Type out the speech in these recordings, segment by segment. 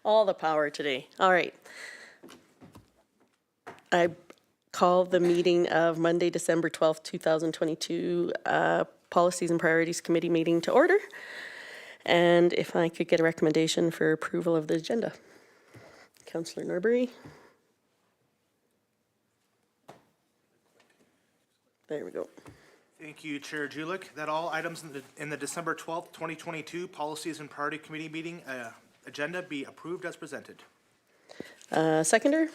All the power today. All right. I call the meeting of Monday, December 12th, 2022, Policies and Priorities Committee meeting to order. And if I could get a recommendation for approval of the agenda. Councillor Norbury. There we go. Thank you, Chair Julik. That all items in the December 12th, 2022 Policies and Priority Committee meeting agenda be approved as presented. Seconder?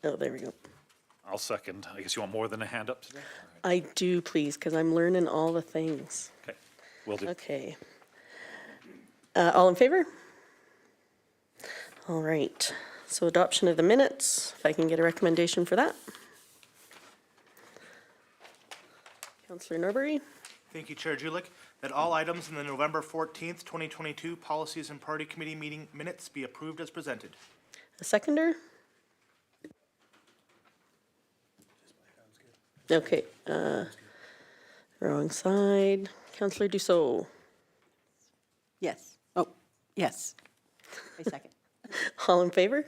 Oh, there we go. I'll second. I guess you want more than a hand up today? I do, please, because I'm learning all the things. Okay, will do. Okay. All in favor? All right. So adoption of the minutes, if I can get a recommendation for that. Councillor Norbury. Thank you, Chair Julik. That all items in the November 14th, 2022 Policies and Priority Committee meeting minutes be approved as presented. A seconder? Okay. Wrong side. Councillor Dussault. Yes. Oh, yes. I second. All in favor?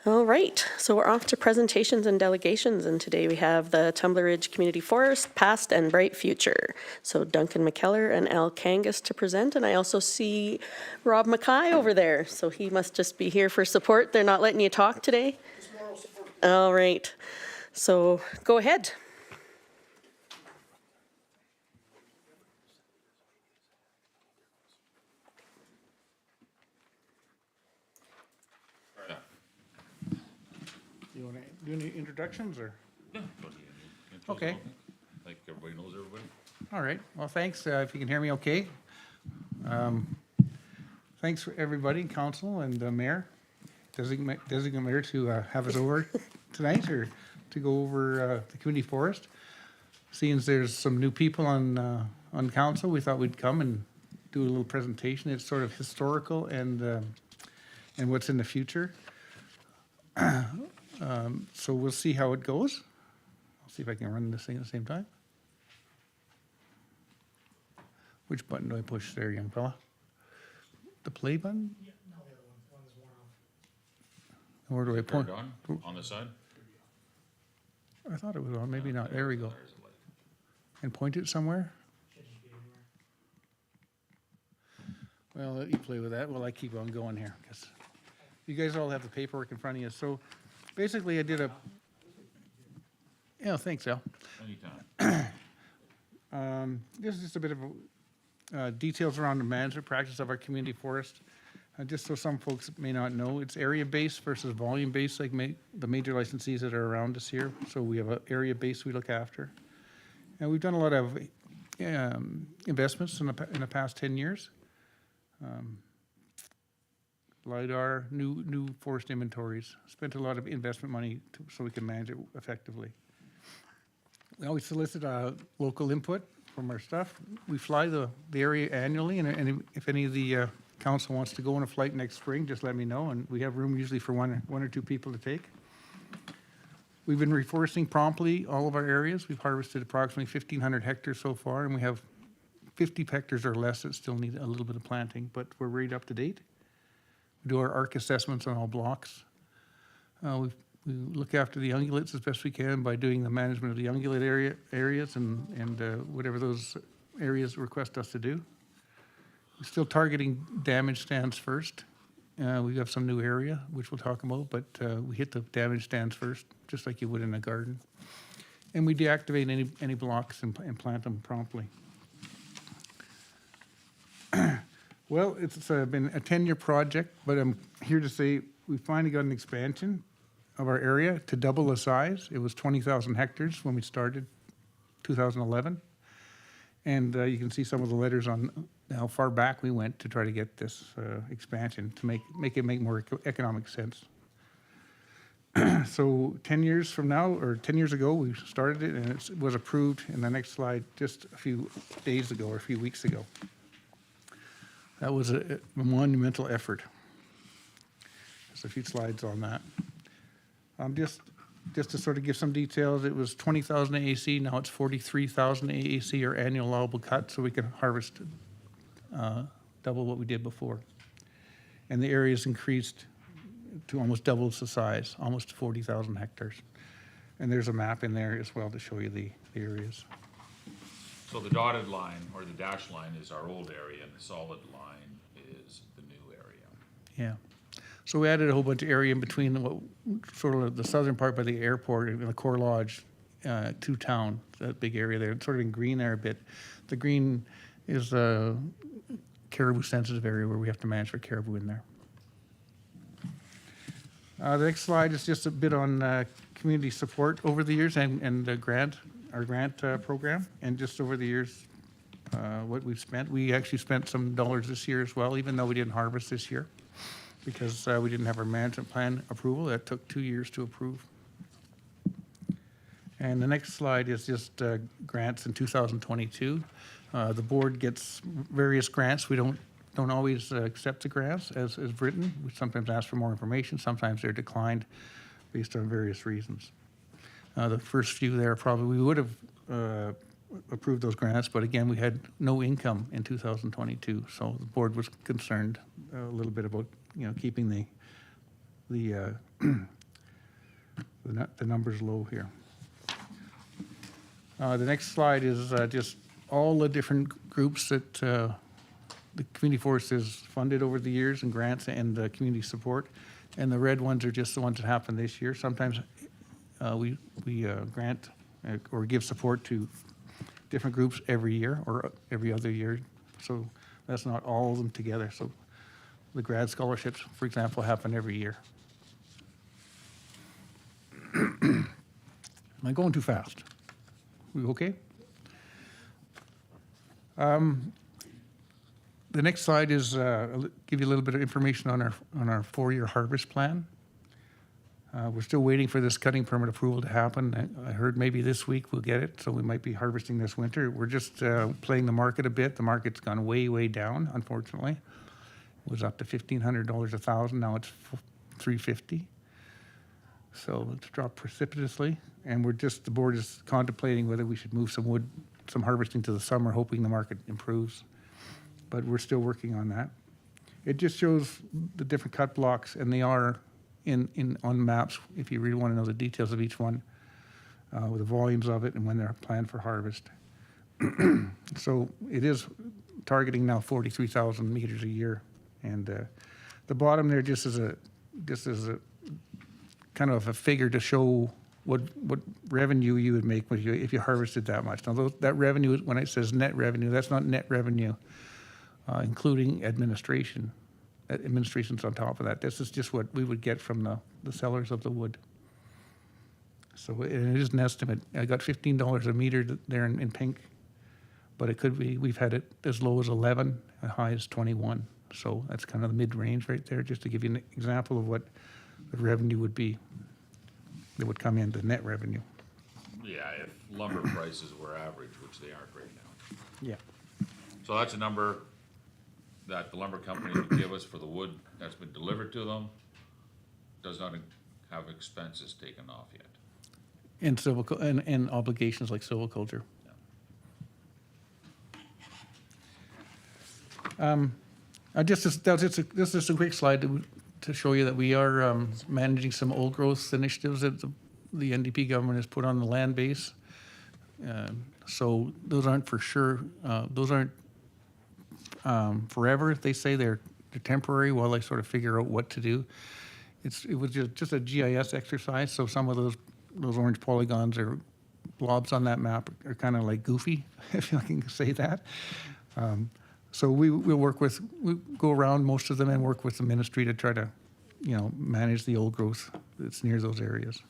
All right, so we're off to presentations and delegations, and today we have the Tumbler Ridge Community Forest, Past and Bright Future. So Duncan McKellar and Al Kangas to present, and I also see Rob Mackay over there, so he must just be here for support. They're not letting you talk today? All right, so go ahead. You want to do any introductions or? Yeah. Okay. Like everybody knows everybody. All right. Well, thanks. If you can hear me okay. Thanks for everybody, council and mayor, designated mayor to have us over tonight or to go over the community forest. Seeing as there's some new people on council, we thought we'd come and do a little presentation. It's sort of historical and what's in the future. So we'll see how it goes. I'll see if I can run this thing at the same time. Which button do I push there, young fella? The play button? Yeah, no, the other one is worn off. Where do I point? Turned on the side? I thought it was on, maybe not. There we go. There's a light. And point it somewhere? Should just be anywhere. Well, let you play with that while I keep on going here, because you guys all have the paperwork in front of you. So basically I did a, yeah, thanks, Al. Anytime. This is just a bit of details around the management practice of our community forest. Just so some folks may not know, it's area-based versus volume-based, like the major licensees that are around us here. So we have an area-based we look after. And we've done a lot of investments in the past 10 years. LiDAR, new forest inventories, spent a lot of investment money so we can manage it effectively. We always solicit local input from our staff. We fly the area annually, and if any of the council wants to go on a flight next spring, just let me know, and we have room usually for one or two people to take. We've been reforesting promptly all of our areas. We've harvested approximately 1,500 hectares so far, and we have 50 hectares or less that still need a little bit of planting, but we're right up to date. We do our ARC assessments on all blocks. We look after the ungulates as best we can by doing the management of the ungulate areas and whatever those areas request us to do. We're still targeting damaged stands first. We have some new area, which we'll talk about, but we hit the damaged stands first, just like you would in a garden. And we deactivate any blocks and plant them promptly. Well, it's been a 10-year project, but I'm here to say we finally got an expansion of our area to double the size. It was 20,000 hectares when we started 2011. And you can see some of the letters on how far back we went to try to get this expansion to make it make more economic sense. So 10 years from now, or 10 years ago, we started it, and it was approved in the next slide just a few days ago or a few weeks ago. That was a monumental effort. Just a few slides on that. Just just to sort of give some details, it was 20,000 AAC, now it's 43,000 AAC, or annual allowable cut, so we can harvest double what we did before. And the area's increased to almost double the size, almost 40,000 hectares. And there's a map in there as well to show you the areas. So the dotted line or the dashed line is our old area and the solid line is the new area. Yeah. So we added a whole bunch of area in between what sort of the southern part by the airport and the Core Lodge to town, that big area there. It's sort of in green there a bit. The green is a caribou sensitive area where we have to manage for caribou in there. The next slide is just a bit on community support over the years and the grant, our grant program, and just over the years what we've spent. We actually spent some dollars this year as well, even though we didn't harvest this year, because we didn't have our management plan approval. That took 2 years to approve. And the next slide is just grants in 2022. The board gets various grants. We don't always accept the grants as written. We sometimes ask for more information. Sometimes they're declined based on various reasons. The first few there, probably we would have approved those grants, but again, we had no income in 2022, so the board was concerned a little bit about, keeping the numbers low here. The next slide is just all the different groups that the community forest has funded over the years and grants and community support. And the red ones are just the ones that happened this year. Sometimes we grant or give support to different groups every year or every other year. So that's not all of them together. So the grad scholarships, for example, happen every year. Am I going too fast? We okay? The next slide is give you a little bit of information on our 4-year harvest plan. We're still waiting for this cutting permit approval to happen. I heard maybe this week we'll get it, so we might be harvesting this winter. We're just playing the market a bit. The market's gone way, way down, unfortunately. It was up to $1,500 a thousand. Now it's $350. So it's dropped precipitously, and the board is contemplating whether we should move some harvesting to the summer, hoping the market improves. But we're still working on that. It just shows the different cut blocks, and they are on maps if you really want to know the details of each one, with the volumes of it and when they're planned for harvest. So it is targeting now 43,000 meters a year, and the bottom there just as a kind of a figure to show what revenue you would make if you harvested that much. Now that revenue, when it says net revenue, that's not net revenue, including administration. Administration's on top of that. This is just what we would get from the sellers of the wood. So it is an estimate. I got $15 a meter there in pink, but it could be, we've had it as low as 11, as high as 21. So that's kind of the mid-range right there, just to give you an example of what the revenue would be that would come in, the net revenue. Yeah, if lumber prices were average, which they aren't right now. Yeah. So that's a number that the lumber company would give us for the wood that's been delivered to them. Does not have expenses taken off yet. And obligations like silviculture. This is just a quick slide to show you that we are managing some old growth initiatives that the NDP government has put on the land base. So those aren't for sure. Those aren't forever. They say they're temporary while they sort of figure out what to do. It was just a GIS exercise. So some of those orange polygons or blobs on that map are kind of like goofy, if I can say that. So we'll go around most of them and work with the ministry to try to, manage the old growth that's near those areas.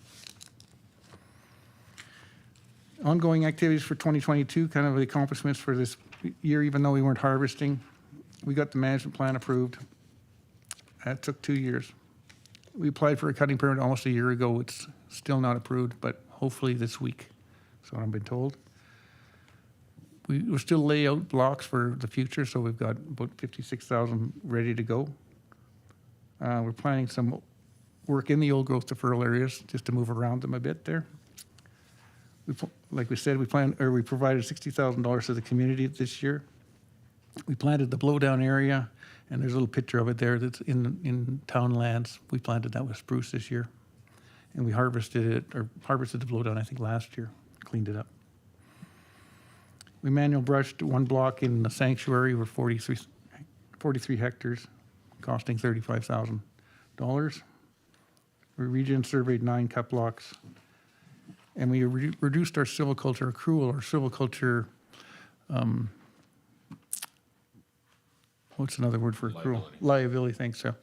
Ongoing activities for 2022, kind of the accomplishments for this year, even though we weren't harvesting. We got the management plan approved. That took 2 years. We applied for a cutting permit almost a year ago. It's still not approved, but hopefully this week. That's what I've been told. We're still lay out blocks for the future, so we've got about 56,000 ready to go. We're planning some work in the old growth deferral areas, just to move around them a bit there. Like we said, we provided $60,000 to the community this year. We planted the blowdown area, and there's a little picture of it there that's in town lands. We planted that with spruce this year. And we harvested the blowdown, I think, last year, cleaned it up. We manual brushed one block in the sanctuary over 43 hectares, costing $35,000. We region surveyed 9 cut blocks. And we reduced our silviculture accrual, or silviculture, what's another word for accrual? Liability, thanks, so.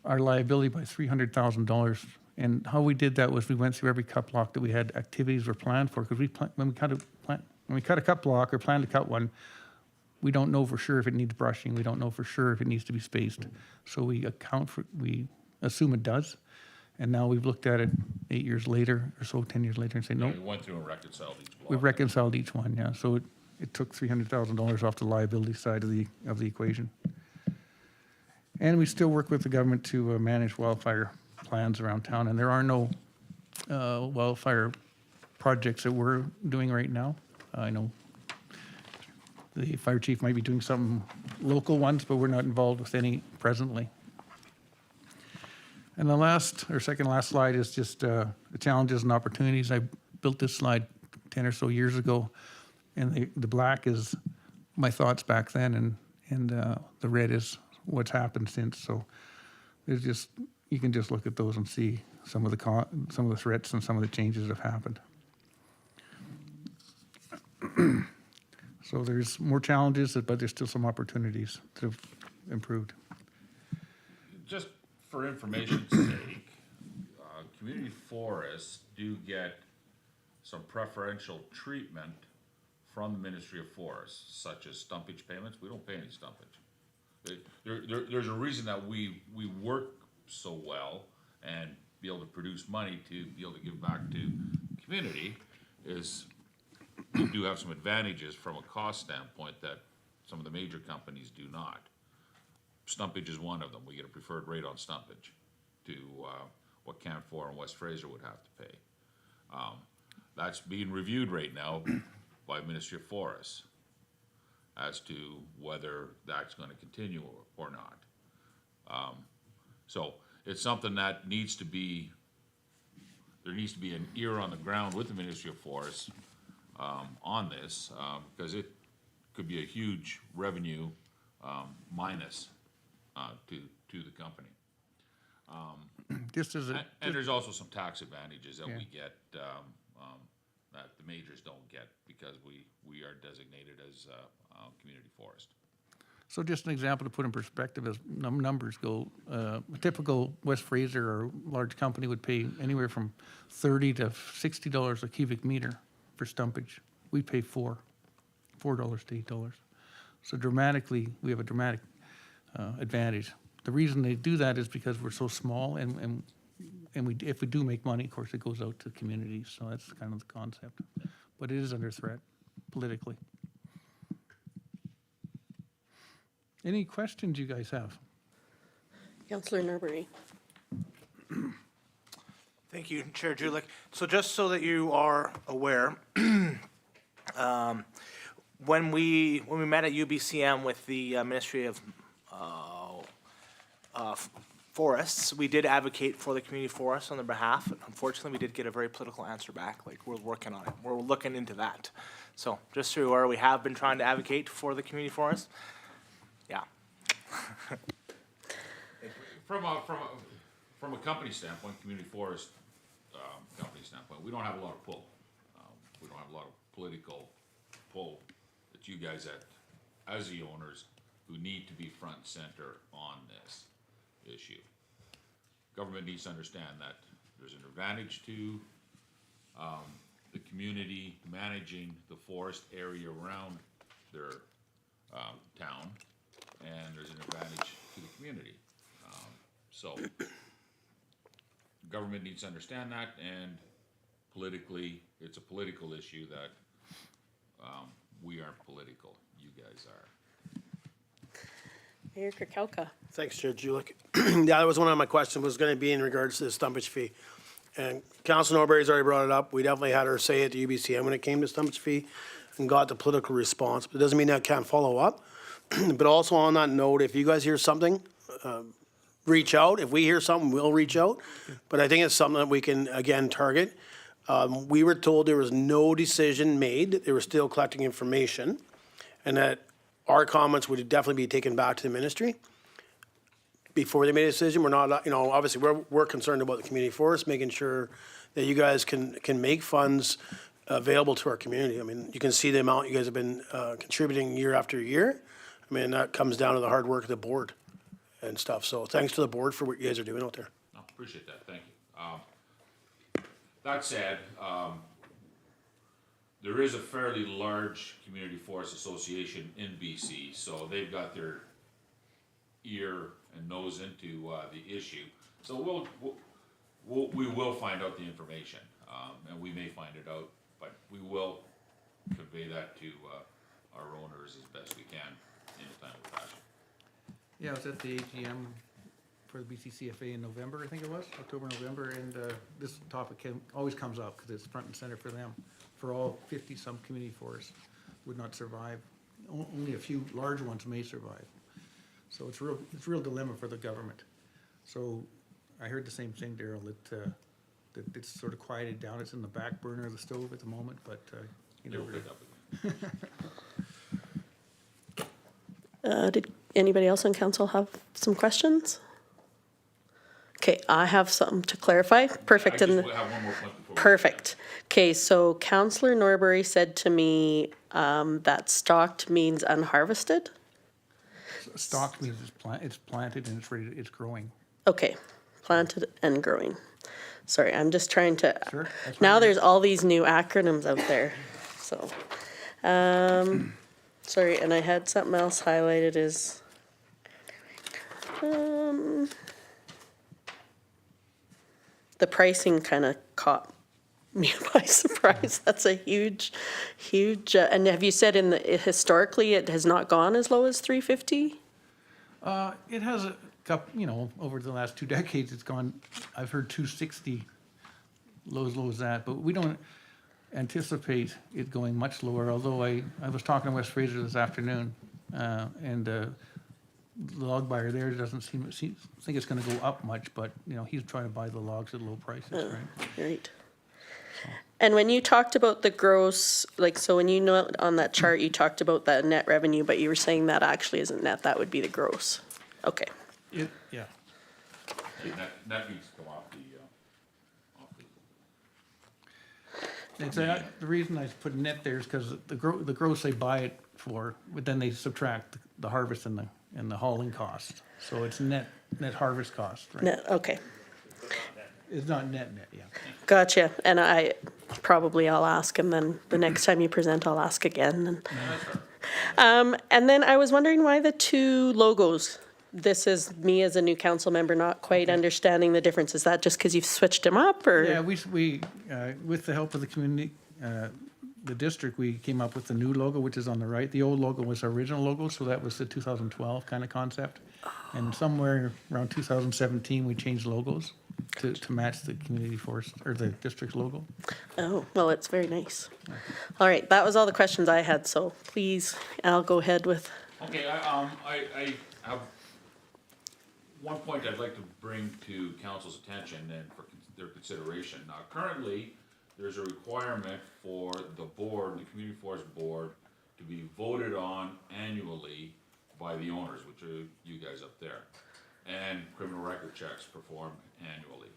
Our liability by $300,000. And how we did that was we went through every cut block that we had activities were planned for, because when we cut a cut block or plan to cut one, we don't know for sure if it needs brushing. We don't know for sure if it needs to be spaced. So we assume it does. And now we've looked at it 8 years later, or so, 10 years later, and say, no. We went through and reconciled each block. We reconciled each one, yeah. So it took $300,000 off the liability side of the equation. And we still work with the government to manage wildfire plans around town, and there are no wildfire projects that we're doing right now. I know the fire chief might be doing some local ones, but we're not involved with any presently. And the second last slide is just the challenges and opportunities. I built this slide 10 or so years ago, and the black is my thoughts back then, and the red is what's happened since. So there's just, you can just look at those and see some of the threats and some of the changes that have happened. So there's more challenges, but there's still some opportunities that have improved. Just for information's sake, community forests do get some preferential treatment from the Ministry of Forests, such as stumpage payments. We don't pay any stumpage. There's a reason that we work so well and be able to produce money to be able to give back to the community is we do have some advantages from a cost standpoint that some of the major companies do not. Stumpage is one of them. We get a preferred rate on stumpage to what Canfor and West Fraser would have to pay. That's being reviewed right now by Ministry of Forests as to whether that's going to continue or not. So it's something that needs to be, there needs to be an ear on the ground with the Ministry of Forests on this, because it could be a huge revenue minus to the company. Just as And there's also some tax advantages that we get that the majors don't get because we are designated as community forest. So just an example to put in perspective as numbers go, a typical West Fraser or large company would pay anywhere from $30 to $60 a cubic meter for stumpage. We pay $4 to $8. So we have a dramatic advantage. The reason they do that is because we're so small, and if we do make money, of course, it goes out to communities. So that's kind of the concept. But it is under threat politically. Any questions you guys have? Councillor Norbury. Thank you, Chair Julik. So just so that you are aware, when we met at UBCM with the Ministry of Forests, we did advocate for the community forests on their behalf. Unfortunately, we did get a very political answer back. Like, we're working on it. We're looking into that. So just so you are, we have been trying to advocate for the community forest. Yeah. From a company standpoint, community forest company standpoint, we don't have a lot of pull. We don't have a lot of political pull that you guys as the owners who need to be front and center on this issue. Government needs to understand that there's an advantage to the community managing the forest area around their town, and there's an advantage to the community. So government needs to understand that, and politically, it's a political issue that we aren't political. You guys are. Mayor Kirkowka. Thanks, Chair Julik. Yeah, that was one of my questions, was going to be in regards to the stumpage fee. And Council Norbury's already brought it up. We definitely had our say at the UBCM when it came to stumpage fee and got the political response. But it doesn't mean that can't follow up. But also on that note, if you guys hear something, reach out. If we hear something, we'll reach out. But I think it's something that we can, again, target. We were told there was no decision made. They were still collecting information. And that our comments would definitely be taken back to the ministry before they made a decision. We're not, you know, obviously, we're concerned about the community forest, making sure that you guys can make funds available to our community. I mean, you can see the amount you guys have been contributing year after year. I mean, that comes down to the hard work of the board and stuff. So thanks to the board for what you guys are doing out there. No, appreciate that, thank you. That said, there is a fairly large community forest association in BC, so they've got their ear and nose into the issue. So we will find out the information, and we may find it out, but we will convey that to our owners as best we can in a timely fashion. Yeah, I was at the AGM for the BCCFA in November, I think it was, October, November, and this topic always comes up because it's front and center for them. For all 50-some community forests would not survive. Only a few large ones may survive. So it's a real dilemma for the government. So I heard the same thing, Daryl, that it's sort of quieted down. It's in the back burner of the stove at the moment, but you They will never pick know. up again. Did anybody else on council have some questions? Okay, I have something to clarify. Perfect. I And just have one more point before. perfect. Okay, so Councillor Norbury said to me that stalked means unharvested. Stalked means it's planted and it's ready, it's growing. Okay, planted and growing. Sorry, I'm just trying to. Sure, that's Now fine. there's all these new acronyms out there, so. Sorry, and I had something else highlighted is. The pricing kind of caught me by surprise. That's a huge, and have you said historically it has not gone as low as 350? It has a couple, you know, over the last 2 decades, it's gone, I've heard 260, low as that, but we don't anticipate it going much lower, although I was talking to West Fraser this afternoon, and the log buyer there doesn't think it's gonna go up much, but, you know, he's trying to buy the logs at low prices, right? Right. And when you talked about the gross, like, so when you know on that chart, you talked about the net revenue, but you were saying that actually isn't net, that would be the gross. Okay, Yeah. And that needs to come off the It's, the reason I put net there is because the gross they buy it for, but then they subtract the harvest and the hauling cost. So it's net harvest cost, right? net, okay, It's not net, yeah. gotcha. And I'll ask him then, the next time you present, I'll ask again. And then I was wondering why the two logos. This is me as a new council member not quite understanding the difference. Is that just because you've switched them up, or? Yeah, we with the help of the community, the district, we came up with the new logo, which is on the right. The old logo was our original logo, so that was the 2012 kind of concept. And somewhere around 2017, we changed logos to match the community forest, or the district's logo. Oh, well, it's very nice. All right, that was all the questions I had, so please, I'll go ahead with. Okay, I have one point I'd like to bring to council's attention and for their consideration. Now, currently, there's a requirement for the board, the Community Forest Board, to be voted on annually by the owners, which are you guys up there, and criminal record checks performed annually.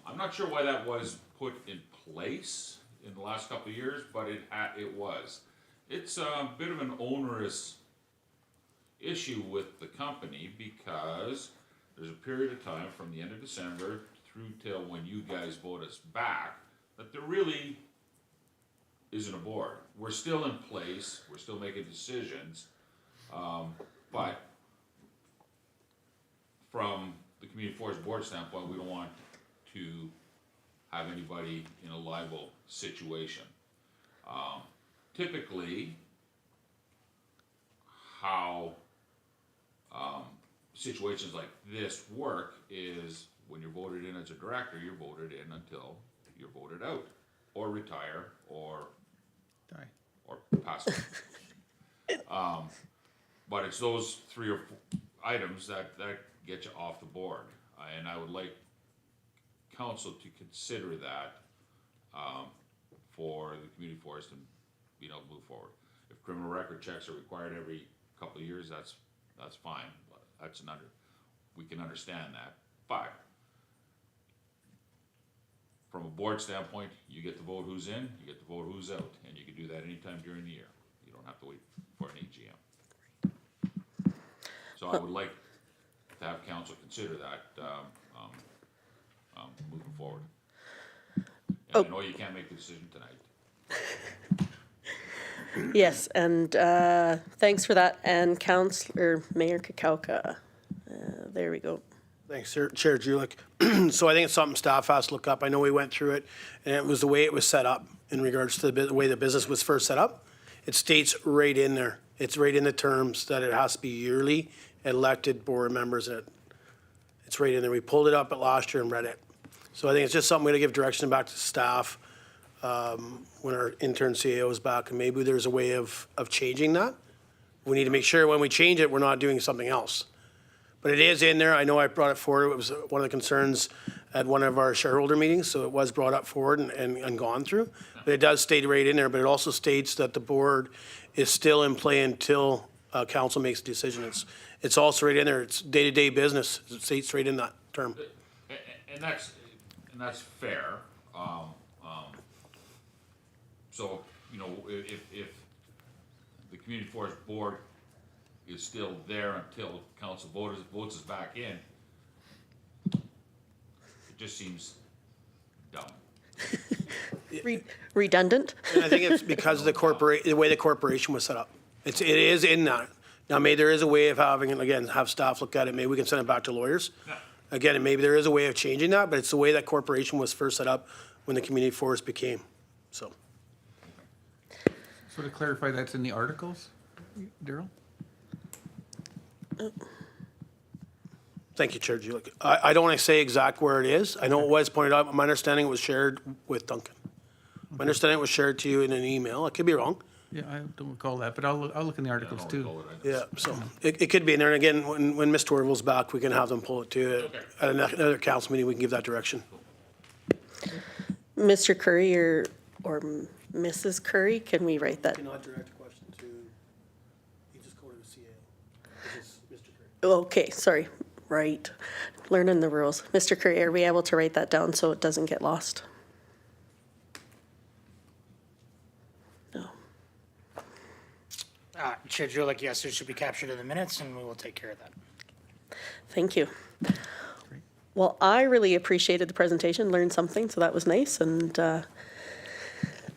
I'm not sure why that was put in place in the last couple of years, but it was. It's a bit of an onerous issue with the company because there's a period of time from the end of December through till when you guys vote us back that there really isn't a board. We're still in place, we're still making decisions, but from the Community Forest Board standpoint, we don't want to have anybody in a liable situation. Typically, how situations like this work is when you're voted in as a director, you're voted in until you're voted out, or retire, or Die. pass away. But it's those 3 or 4 items that get you off the board. And I would like council to consider that, for the community forest and being able to move forward. If criminal record checks are required every couple of years, that's fine, but we can understand that. But from a board standpoint, you get to vote who's in, you get to vote who's out, and you can do that anytime during the year. You don't have to wait for an AGM. So I would like to have council consider that, moving forward. And I know you can't make the decision tonight. Yes, and thanks for that. And Councillor Mayor Kakauka. There we go. Thanks, Chair Julick. So I think it's something staff has to look up. I know we went through it, and it was the way it was set up in regards to the way the business was first set up. It states right in there, it's right in the terms that it has to be yearly elected board members. It's right in there. We pulled it up at last year and read it. So I think it's just something we gotta give direction back to staff when our intern CAO is back, and maybe there's a way of changing that. We need to make sure when we change it, we're not doing something else. But it is in there. I know I brought it forward. It was one of the concerns at one of our shareholder meetings, so it was brought up forward and gone through. But it does state right in there, but it also states that the board is still in play until council makes a decision. It's also right in there. It's day-to-day business. It states right in that term. And that's fair. So, you know, if the community forest board is still there until council votes us back in, it just seems dumb. Redundant? And I think it's because of the way the corporation was set up. It is in that. Now, maybe there is a way of having, and again, have staff look at it. Maybe we can send it back to lawyers. Yeah. Again, and maybe there is a way of changing that, but it's the way that corporation was first set up when the community forest became, so. So to clarify, that's in the articles, Daryl? Thank you, Chair Julick. I don't want to say exact where it is. I know it was pointed out. My understanding it was shared with Duncan. My understanding it was shared to you in an email. I could be wrong. Yeah, I don't recall that, but I'll look in the articles too. Yeah, so it could be in there. And again, when Ms. Torval's back, we can have them pull it too. At another council meeting, we can give that direction. Mr. Curry or Mrs. Curry, can we write that? Cannot direct a question to, you just go to the CAO. This is Mr. Curry. Okay, sorry. Right. Learning the rules. Mr. Curry, are we able to write that down so it doesn't get lost? No. Chair Julick, yes, it should be captured in the minutes, and we will take care of that. Thank you. Well, I really appreciated the presentation, learned something, so that was nice. And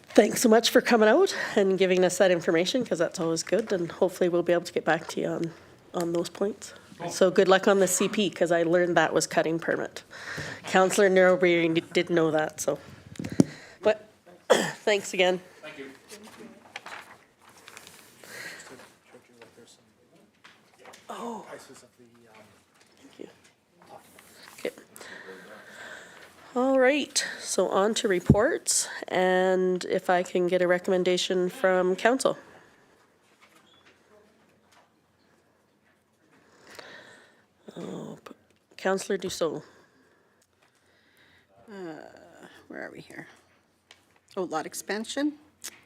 thanks so much for coming out and giving us that information, because that's always good. And hopefully we'll be able to get back to you on those points. So good luck on the CP, because I learned that was cutting permit. Councillor Neuroberry did know that, so. But thanks again. Thank you. Oh. Thank you. Okay. All right, so on to reports, and if I can get a recommendation from council. Oh, Councillor Dussault. Where are we here? Oh, lot expansion.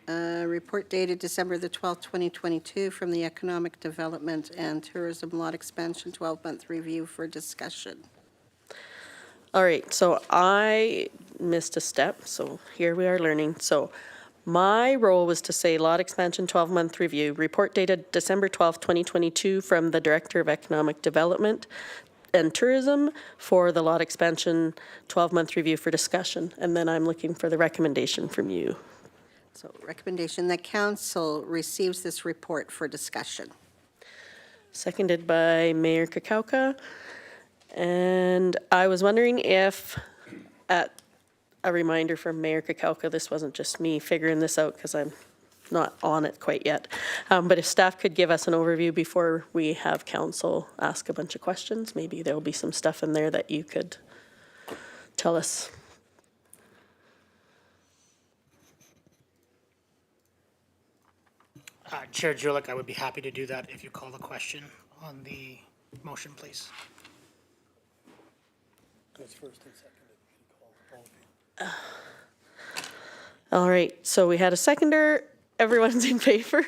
Report dated December the 12th, 2022 from the Economic Development and Tourism Lot Expansion 12-month review for discussion. All right, so I missed a step, so here we are learning. So my role was to say lot expansion 12-month review, report dated December 12th, 2022 from the Director of Economic Development and Tourism for the lot expansion 12-month review for discussion. And then I'm looking for the recommendation from you. So recommendation that council receives this report for discussion. Seconded by Mayor Kakauka. And I was wondering if, at a reminder from Mayor Kakauka, this wasn't just me figuring this out because I'm not on it quite yet. But if staff could give us an overview before we have council ask a bunch of questions, maybe there'll be some stuff in there that you could tell us. Chair Julick, I would be happy to do that if you call the question on the motion, please. All right, so we had a seconder. Everyone's in favor?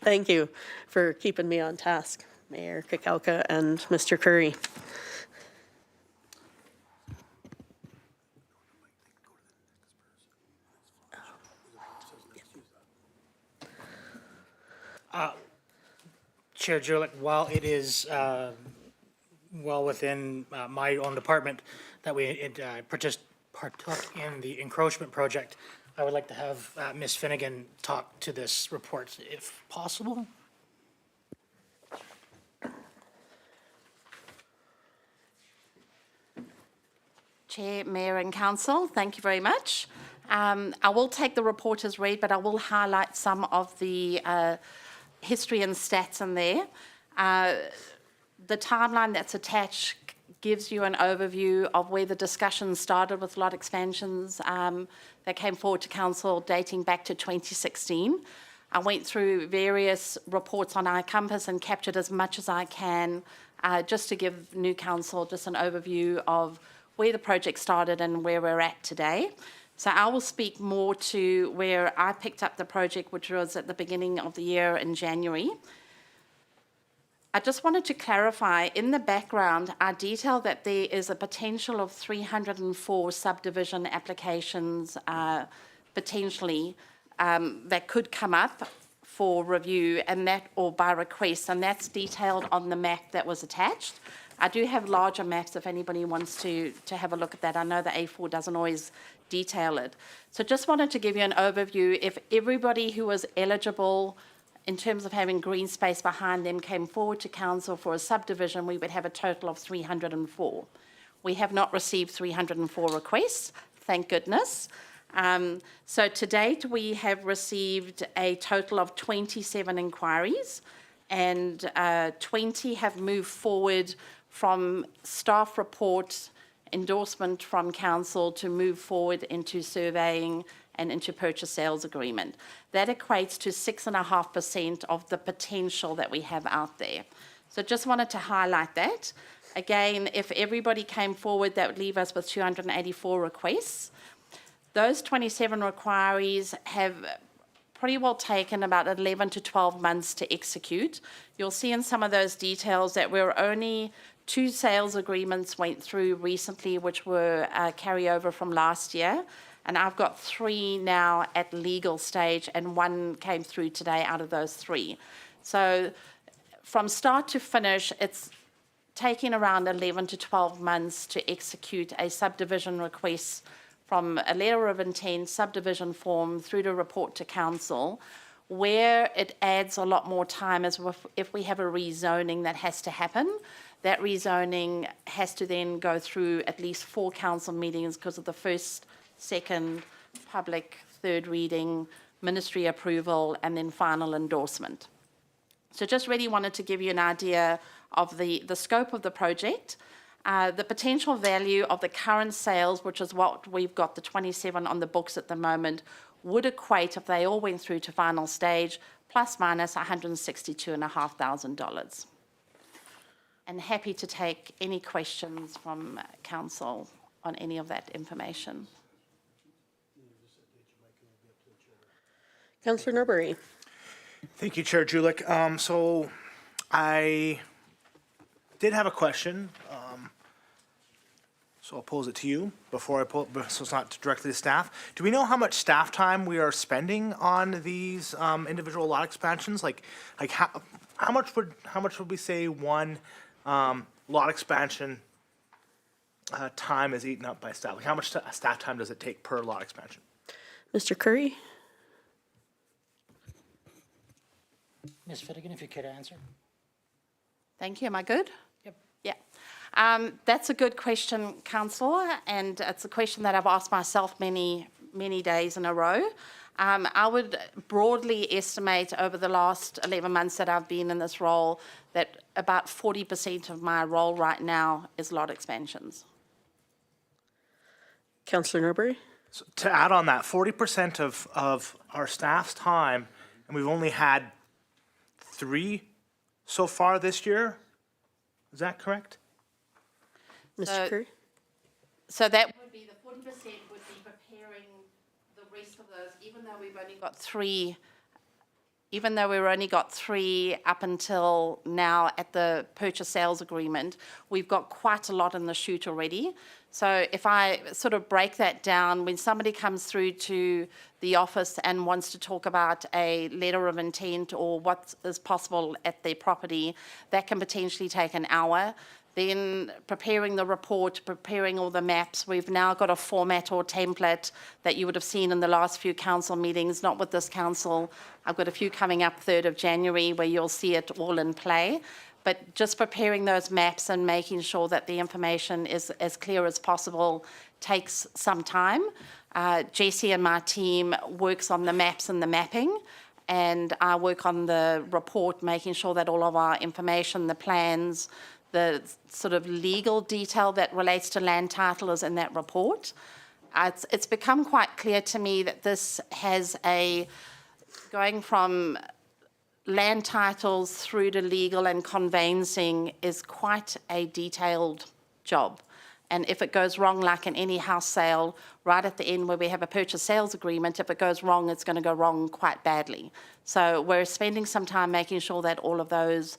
Thank you for keeping me on task, Mayor Kakalka and Mr. Curry. Chair Julick, while it is well within my own department that we partook in the encroachment project, I would like to have Ms. Finnegan talk to this report if possible. Chair, Mayor and Council, thank you very much. I will take the report as read, but I will highlight some of the history and stats in there. The timeline that's attached gives you an overview of where the discussion started with lot expansions that came forward to Council dating back to 2016. I went through various reports on iCompass and captured as much as I can just to give new Council just an overview of where the project started and where we're at today. So I will speak more to where I picked up the project, which was at the beginning of the year in January. I just wanted to clarify, in the background, I detailed that there is a potential of 304 subdivision applications potentially that could come up for review and that, or by request, and that's detailed on the map that was attached. I do have larger maps if anybody wants to have a look at that. I know the A4 doesn't always detail it. So just wanted to give you an overview. If everybody who was eligible in terms of having green space behind them came forward to Council for a subdivision, we would have a total of 304. We have not received 304 requests, thank goodness. So to date, we have received a total of 27 inquiries, and 20 have moved forward from staff report endorsement from Council to move forward into surveying and into purchase sales agreement. That equates to 6.5% of the potential that we have out there. So just wanted to highlight that. Again, if everybody came forward, that would leave us with 284 requests. Those 27 requirements have pretty well taken about 11 to 12 months to execute. You'll see in some of those details that we're only 2 sales agreements went through recently, which were carryover from last year. And I've got 3 now at legal stage, and 1 came through today out of those 3. So from start to finish, it's taking around 11 to 12 months to execute a subdivision request from a letter of intent, subdivision form, through to report to Council. Where it adds a lot more time is if we have a rezoning that has to happen. That rezoning has to then go through at least 4 council meetings because of the first, second, public, third reading, ministry approval, and then final endorsement. So just really wanted to give you an idea of the scope of the project. The potential value of the current sales, which is what we've got, the 27 on the books at the moment, would equate, if they all went through to final stage, plus minus $162,500. And happy to take any questions from Council on any of that information. Councillor Norbury. Thank you, Chair Julick. So I did have a question. So I'll pose it to you before I so it's not directly to staff. Do we know how much staff time we are spending on these individual lot expansions? Like how much would we say one lot expansion time is eaten up by staff? Like how much staff time does it take per lot expansion? Mr. Curry? Ms. Finnegan, if you could answer. Thank you. Am I good? Yep. Yeah. That's a good question, Councillor, and it's a question that I've asked myself many days in a row. I would broadly estimate over the last 11 months that I've been in this role that about 40% of my role right now is lot expansions. Councillor Norbury? So to add on that, 40% of our staff's time, and we've only had 3 so far this year? Is that correct? Mr. So- Curry? So that would be, the 40% would be preparing the rest of those, even though we've only got 3, up until now at the purchase sales agreement, we've got quite a lot in the chute already. So if I sort of break that down, when somebody comes through to the office and wants to talk about a letter of intent or what is possible at their property, that can potentially take an hour. Then preparing the report, preparing all the maps. We've now got a format or template that you would have seen in the last few council meetings, not with this council. I've got a few coming up 3rd of January where you'll see it all in play. But just preparing those maps and making sure that the information is as clear as possible takes some time. Jessie and my team works on the maps and the mapping, and I work on the report, making sure that all of our information, the plans, the sort of legal detail that relates to land title is in that report. It's become quite clear to me that this has going from land titles through to legal and conveyancing is quite a detailed job. And if it goes wrong, like in any house sale, right at the end where we have a purchase sales agreement, if it goes wrong, it's going to go wrong quite badly. So we're spending some time making sure that all of those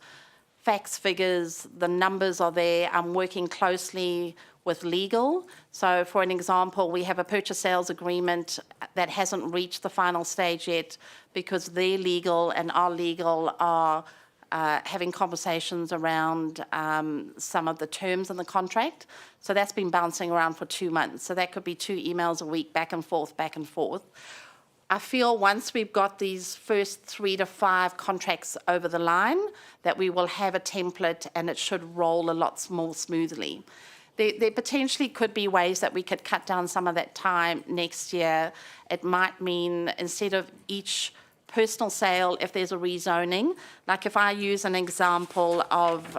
facts, figures, the numbers are there. I'm working closely with legal. So for an example, we have a purchase sales agreement that hasn't reached the final stage yet because their legal and our legal are having conversations around some of the terms in the contract. So that's been bouncing around for 2 months. So that could be 2 emails a week, back and forth, back and forth. I feel once we've got these first 3 to 5 contracts over the line, that we will have a template and it should roll a lot more smoothly. There potentially could be ways that we could cut down some of that time next year. It might mean instead of each personal sale, if there's a rezoning, like if I use an example of,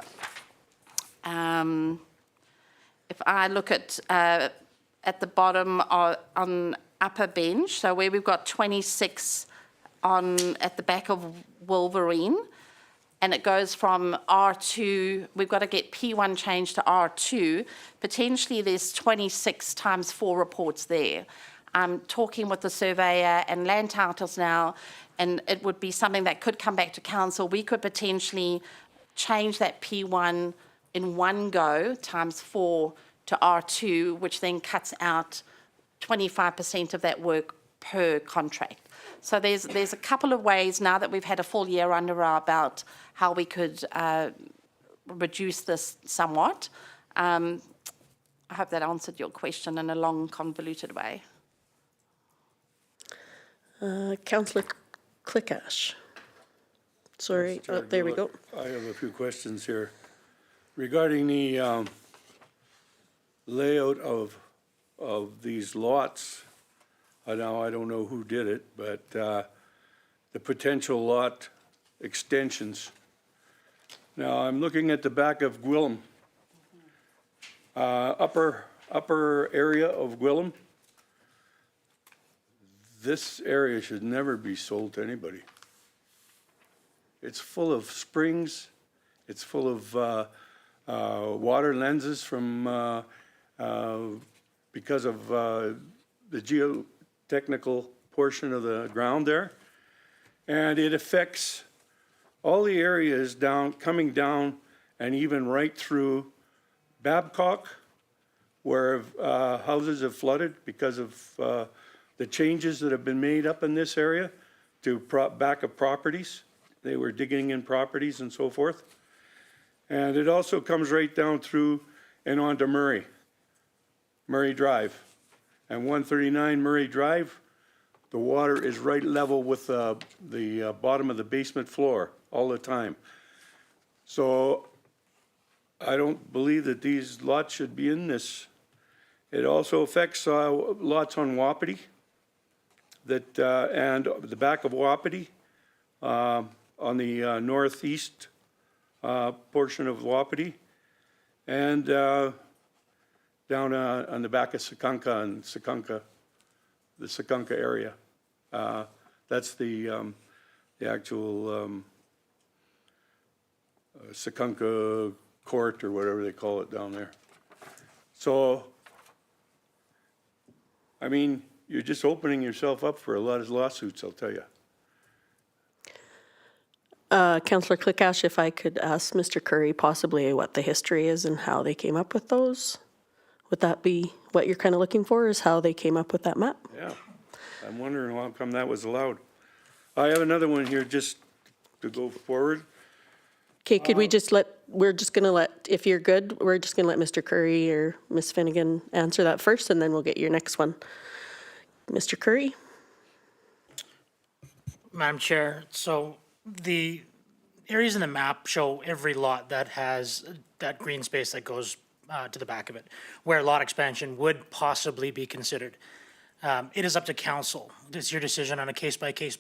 if I look at the bottom on upper bench, so where we've got 26 at the back of Wolverine, and it goes from R2, we've got to get P1 changed to R2, potentially there's 26 times 4 reports there. I'm talking with the surveyor and land titles now, and it would be something that could come back to council. We could potentially change that P1 in one go, times 4 to R2, which then cuts out 25% of that work per contract. So there's a couple of ways now that we've had a full year under our belt how we could reduce this somewhat. I hope that answered your question in a long, convoluted way. Councillor Clickash. Sorry, oh, there we go. I have a few questions here. Regarding the layout of these lots, now I don't know who did it, but the potential lot extensions. Now I'm looking at the back of Gwillem, upper area of Gwillem. This area should never be sold to anybody. It's full of springs. It's full of water lenses from because of the geotechnical portion of the ground there. And it affects all the areas coming down and even right through Babcock, where houses have flooded because of the changes that have been made up in this area to backup properties. They were digging in properties and so forth. And it also comes right down through and onto Murray Drive. And 139 Murray Drive, the water is right level with the bottom of the basement floor all the time. So I don't believe that these lots should be in this. It also affects lots on Wapiti. that, and the back of Wapiti, on the northeast portion of Wapiti, and down on the back of Sekunka and Sekunka, the Sekunka area. That's the actual Sekunka Court or whatever they call it down there. So, I mean, you're just opening yourself up for a lot of lawsuits, I'll tell you. Councillor Clickash, if I could ask Mr. Curry possibly what the history is and how they came up with those? Would that be what you're kind of looking for, is how they came up with that map? Yeah, I'm wondering how come that was allowed. I have another one here just to go forward. Okay, could we just we're just going to let, if you're good, we're just going to let Mr. Curry or Ms. Finnegan answer that first, and then we'll get your next one. Mr. Curry? Madam Chair, so the areas in the map show every lot that has that green space that goes to the back of it, where lot expansion would possibly be considered. It is up to council. It's your decision on a case-by-case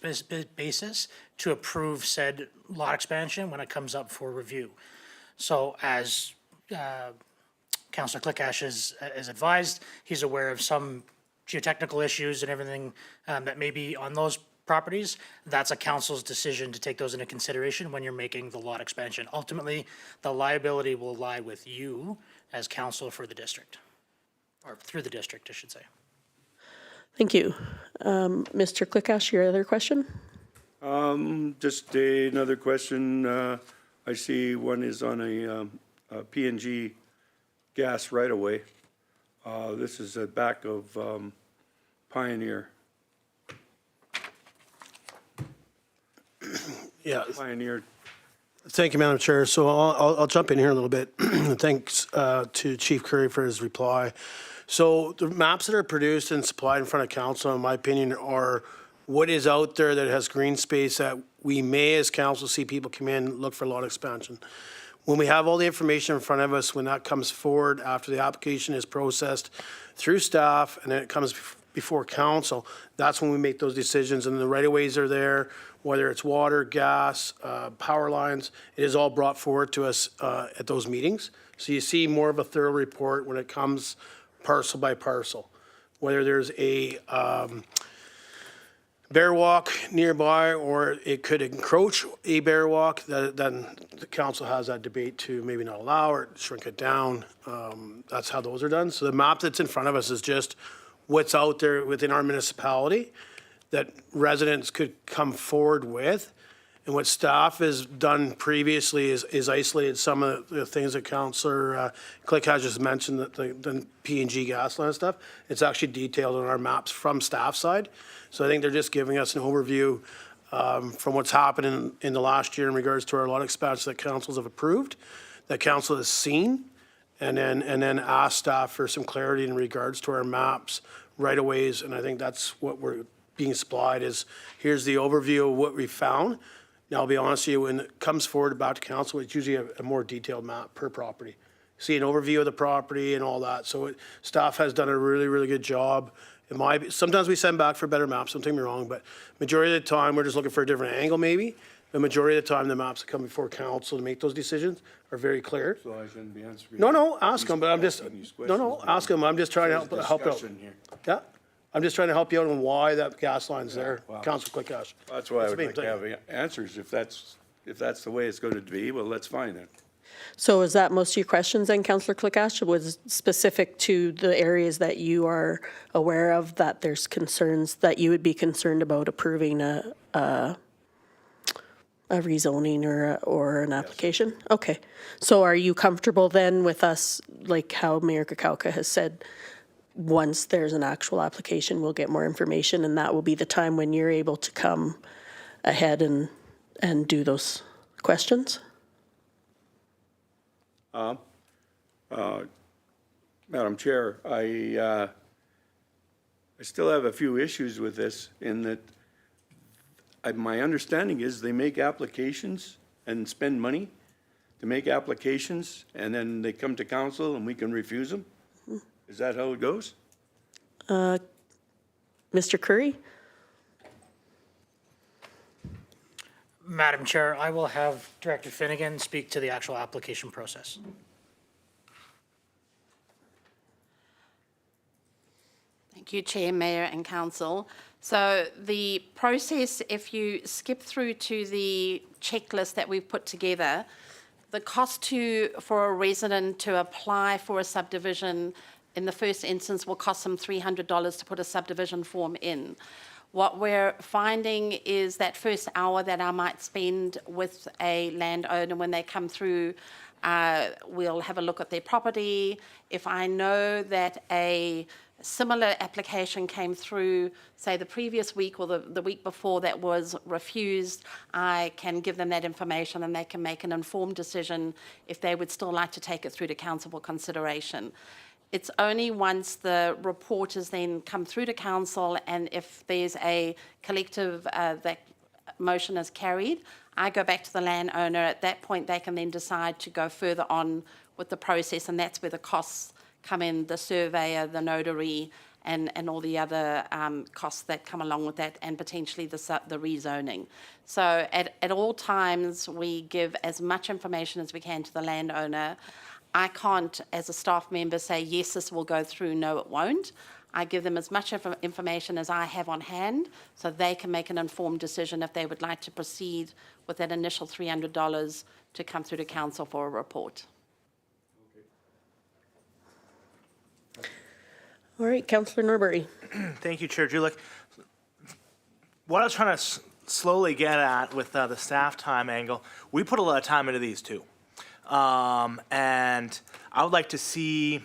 basis to approve said lot expansion when it comes up for review. So as Councillor Clickash is advised, he's aware of some geotechnical issues and everything that may be on those properties. That's a council's decision to take those into consideration when you're making the lot expansion. Ultimately, the liability will lie with you as council for the district, or through the district, I should say. Thank you. Mr. Clickash, your other question? Just another question. I see one is on a PNG gas right-of-way. This is at back of Pioneer. Yeah, Pioneer. thank you, Madam Chair. So I'll jump in here a little bit. Thanks to Chief Curry for his reply. So the maps that are produced and supplied in front of council, in my opinion, are what is out there that has green space that we may, as council, see people come in, look for lot expansion. When we have all the information in front of us, when that comes forward after the application is processed through staff and then it comes before council, that's when we make those decisions, and the right-of-ways are there, whether it's water, gas, power lines, it is all brought forward to us at those meetings. So you see more of a thorough report when it comes parcel by parcel. Whether there's a bear walk nearby or it could encroach a bear walk, then the council has that debate to maybe not allow or shrink it down. That's how those are done. So the map that's in front of us is just what's out there within our municipality that residents could come forward with. And what staff has done previously is isolated some of the things that Councillor Click has just mentioned, that the PNG gas line stuff. It's actually detailed on our maps from staff side. So I think they're just giving us an overview from what's happened in the last year in regards to our lot expansion that councils have approved, that council has seen, and then ask staff for some clarity in regards to our maps, right-of-ways, and I think that's what we're being supplied is, here's the overview of what we found. Now, I'll be honest with you, when it comes forward back to council, it's usually a more detailed map per property. See an overview of the property and all that. So staff has done a really, really good job. Sometimes we send back for better maps, don't take me wrong, but majority of the time, we're just looking for a different angle maybe. The majority of the time, the maps that come before council to make those decisions are very clear. So I shouldn't be answering. No, ask them, but I'm just, ask them. I'm just trying to help out. Discussion here. Yeah, I'm just trying to help you out on why that gas line's there, Councillor Clickash. That's why I would me, like to have answers. If that's the way it's going to be, well, that's fine then. So is that most of your questions then, Councillor Clickash, was specific to the areas that you are aware of, that there's concerns, that you would be concerned about approving a rezoning or an application? Okay. So are you comfortable then with us, like how Mayor Kakauka has said, once there's an actual application, we'll get more information, and that will be the time when you're able to come ahead and do those questions? Madam Chair, I still have a few issues with this in that my understanding is they make applications and spend money to make applications, and then they come to council and we can refuse them? Is that how it goes? Mr. Curry? Madam Chair, I will have Director Finnegan speak to the actual application process. Thank you, Chair, Mayor and Council. So the process, if you skip through to the checklist that we've put together, the cost for a resident to apply for a subdivision in the first instance will cost them $300 to put a subdivision form in. What we're finding is that first hour that I might spend with a landowner when they come through, we'll have a look at their property. If I know that a similar application came through, say, the previous week or the week before that was refused, I can give them that information and they can make an informed decision if they would still like to take it through to council for consideration. It's only once the report has then come through to council and if there's a collective that motion is carried, I go back to the landowner. At that point, they can then decide to go further on with the process, and that's where the costs come in, the surveyor, the notary, and all the other costs that come along with that, and potentially the rezoning. So at all times, we give as much information as we can to the landowner. I can't, as a staff member, say, yes, this will go through, no, it won't. I give them as much information as I have on hand so they can make an informed decision if they would like to proceed with that initial $300 to come through to council for a report. All right, Councillor Norbury. Thank you, Chair Julik. What I was trying to slowly get at with the staff time angle, we put a lot of time into these too. And I would like to see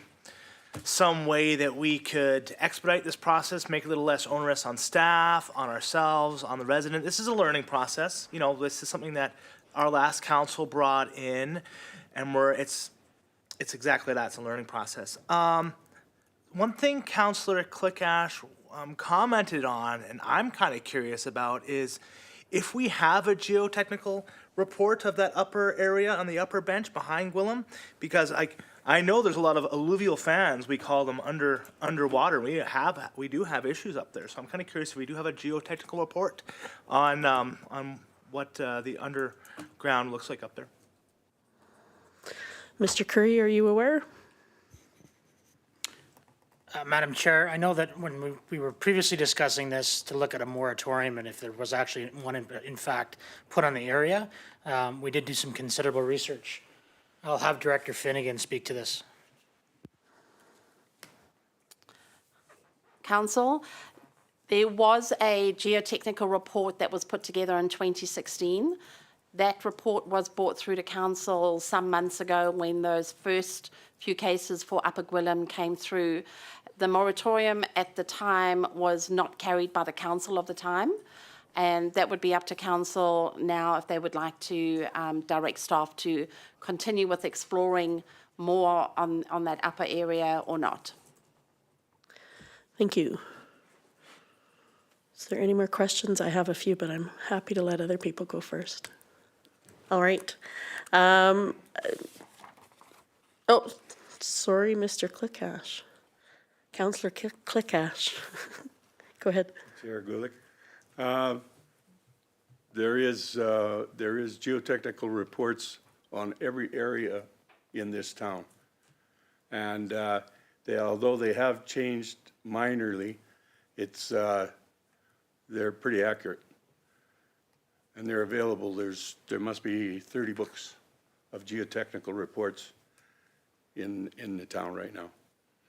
some way that we could expedite this process, make it a little less onerous on staff, on ourselves, on the resident. This is a learning process. You know, this is something that our last council brought in, and it's exactly that. It's a learning process. One thing Councillor Clickash commented on, and I'm kind of curious about, is if we have a geotechnical report of that upper area on the upper bench behind Gwillem, because I know there's a lot of alluvial fans, we call them, underwater. We do have issues up there, so I'm kind of curious if we do have a geotechnical report on what the underground looks like up there. Mr. Curry, are you aware? Madam Chair, I know that when we were previously discussing this to look at a moratorium and if there was actually one in fact put on the area, we did do some considerable research. I'll have Director Finnegan speak to this. Council, there was a geotechnical report that was put together in 2016. That report was brought through to council some months ago when those first few cases for Upper Gwillem came through. The moratorium at the time was not carried by the council of the time, and that would be up to council now if they would like to direct staff to continue with exploring more on that upper area or not. Thank you. Is there any more questions? I have a few, but I'm happy to let other people go first. All right. Oh, sorry, Mr. Clickash. Councillor Clickash. Go ahead. Chair Gulick. There is geotechnical reports on every area in this town. And although they have changed minorly, they're pretty accurate. And they're available. There must be 30 books of geotechnical reports in the town right now.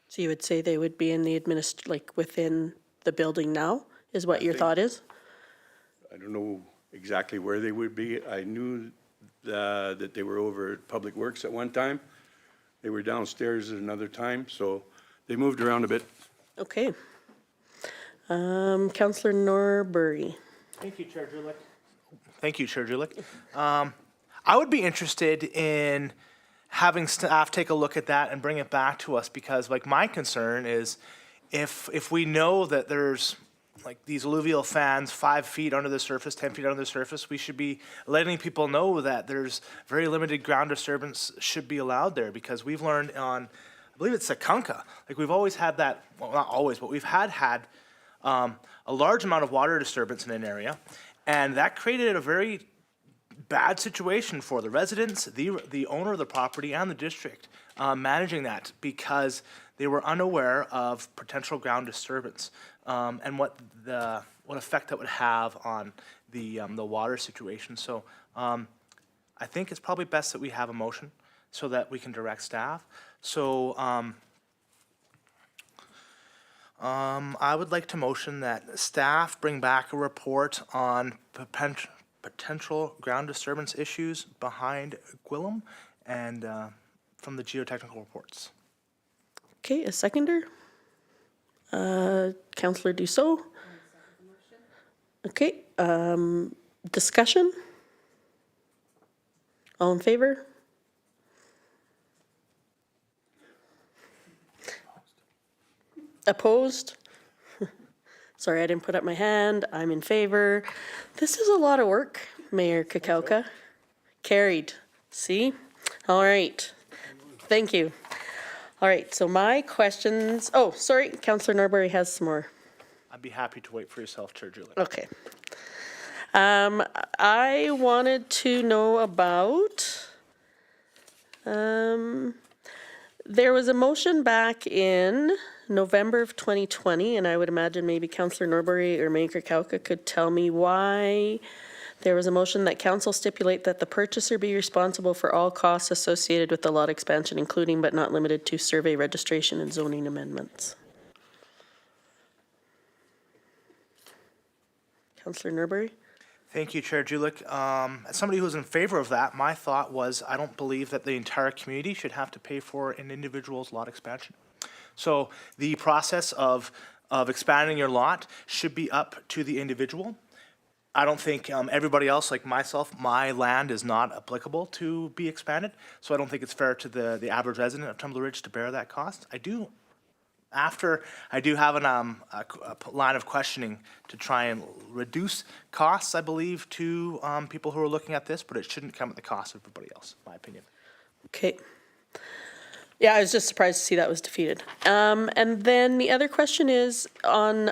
So you would say they would be in the within the building now, is what your thought is? I don't know exactly where they would be. I knew that they were over at Public Works at one time. They were downstairs at another time, so they moved around a bit. Okay. Councillor Norbury. Thank you, Chair Julik. Thank you, Chair Julik. I would be interested in having staff take a look at that and bring it back to us, because my concern is if we know that there's these alluvial fans 5 feet under the surface, 10 feet under the surface, we should be letting people know that there's very limited ground disturbance should be allowed there, because we've learned on, I believe it's Kangas, we've always had that, well, not always, but we've had a large amount of water disturbance in an area, and that created a very bad situation for the residents, the owner of the property and the district, managing that because they were unaware of potential ground disturbance, and what effect that would have on the water situation. So, I think it's probably best that we have a motion so that we can direct staff. So, I would like to motion that staff bring back a report on potential ground disturbance issues behind Gwillem and from the geotechnical reports. Okay, a seconder? Councillor Dussault? Okay, discussion? All in favor? Opposed? Sorry, I didn't put up my hand. I'm in favor. This is a lot of work, Mayor Kukoka. Carried. See? All right. Thank you. All right, so my questions, oh, sorry, Councillor Norbury has some more. I'd be happy to wait for yourself, Chair Julie. Okay. I wanted to know about, there was a motion back in November of 2020, and I would imagine maybe Councillor Norbury or Mayor Kukoka could tell me why there was a motion that council stipulate that the purchaser be responsible for all costs associated with the lot expansion, including but not limited to survey, registration, and zoning amendments. Councillor Norbury? Thank you, Chair Julich. As somebody who's in favor of that, my thought was I don't believe that the entire community should have to pay for an individual's lot expansion. So the process of expanding your lot should be up to the individual. I don't think everybody else, like myself, my land is not applicable to be expanded, so I don't think it's fair to the average resident of Tumbler Ridge to bear that cost. I do have a line of questioning to try and reduce costs, I believe, to people who are looking at this, but it shouldn't come at the cost of everybody else, in my opinion. Okay. Yeah, I was just surprised to see that was defeated. And then the other question is on,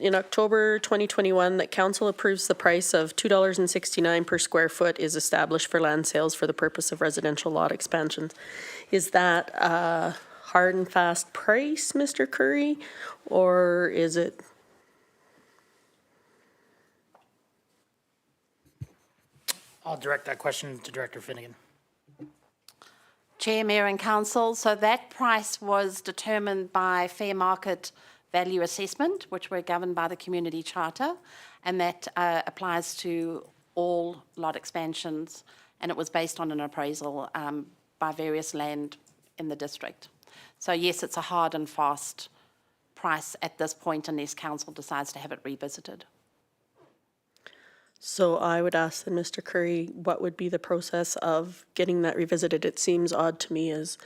in October 2021, that council approves the price of $2.69 per square foot is established for land sales for the purpose of residential lot expansions. Is that a hard and fast price, Mr. Curry, or is it? I'll direct that question to Director Finnegan. Chair, Mayor and Council, so that price was determined by fair market value assessment, which we're governed by the Community Charter, and that applies to all lot expansions, and it was based on an appraisal by various land in the district. So yes, it's a hard and fast price at this point unless Council decides to have it revisited. So I would ask then, Mr. Curry, what would be the process of getting that revisited? It seems odd to me as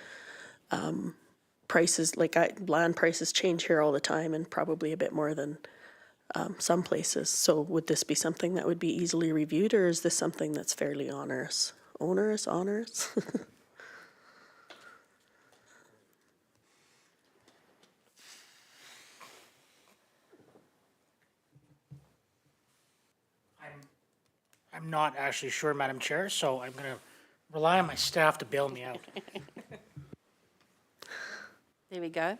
prices, land prices change here all the time and probably a bit more than some places. So would this be something that would be easily reviewed, or is this something that's fairly onerous? Onerous? I'm not actually sure, Madam Chair, so I'm going to rely on my staff to bail me out. There we go.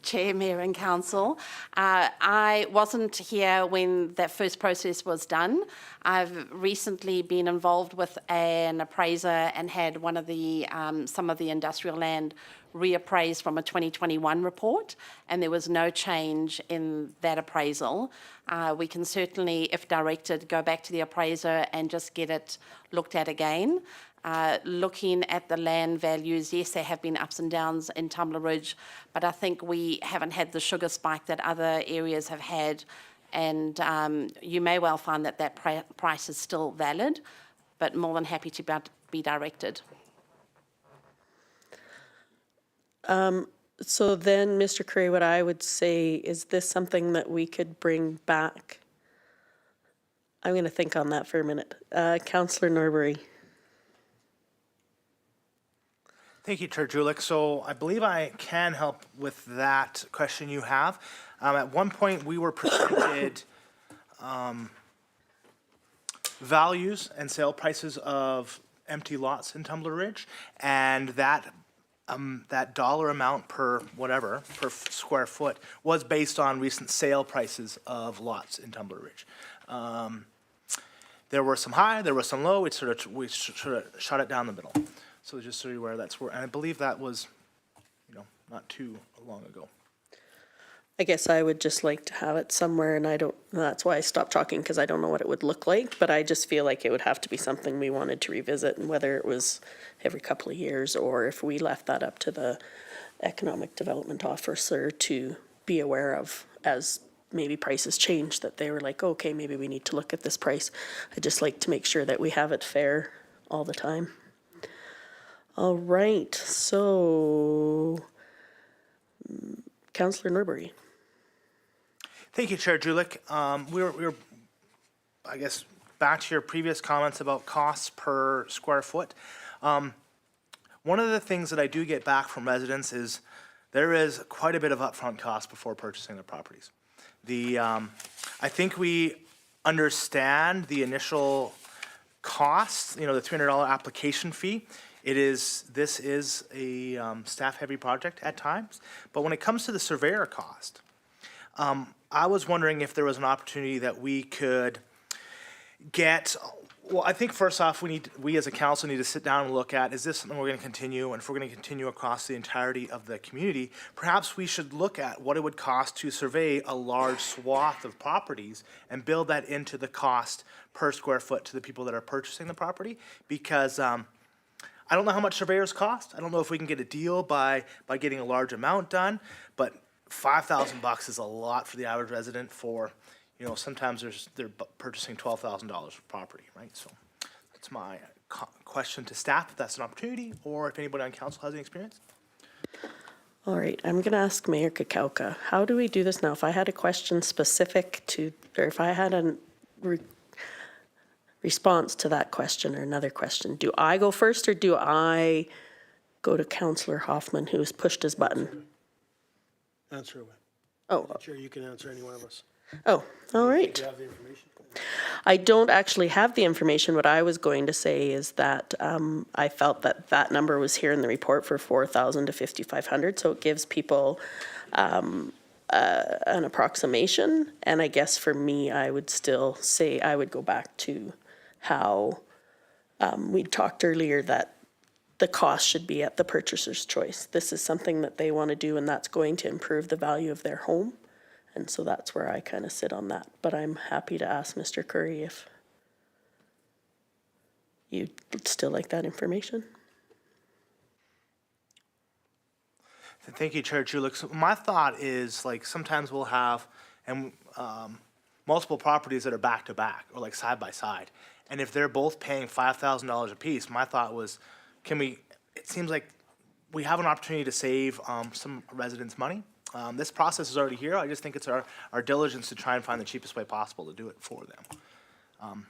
Chair, Mayor and Council, I wasn't here when that first process was done. I've recently been involved with an appraiser and had one of the, some of the industrial land reappraised from a 2021 report, and there was no change in that appraisal. We can certainly, if directed, go back to the appraiser and just get it looked at again. Looking at the land values, yes, there have been ups and downs in Tumbler Ridge, but I think we haven't had the sugar spike that other areas have had, and you may well find that that price is still valid, but more than happy to be directed. So then, Mr. Curry, what I would say, is this something that we could bring back? I'm going to think on that for a minute. Councillor Norbury. Thank you, Chair Julich. So I believe I can help with that question you have. At one point, we were presented values and sale prices of empty lots in Tumbler Ridge, and that dollar amount per whatever, per square foot, was based on recent sale prices of lots in Tumbler Ridge. There were some high, there were some low, we sort of shot it down the middle. So just so you're aware, that's where, and I believe that was, not too long ago. I guess I would just like to have it somewhere, and that's why I stopped talking, because I don't know what it would look like, but I just feel like it would have to be something we wanted to revisit, and whether it was every couple of years, or if we left that up to the economic development officer to be aware of as maybe prices change, that they were like, okay, maybe we need to look at this price. I'd just like to make sure that we have it fair all the time. All right, so Councillor Norbury. Thank you, Chair Julik. We're, I guess, back to your previous comments about costs per square foot. One of the things that I do get back from residents is there is quite a bit of upfront cost before purchasing their properties. I think we understand the initial cost, the $300 application fee. This is a staff-heavy project at times, but when it comes to the surveyor cost, I was wondering if there was an opportunity that we could get, well, I think first off, we as a council need to sit down and look at, is this something we're going to continue? And if we're going to continue across the entirety of the community, perhaps we should look at what it would cost to survey a large swath of properties and build that into the cost per square foot to the people that are purchasing the property. Because I don't know how much surveyors cost. I don't know if we can get a deal by getting a large amount done, but $5,000 is a lot for the average resident for, sometimes they're purchasing $12,000 for property, right? So that's my question to staff, if that's an opportunity, or if anybody on council has any experience. All right, I'm going to ask Mayor Kakauka, how do we do this now? If I had a question specific to, or if I had a response to that question or another question, do I go first or do I go to Councillor Hoffman, who has pushed his button? Answer away. Oh, Sure, you can answer any one of us. oh, all right. Do you have the information? I don't actually have the information. What I was going to say is that I felt that number was here in the report for 4,000 to 5,500, so it gives people an approximation. And I guess for me, I would still say I would go back to how we talked earlier that the cost should be at the purchaser's choice. This is something that they want to do, and that's going to improve the value of their home. And so that's where I kind of sit on that. But I'm happy to ask Mr. Curry if you'd still like that information. Thank you, Chair Julik. So my thought is, sometimes we'll have multiple properties that are back to back or side by side. And if they're both paying $5,000 a piece, my thought was, it seems like we have an opportunity to save some residents money. This process is already here. I just think it's our diligence to try and find the cheapest way possible to do it for them.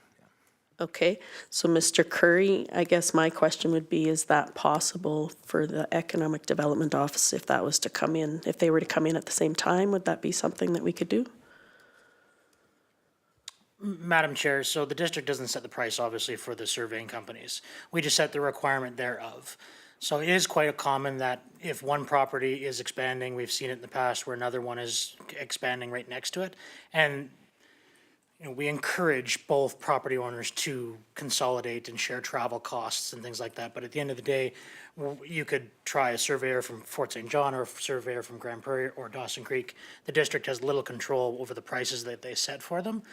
Okay, so Mr. Curry, I guess my question would be, is that possible for the Economic Development Office if that was to come in? If they were to come in at the same time, would that be something that we could do? Madam Chair, so the district doesn't set the price, obviously, for the surveying companies. We just set the requirement thereof. So it is quite common that if one property is expanding, we've seen it in the past where another one is expanding right next to it. And we encourage both property owners to consolidate and share travel costs and things like that. But at the end of the day, you could try a surveyor from Fort St. John or a surveyor from Grand Prairie or Dawson Creek. The district has little control over the prices that they set for them.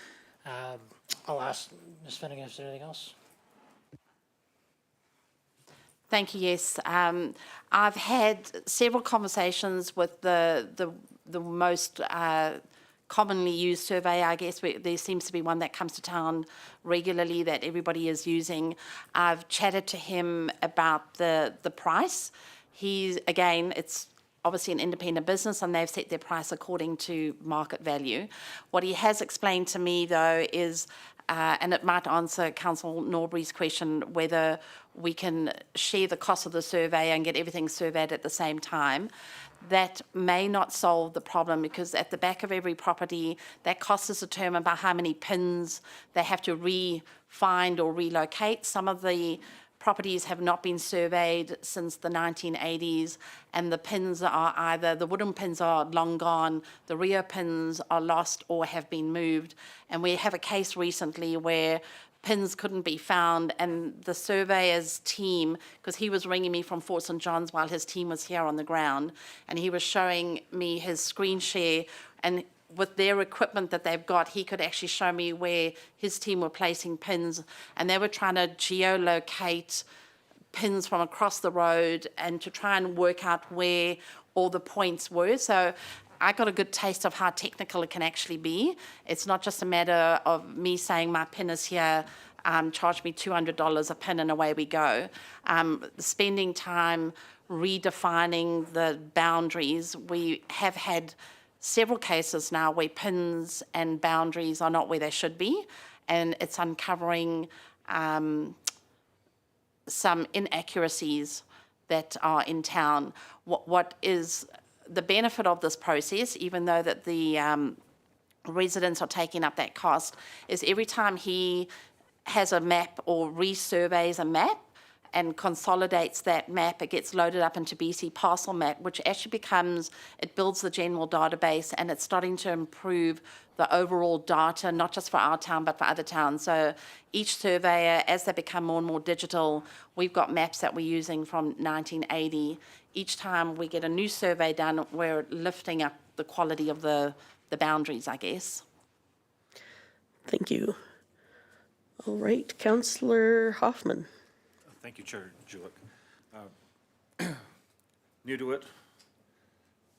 I'll ask Ms. Finnegan if there's anything else. Thank you, yes. I've had several conversations with the most commonly used survey, I guess. There seems to be one that comes to town regularly that everybody is using. I've chatted to him about the price. Again, it's obviously an independent business and they've set their price according to market value. What he has explained to me, though, is, and it might answer Councillor Norbury's question, whether we can share the cost of the survey and get everything surveyed at the same time. that may not solve the problem, because at the back of every property, that cost is determined by how many pins they have to find or relocate. Some of the properties have not been surveyed since the 1980s, and the pins are either, the wooden pins are long gone, the rear pins are lost or have been moved. And we have a case recently where pins couldn't be found, and the surveyor's team, because he was ringing me from Fort St. John's while his team was here on the ground, and he was showing me his screen share, and with their equipment that they've got, he could actually show me where his team were placing pins, and they were trying to geolocate pins from across the road and to try and work out where all the points were. So I got a good taste of how technical it can actually be. It's not just a matter of me saying my pin is here, charge me $200 a pin and away we go. Spending time redefining the boundaries. We have had several cases now where pins and boundaries are not where they should be, and it's uncovering some inaccuracies that are in town. What is the benefit of this process, even though that the residents are taking up that cost, is every time he has a map or resurveys a map and consolidates that map, it gets loaded up into BC Parcel Map, which actually it builds the general database, and it's starting to improve the overall data, not just for our town, but for other towns. So each surveyor, as they become more and more digital, we've got maps that we're using from 1980. Each time we get a new survey done, we're lifting up the quality of the boundaries, I guess. Thank you. All right, Councillor Hoffman. Thank you, Chair Julick. New to it,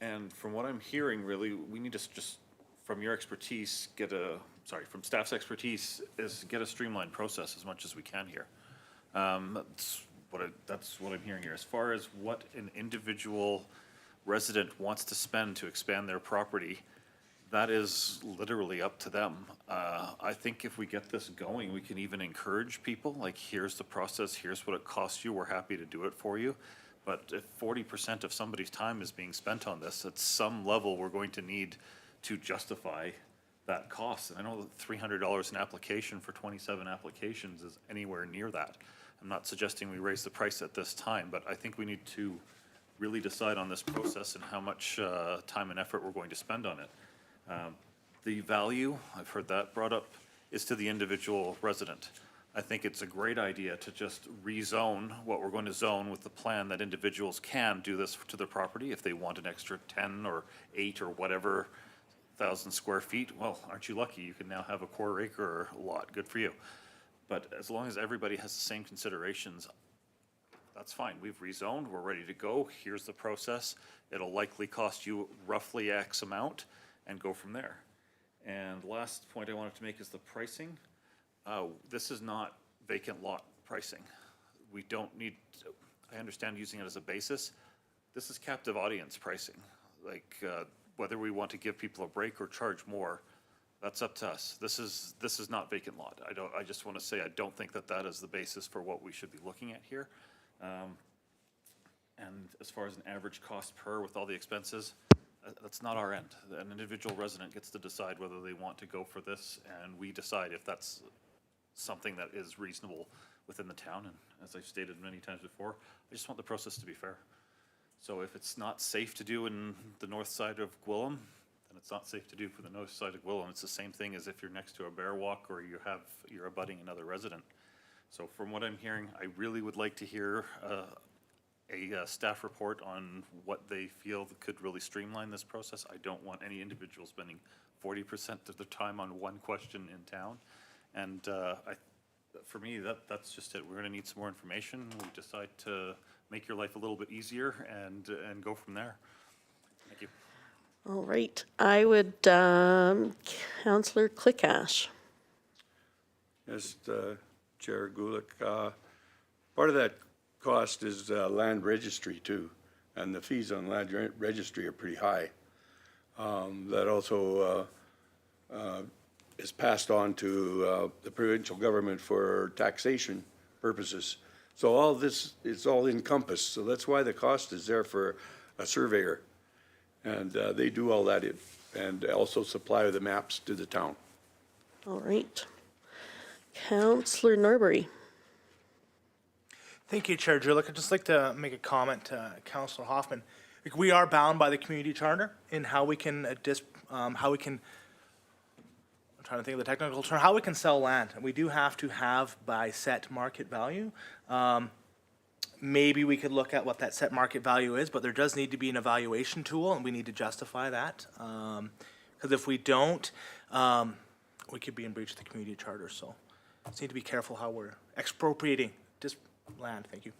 and from what I'm hearing, really, we need to just, from your expertise, from staff's expertise, is get a streamlined process as much as we can here. That's what I'm hearing here. As far as what an individual resident wants to spend to expand their property, that is literally up to them. I think if we get this going, we can even encourage people, like, here's the process, here's what it costs you, we're happy to do it for you. But if 40% of somebody's time is being spent on this, at some level, we're going to need to justify that cost. And I know that $300 an application for 27 applications is anywhere near that. I'm not suggesting we raise the price at this time, but I think we need to really decide on this process and how much time and effort we're going to spend on it. The value, I've heard that brought up, is to the individual resident. I think it's a great idea to just rezone what we're going to zone with the plan that individuals can do this to their property if they want an extra 10 or 8 or whatever 1,000 square feet. Well, aren't you lucky? You can now have a quarter-acre lot. Good for you. But as long as everybody has the same considerations, that's fine. We've rezoned. We're ready to go. Here's the process. It'll likely cost you roughly X amount, and go from there. And the last point I wanted to make is the pricing. This is not vacant lot pricing. We don't need, I understand using it as a basis. This is captive audience pricing. Like, whether we want to give people a break or charge more, that's up to us. This is not vacant lot. I just want to say I don't think that is the basis for what we should be looking at here. And as far as an average cost per with all the expenses, that's not our end. An individual resident gets to decide whether they want to go for this, and we decide if that's something that is reasonable within the town. And as I've stated many times before, I just want the process to be fair. So if it's not safe to do in the north side of Gwillem, then it's not safe to do for the north side of Gwillem. It's the same thing as if you're next to a bear walk or you're abutting another resident. So from what I'm hearing, I really would like to hear a staff report on what they feel could really streamline this process. I don't want any individual spending 40% of their time on one question in town. And for me, that's just it. We're going to need some more information. We decide to make your life a little bit easier and go from there. Thank you. All right, I would, Councillor Clickash. Yes, Chair Gulick, part of that cost is land registry too, and the fees on land registry are pretty high. That also is passed on to the provincial government for taxation purposes. So all this is all encompassed, so that's why the cost is there for a surveyor. And they do all that and also supply the maps to the town. All right. Councillor Norbury. Thank you, Chair Julick. I'd just like to make a comment to Councillor Hoffman. Like, we are bound by the community charter in how we can, I'm trying to think of the technical term, how we can sell land. We do have to have by set market value. Maybe we could look at what that set market value is, but there does need to be an evaluation tool, and we need to justify that. Because if we don't, we could be in breach of the community charter. So just need to be careful how we're expropriating this land. Thank you.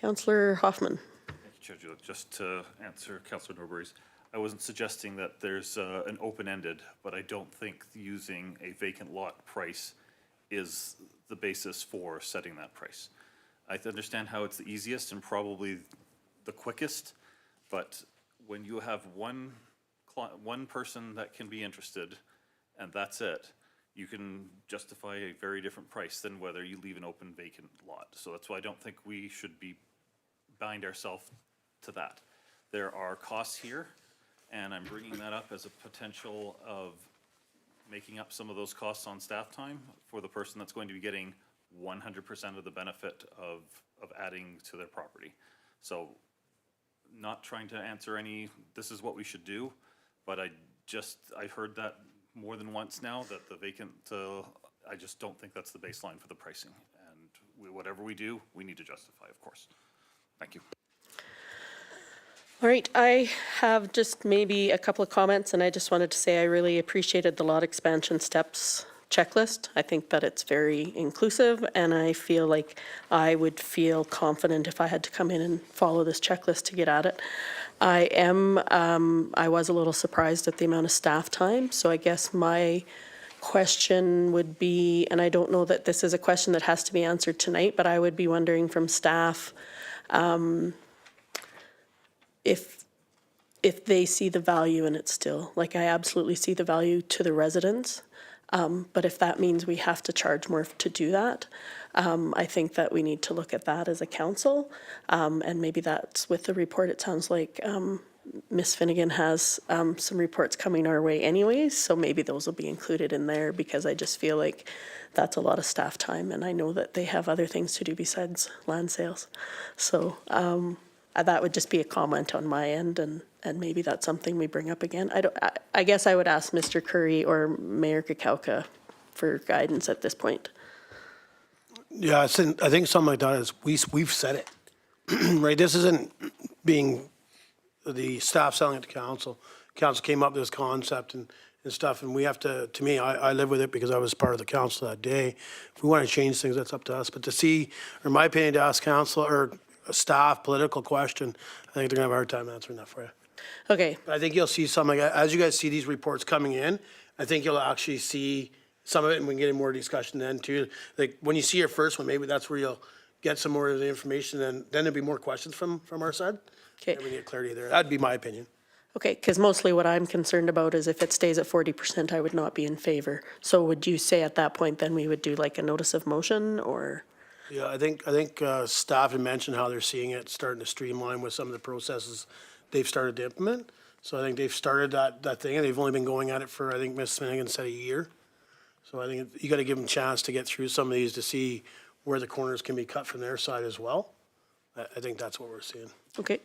Councillor Hoffman. Thank you, Chair Julick. Just to answer Councillor Norbury's, I wasn't suggesting that there's an open-ended, but I don't think using a vacant lot price is the basis for setting that price. I understand how it's the easiest and probably the quickest, but when you have one person that can be interested and that's it, you can justify a very different price than whether you leave an open vacant lot. So that's why I don't think we should bind ourselves to that. There are costs here, and I'm bringing that up as a potential of making up some of those costs on staff time for the person that's going to be getting 100% of the benefit of adding to their property. So not trying to answer this is what we should do, but I've heard that more than once now, that the vacant, I just don't think that's the baseline for the pricing. And whatever we do, we need to justify, of course. Thank you. All right, I have just maybe a couple of comments, and I just wanted to say I really appreciated the lot expansion steps checklist. I think that it's very inclusive, and I feel like I would feel confident if I had to come in and follow this checklist to get at it. I was a little surprised at the amount of staff time, so I guess my question would be, and I don't know that this is a question that has to be answered tonight, but I would be wondering from staff if they see the value in it still. Like, I absolutely see the value to the residents, but if that means we have to charge more to do that, I think that we need to look at that as a council, and maybe that's with the report. It sounds like Ms. Finnegan has some reports coming our way anyways, so maybe those will be included in there, because I just feel like that's a lot of staff time, and I know that they have other things to do besides land sales. So that would just be a comment on my end, and maybe that's something we bring up again. I guess I would ask Mr. Curry or Mayor Kakauka for guidance at this point. Yeah, I think something like that is, we've said it, right? This isn't being the staff selling it to council. Council came up with this concept and stuff, and we have to me, I live with it because I was part of the council that day. If we want to change things, that's up to us. But to see, or in my opinion, to ask council or a staff political question, I think they're gonna have a hard time answering that for you. Okay, But I think you'll see some, like, as you guys see these reports coming in, I think you'll actually see some of it, and we can get in more discussion then too. Like, when you see your first one, maybe that's where you'll get some more of the information, and then there'll be more questions from our side. okay. And we get clarity there. That'd be my opinion. Okay, because mostly what I'm concerned about is if it stays at 40%, I would not be in favor. So would you say at that point, then we would do like a notice of motion, or? Yeah, I think staff had mentioned how they're seeing it starting to streamline with some of the processes they've started to implement. So I think they've started that thing, and they've only been going at it for, I think Ms. Finnegan said, a year. So I think you gotta give them a chance to get through some of these to see where the corners can be cut from their side as well. I think that's what we're seeing. Okay.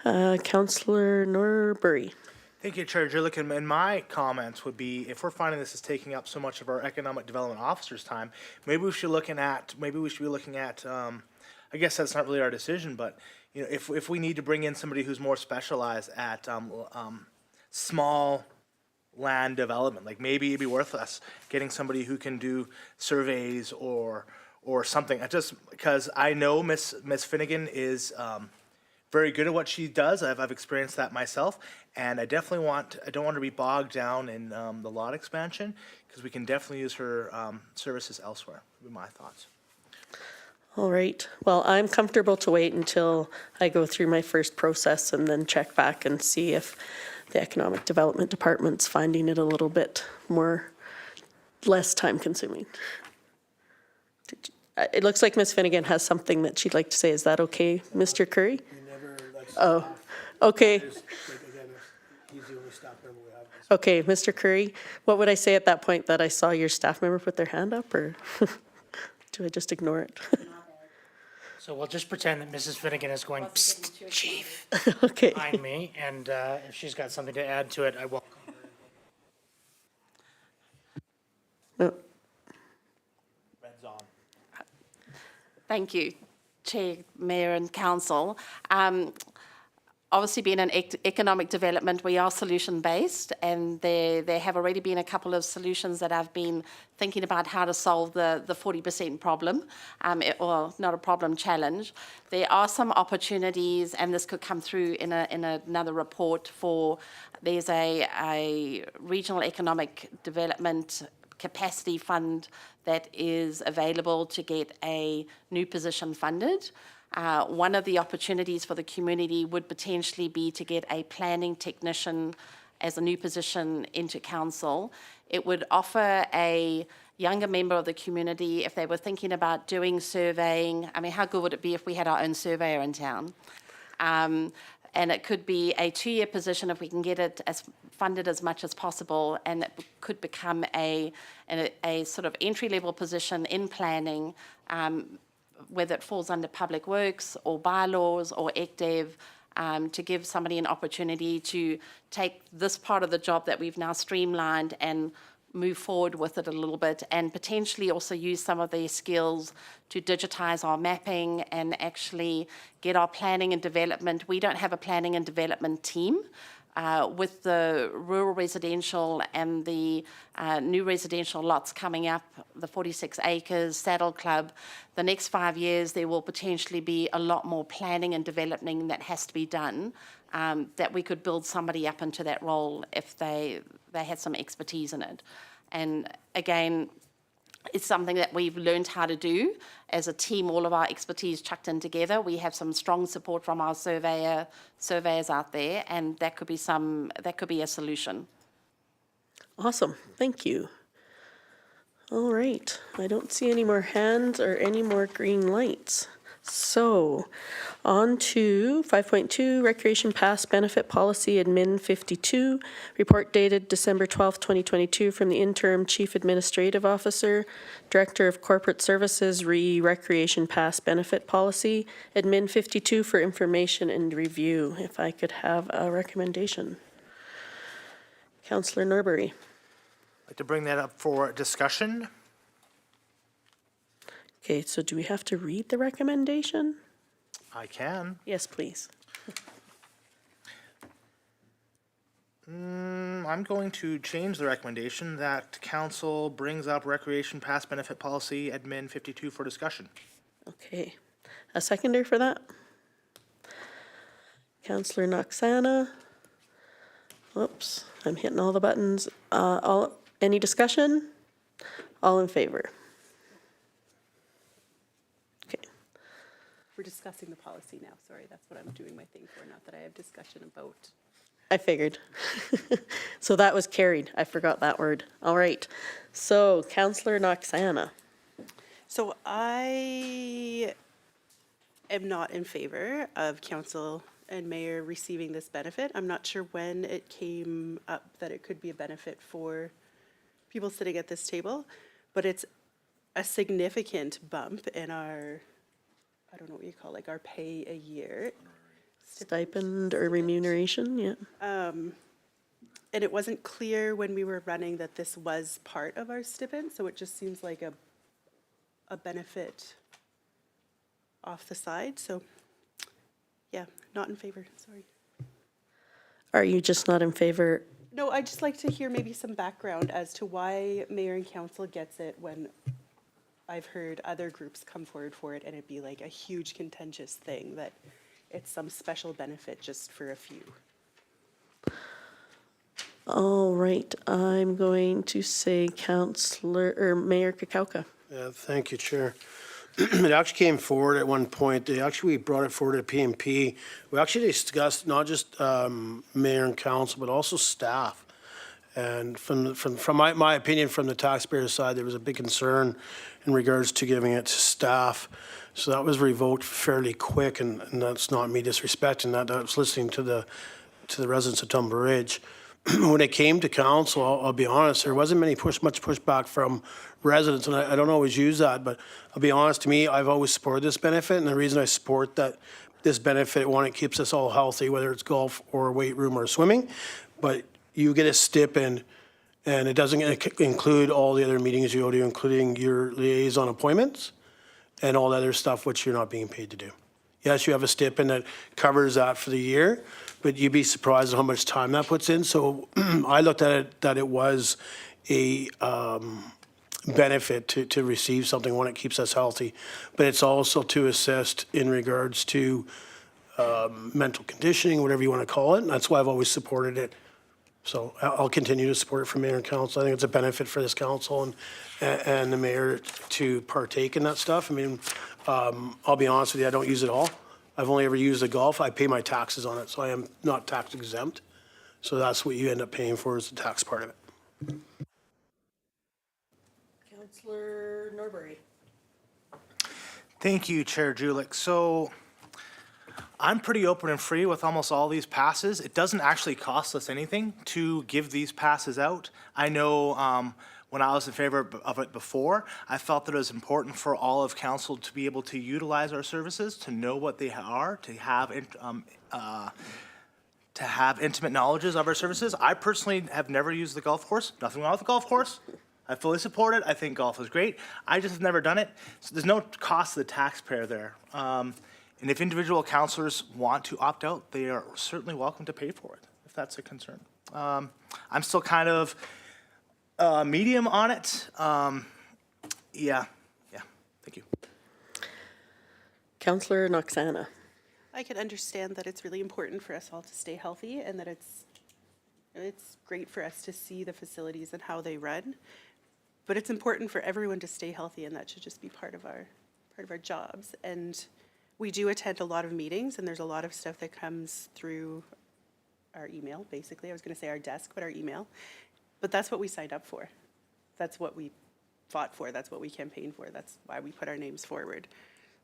Councillor Norbury. Thank you, Chair Julick. And my comments would be, if we're finding this is taking up so much of our economic development officer's time, maybe we should be looking at, I guess that's not really our decision, but, you know, if we need to bring in somebody who's more specialized at small land development, like maybe it'd be worth us getting somebody who can do surveys or something. Just because I know Miss Finnegan is very good at what she does. I've experienced that myself, and I don't want to be bogged down in the lot expansion, because we can definitely use her services elsewhere, would be my thoughts. All right. Well, I'm comfortable to wait until I go through my first process and then check back and see if the Economic Development Department's finding it a little bit less time consuming. It looks like Ms. Finnegan has something that she'd like to say. Is that okay, Mr. Curry? Oh, Okay, Like, again, he's the only staff member we have. okay, Mr. Curry, what would I say at that point? That I saw your staff member put their hand up, or do I just ignore it? So we'll just pretend that Mrs. Finnegan is going, "Psst, chief," Okay, behind me, and if she's got something to add to it, I will. no, Red's on. Thank you, Chair, Mayor and Council. Obviously, being in economic development, we are solution-based, and there have already been a couple of solutions that I've been thinking about how to solve the 40% problem, or not a problem, challenge. There are some opportunities, and this could come through in another report for, there's a regional economic development capacity fund that is available to get a new position funded. One of the opportunities for the community would potentially be to get a planning technician as a new position into council. It would offer a younger member of the community, if they were thinking about doing surveying, I mean, how good would it be if we had our own surveyor in town? And it could be a 2-year position if we can get it as funded as much as possible, and it could become a sort of entry-level position in planning, whether it falls under public works or bylaws or ECDEV, to give somebody an opportunity to take this part of the job that we've now streamlined and move forward with it a little bit, and potentially also use some of their skills to digitize our mapping and actually get our planning and development. We don't have a planning and development team. With the rural residential and the new residential lots coming up, the 46 acres, Saddle Club, the next 5 years there will potentially be a lot more planning and developing that has to be done, that we could build somebody up into that role if they had some expertise in it. And again, it's something that we've learned how to do as a team, all of our expertise chucked in together. We have some strong support from our surveyors out there, and that could be a solution. awesome, thank you. All right, I don't see any more hands or any more green lights. So, on to 5.2, Recreation Pass Benefit Policy Admin 52, report dated December 12th, 2022 from the Interim Chief Administrative Officer, Director of Corporate Services, Recreation Pass Benefit Policy, Admin 52 for information and review. If I could have a recommendation. Councillor Norbury. I'd like to bring that up for discussion. Okay, so do we have to read the recommendation? I can. Yes, please. I'm going to change the recommendation that council brings up Recreation Pass Benefit Policy Admin 52 for discussion. Okay, a seconder for that? Councillor Noxana. Whoops, I'm hitting all the buttons. Any discussion? All in favor? Okay, We're discussing the policy now, sorry, that's what I'm doing my thing for, not that I have discussion about. I figured. So that was carried. I forgot that word. All right. So Councillor Noxana. So I am not in favor of council and mayor receiving this benefit. I'm not sure when it came up that it could be a benefit for people sitting at this table, but it's a significant bump in our, I don't know what you call, like our pay a year. Stipend or remuneration, yeah. And it wasn't clear when we were running that this was part of our stipend, so it just seems like a benefit off the side, so yeah, not in favor, sorry. Are you just not in favor? No, I'd just like to hear maybe some background as to why mayor and council gets it when I've heard other groups come forward for it and it'd be like a huge contentious thing that it's some special benefit just for a few. All right, I'm going to say Councillor, or Mayor Kakauka. Yeah, thank you, Chair. It actually came forward at one point. We brought it forward at PMP. We actually discussed not just mayor and council, but also staff. And from my opinion, from the taxpayer side, there was a big concern in regards to giving it to staff. So that was revoked fairly quick, and that's not me disrespecting that. I was listening to the residents of Tumbler Ridge. When it came to council, I'll be honest, there wasn't much pushback from residents, and I don't always use that, but I'll be honest, to me, I've always supported this benefit, and the reason I support this benefit, one, it keeps us all healthy, whether it's golf or weight room or swimming, but you get a stipend, and it doesn't include all the other meetings you go to, including your liaison appointments and all the other stuff which you're not being paid to do. Yes, you have a stipend that covers that for the year, but you'd be surprised at how much time that puts in. So I looked at it that it was a benefit to receive something when it keeps us healthy, but it's also to assist in regards to mental conditioning, whatever you want to call it. And that's why I've always supported it. So I'll continue to support it for mayor and council. I think it's a benefit for this council and the mayor to partake in that stuff. I mean, I'll be honest with you, I don't use it all. I've only ever used the golf. I pay my taxes on it, so I am not tax exempt. So that's what you end up paying for, is the tax part of it. Councillor Norbury. Thank you, Chair Julik. So I'm pretty open and free with almost all these passes. It doesn't actually cost us anything to give these passes out. I know when I was in favor of it before, I felt that it was important for all of council to be able to utilize our services, to know what they are, to have intimate knowledges of our services. I personally have never used the golf course. Nothing wrong with the golf course. I fully support it. I think golf is great. I just have never done it. So there's no cost to the taxpayer there. And if individual councillors want to opt out, they are certainly welcome to pay for it, if that's a concern. I'm still kind of medium on it. Yeah, thank you. Councillor Noxana. I can understand that it's really important for us all to stay healthy and that it's great for us to see the facilities and how they run. But it's important for everyone to stay healthy, and that should just be part of our jobs. And we do attend a lot of meetings, and there's a lot of stuff that comes through our email, basically. I was going to say our desk, but our email. But that's what we signed up for. That's what we fought for. That's what we campaigned for. That's why we put our names forward.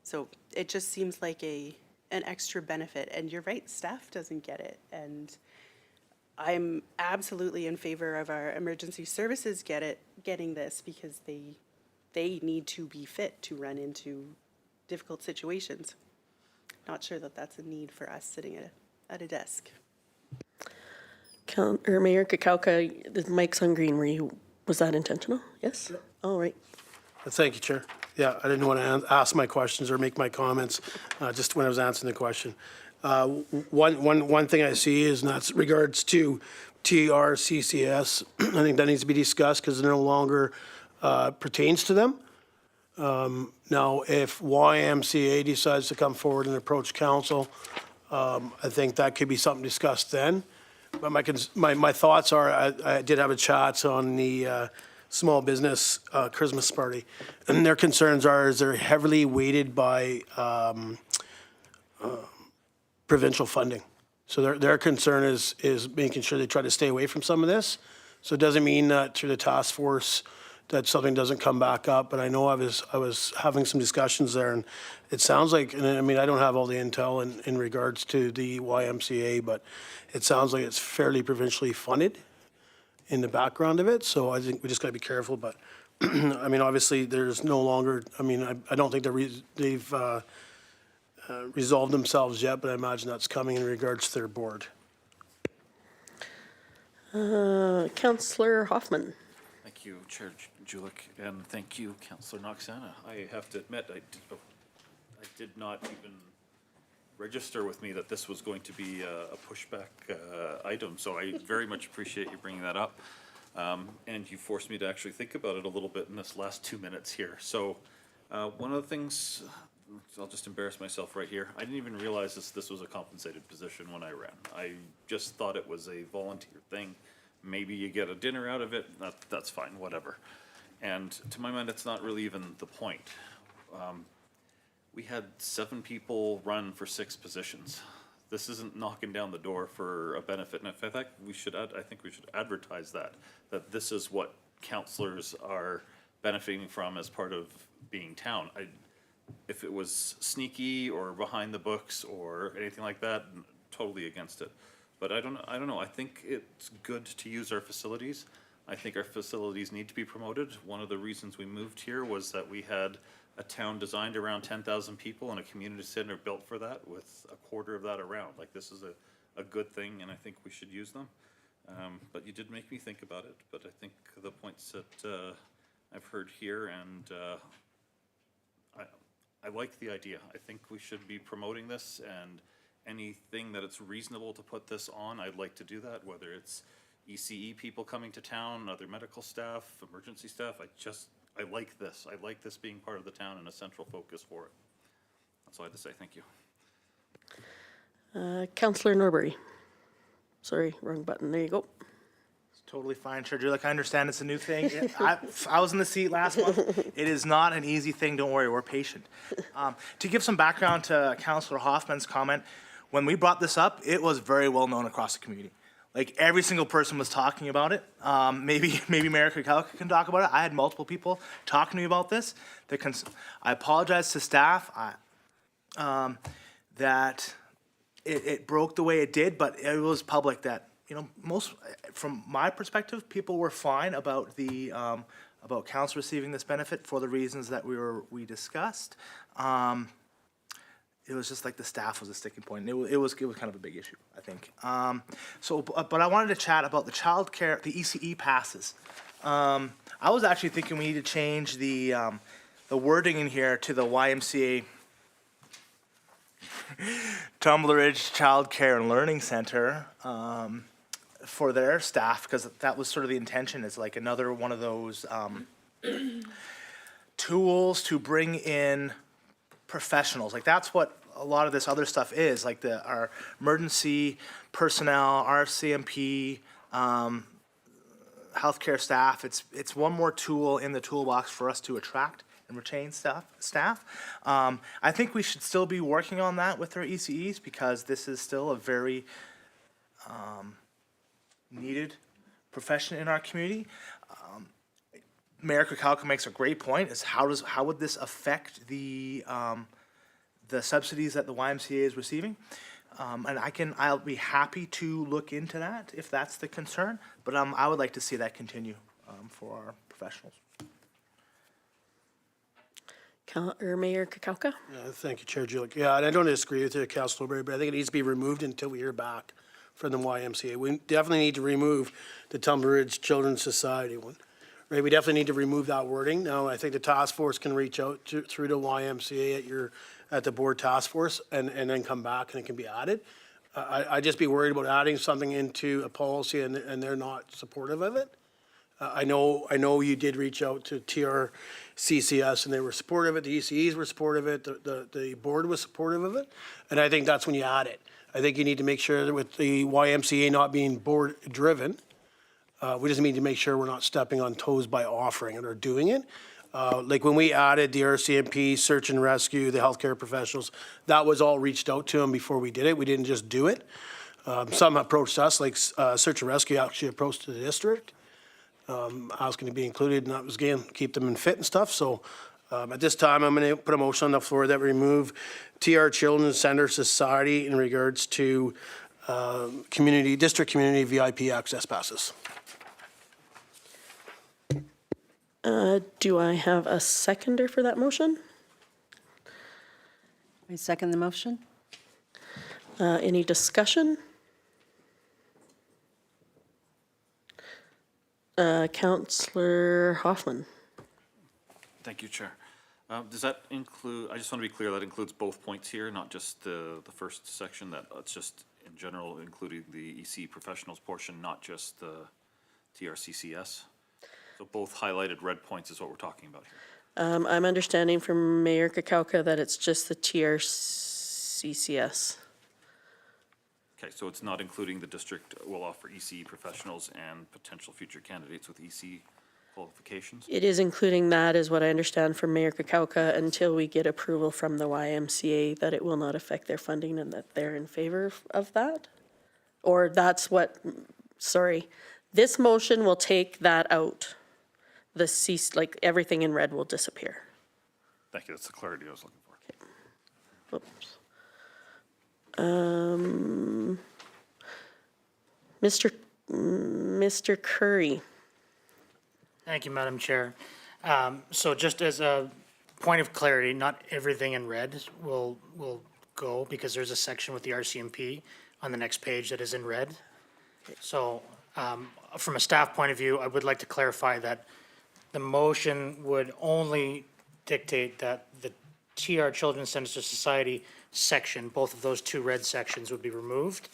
So it just seems like an extra benefit. And you're right, staff doesn't get it. And I'm absolutely in favor of our emergency services getting this, because they need to be fit to run into difficult situations. Not sure that that's a need for us sitting at a desk. Mayor Kakauka, the mic's on green. Was that intentional? Yes? All right. Thank you, Chair. Yeah, I didn't want to ask my questions or make my comments just when I was answering the question. One thing I see is, and that's regards to TRCCS. I think that needs to be discussed because it no longer pertains to them. Now, if YMCA decides to come forward and approach council, I think that could be something discussed then. But my thoughts are, I did have a chat on the small business Christmas party, and their concerns are they're heavily weighted by provincial funding. So their concern is making sure they try to stay away from some of this. So it doesn't mean that through the task force that something doesn't come back up, but I know I was having some discussions there, and it sounds like, and I mean, I don't have all the intel in regards to the YMCA, but it sounds like it's fairly provincially funded in the background of it, so I think we just got to be careful, but I mean, obviously, there's no longer, I mean, I don't think they've resolved themselves yet, but I imagine that's coming in regards to their board. Councillor Hoffman. Thank you, Chair Julik, and thank you, Councillor Noxana. I have to admit, I did not even register with me that this was going to be a pushback item, so I very much appreciate you bringing that up. And you forced me to actually think about it a little bit in this last 2 minutes here. So one of the things, I'll just embarrass myself right here, I didn't even realize this was a compensated position when I ran. I just thought it was a volunteer thing. Maybe you get a dinner out of it, that's fine, whatever. And to my mind, that's not really even the point. We had 7 people run for 6 positions. This isn't knocking down the door for a benefit, and in fact, I think we should advertise that this is what counselors are benefiting from as part of being town. If it was sneaky or behind the books or anything like that, totally against it. But I don't know, I think it's good to use our facilities. I think our facilities need to be promoted. One of the reasons we moved here was that we had a town designed around 10,000 people and a community center built for that with a quarter of that around. Like, this is a good thing, and I think we should use them. But you did make me think about it, but I think the points that I've heard here, and I like the idea. I think we should be promoting this, and anything that it's reasonable to put this on, I'd like to do that, whether it's ECE people coming to town, other medical staff, emergency staff. I like this. I like this being part of the town and a central focus for it. That's all I have to say. Thank you. Councillor Norbury. Sorry, wrong button. There you go. Totally fine, Chair Julick. I understand it's a new thing. I was in the seat last month. It is not an easy thing. Don't worry, we're patient. To give some background to Councillor Hoffman's comment, when we brought this up, it was very well known across the community. Like, every single person was talking about it. Maybe Mayor Kukalka can talk about it. I had multiple people talking to me about this. I apologize to staff that it broke the way it did, but it was public that, from my perspective, people were fine about about council receiving this benefit for the reasons that we discussed. It was just like the staff was a sticking point. It was kind of a big issue, I think. But I wanted to chat about the childcare, the ECE passes. I was actually thinking we need to change the wording in here to the YMCA Tumbler Child Care and Learning Center for their staff, because that was sort of the intention. It's like another one of those tools to bring in professionals. Like, that's what a lot of this other stuff is, like our emergency personnel, RCMP, healthcare staff. It's one more tool in the toolbox for us to attract and retain staff. I think we should still be working on that with our ECEs, because this is still a very needed profession in our community. Mayor Kukalka makes a great point, is how would this affect the subsidies that the YMCA is receiving? And I'll be happy to look into that if that's the concern, but I would like to see that continue for our professionals. Mayor Kukalka? Thank you, Chair Julick. Yeah, and I don't disagree with you, Councilor Norbury, but I think it needs to be removed until we hear back from the YMCA. We definitely need to remove the Tumbler Ridge Children's Society one. Right, we definitely need to remove that wording. Now, I think the task force can reach out through the YMCA at the board task force and then come back and it can be added. I'd just be worried about adding something into a policy and they're not supportive of it. I know you did reach out to TRCCS and they were supportive of it. The ECEs were supportive of it. The board was supportive of it. And I think that's when you add it. I think you need to make sure that with the YMCA not being board driven, we just need to make sure we're not stepping on toes by offering it or doing it. Like when we added the RCMP, search and rescue, the healthcare professionals, that was all reached out to them before we did it. We didn't just do it. Some approached us, like search and rescue actually approached the district, asking to be included, and that was, again, keep them in fit and stuff. So at this time, I'm going to put a motion on the floor that we remove TR Children's Center Society in regards to district community VIP access passes. Do I have a seconder for that motion? I second the motion. Any discussion? Councillor Hoffman. Thank you, Chair. Does that include, I just want to be clear, that includes both points here, not just the first section, that it's just in general including the EC professionals portion, not just the TRCCS? So both highlighted red points is what we're talking about here. I'm understanding from Mayor Kukalka that it's just the TRCCS. Okay, so it's not including the district will offer EC professionals and potential future candidates with EC qualifications. It is including that, is what I understand from Mayor Kakauka, until we get approval from the YMCA that it will not affect their funding and that they're in favor of that? Or that's what, sorry, this motion will take that out. The cease, like, everything in red will disappear. Thank you, that's the clarity I was looking for. Oops. Mr. Curry. Thank you, Madam Chair. So just as a point of clarity, not everything in red will go, because there's a section with the RCMP on the next page that is in red. So from a staff point of view, I would like to clarify that the motion would only dictate that the TR Children's Center Society section, both of those two red sections would be removed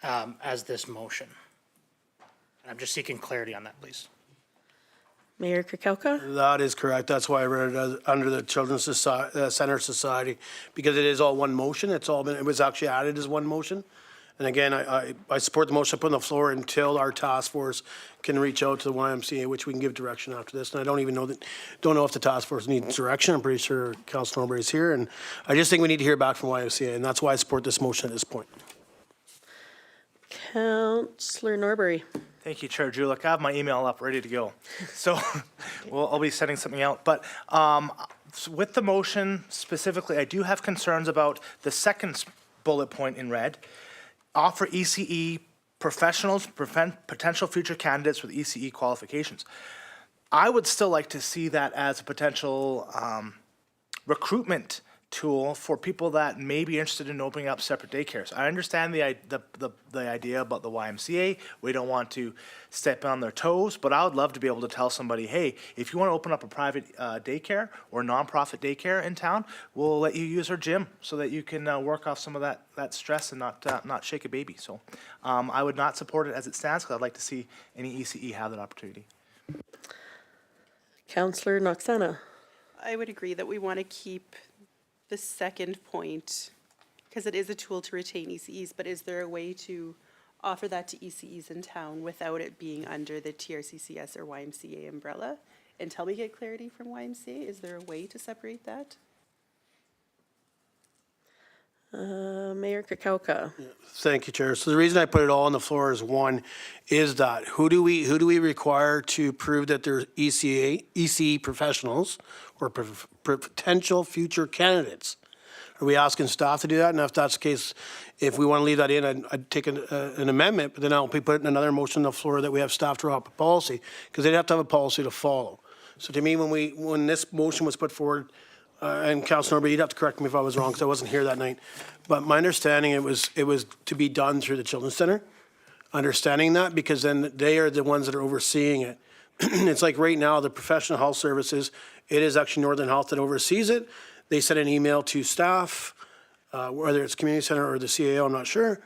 as this motion. I'm just seeking clarity on that, please. Mayor Kakauka? That is correct. That's why I read it as under the Children's Center Society, because it is all one motion. It's all been, it was actually added as one motion. And again, I support the motion put on the floor until our task force can reach out to the YMCA, which we can give direction after this. And I don't even know don't know if the task force needs direction. I'm pretty sure Councilor Norbury is here. And I just think we need to hear back from YMCA, and that's why I support this motion at this point. Councilor Norbury. Thank you, Chair Julick. I have my email up, ready to go. So I'll be sending something out. But with the motion specifically, I do have concerns about the second bullet point in red. Offer ECE professionals, potential future candidates with ECE qualifications. I would still like to see that as a potential recruitment tool for people that may be interested in opening up separate daycares. I understand the idea about the YMCA. We don't want to step on their toes, but I would love to be able to tell somebody, hey, if you want to open up a private daycare or nonprofit daycare in town, we'll let you use our gym so that you can work off some of that stress and not shake a baby. So I would not support it as it stands, because I'd like to see any ECE have that opportunity. Councilor Noxana. I would agree that we want to keep the second point, because it is a tool to retain ECEs, but is there a way to offer that to ECEs in town without it being under the TRCCS or YMCA umbrella? Until we get clarity from YMCA, is there a way to separate that? Mayor Kakauka. Thank you, Chair. So the reason I put it all on the floor is one, is that who do we require to prove that they're ECE professionals or potential future candidates? Are we asking staff to do that? And if that's the case, if we want to leave that in, I'd take an amendment, but then I'll be putting another motion on the floor that we have staff draw up a policy, because they'd have to have a policy to follow. So to me, when this motion was put forward, and Councilor Norbury, you'd have to correct me if I was wrong, because I wasn't here that night. But my understanding, it was to be done through the Children's Center. Understanding that, because then they are the ones that are overseeing it. It's like right now, the professional health services, it is actually Northern Health that oversees it. They send an email to staff, whether it's community center or the CAO, I'm not sure.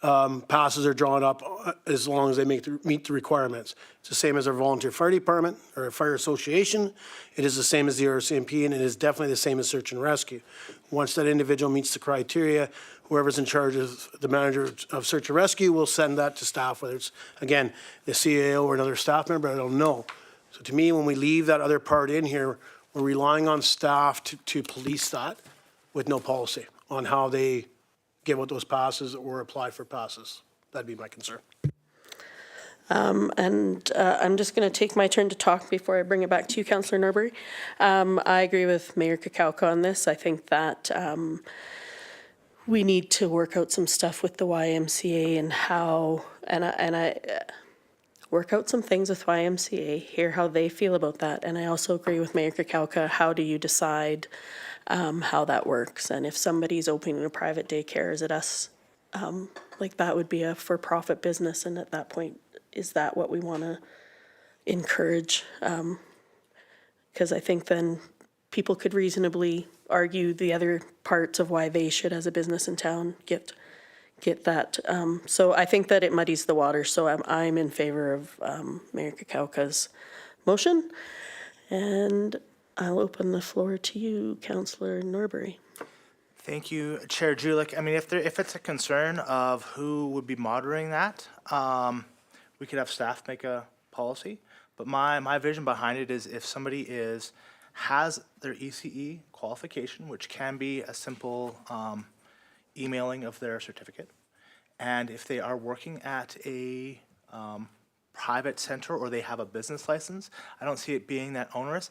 Passes are drawn up as long as they meet the requirements. It's the same as our volunteer fire department or our fire association. It is the same as the RCMP, and it is definitely the same as search and rescue. Once that individual meets the criteria, whoever's in charge of the manager of search and rescue will send that to staff, whether it's, again, the CAO or another staff member, I don't know. So to me, when we leave that other part in here, we're relying on staff to police that with no policy on how they give out those passes or apply for passes. That'd be my concern. I'm just going to take my turn to talk before I bring it back to you, Councillor Norbury. I agree with Mayor Kakauka on this. I think that we need to work out some stuff with the YMCA and how, and I work out some things with YMCA, hear how they feel about that. And I also agree with Mayor Kakauka, how do you decide how that works? And if somebody's opening a private daycare, is it us? Like that would be a for-profit business, and at that point, is that what we want to encourage? Because I think then people could reasonably argue the other parts of why they should, as a business in town, get that. So I think that it muddies the water. So I'm in favor of Mayor Kakauka's motion, and I'll open the floor to you, Councillor Norbury. Thank you, Chair Julick. I mean, if it's a concern of who would be monitoring that, we could have staff make a policy. But my vision behind it is if somebody has their ECE qualification, which can be a simple emailing of their certificate, and if they are working at a private center or they have a business license, I don't see it being that onerous.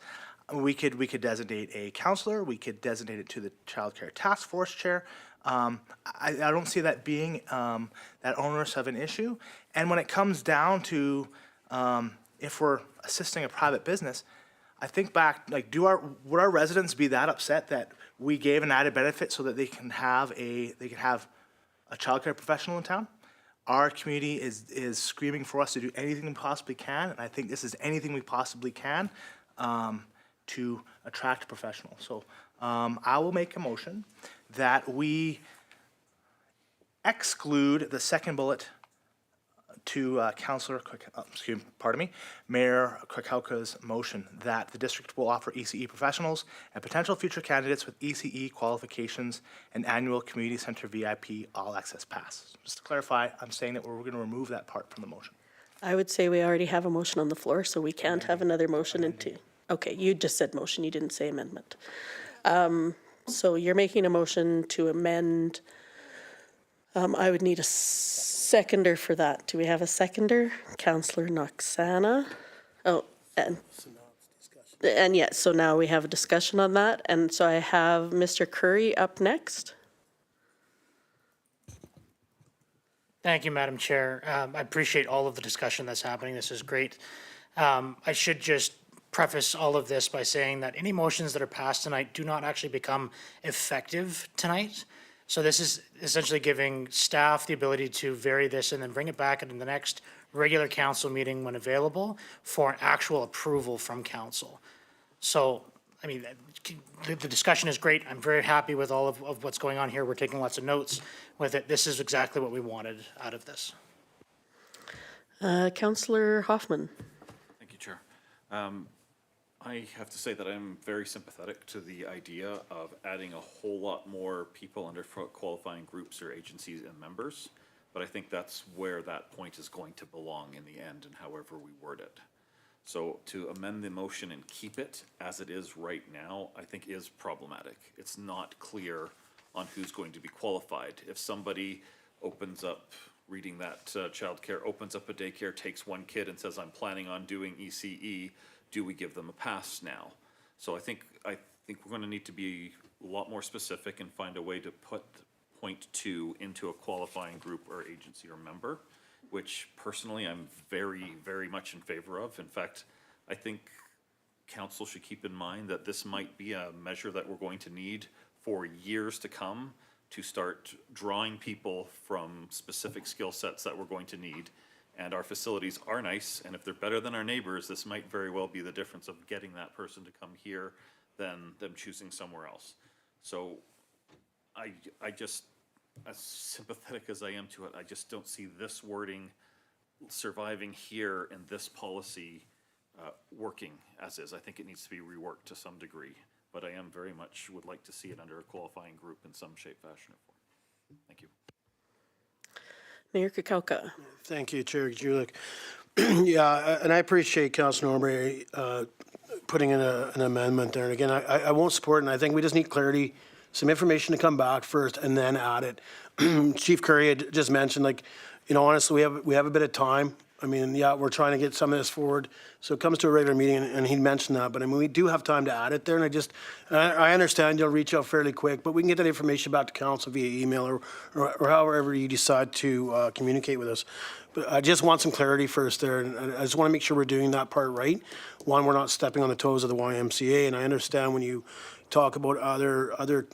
We could designate a counselor, we could designate it to the Child Care Task Force Chair. I don't see that being that onerous of an issue. And when it comes down to if we're assisting a private business, I think back, like, would our residents be that upset that we gave an added benefit so that they can have a childcare professional in town? Our community is screaming for us to do anything we possibly can, and I think this is anything we possibly can to attract professionals. So I will make a motion that we exclude the second bullet to Mayor Krakauka's motion that the district will offer ECE professionals and potential future candidates with ECE qualifications an annual community center VIP all access pass. Just to clarify, I'm saying that we're going to remove that part from the motion. I would say we already have a motion on the floor, so we can't have another motion into. Okay, you just said motion, you didn't say amendment. So you're making a motion to amend. I would need a seconder for that. Do we have a seconder? Councillor Noxana. Oh, and yeah, so now we have a discussion on that. And so I have Mr. Curry up next. Thank you, Madam Chair. I appreciate all of the discussion that's happening. This is great. I should just preface all of this by saying that any motions that are passed tonight do not actually become effective tonight. So this is essentially giving staff the ability to vary this and then bring it back in the next regular council meeting when available for an actual approval from council. So, I mean, the discussion is great. I'm very happy with all of what's going on here. We're taking lots of notes with it. This is exactly what we wanted out of this. Councillor Hoffman. Thank you, Chair. I have to say that I'm very sympathetic to the idea of adding a whole lot more people under qualifying groups or agencies and members, but I think that's where that point is going to belong in the end and however we word it. So to amend the motion and keep it as it is right now, I think is problematic. It's not clear on who's going to be qualified. If somebody opens up, reading that childcare, opens up a daycare, takes one kid and says, I'm planning on doing ECE, do we give them a pass now? So I think we're going to need to be a lot more specific and find a way to put point 2 into a qualifying group or agency or member, which personally I'm very, very much in favor of. In fact, I think council should keep in mind that this might be a measure that we're going to need for years to come to start drawing people from specific skill sets that we're going to need. And our facilities are nice, and if they're better than our neighbors, this might very well be the difference of getting that person to come here than them choosing somewhere else. So I just, as sympathetic as I am to it, I just don't see this wording surviving here and this policy working as is. I think it needs to be reworked to some degree, but I am very much would like to see it under a qualifying group in some shape, fashion, or form. Thank you. Mayor Krakauka. Thank you, Chair Julik. Yeah, and I appreciate Councilor Norbury putting in an amendment there. And again, I won't support it, and I think we just need clarity, some information to come back first, and then add it. Chief Curry had just mentioned, like, you know, honestly, we have a bit of time. I mean, yeah, we're trying to get some of this forward. So it comes to a regular meeting, and he mentioned that. But I mean, we do have time to add it there. And I understand you'll reach out fairly quick, but we can get that information back to council via email or however you decide to communicate with us. But I just want some clarity first there. And I just want to make sure we're doing that part right. One, we're not stepping on the toes of the YMCA. And I understand when you talk about other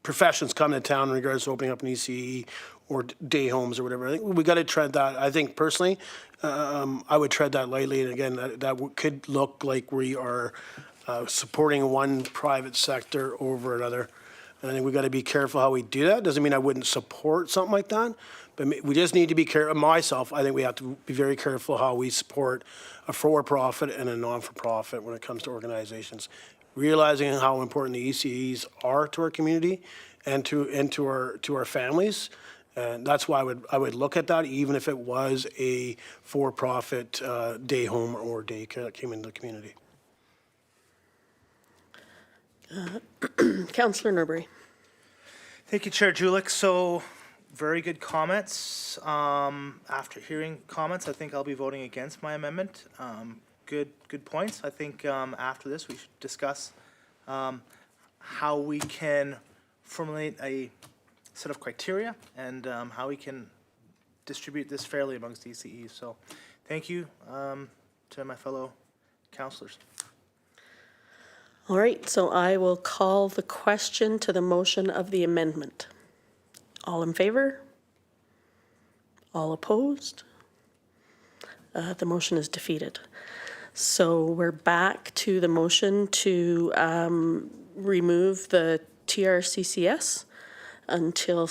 professions coming to town in regards to opening up an ECE or day homes or whatever. I think we got to tread that. I think personally, I would tread that lightly. And again, that could look like we are supporting one private sector over another. And I think we got to be careful how we do that. Doesn't mean I wouldn't support something like that, but we just need to be careful. Myself, I think we have to be very careful how we support a for-profit and a non-for-profit when it comes to organizations. Realizing how important the ECEs are to our community and to our families. And that's why I would look at that, even if it was a for-profit day home or daycare that came into the community. Councillor Norbury. Thank you, Chair Julik. So, very good comments. After hearing comments, I think I'll be voting against my amendment. Good points. I think after this, we should discuss how we can formulate a set of criteria and how we can distribute this fairly amongst DCEs. So, thank you to my fellow councillors. All right, so I will call the question to the motion of the amendment. All in favor? All opposed? The motion is defeated. So we're back to the motion to remove the TRCCS until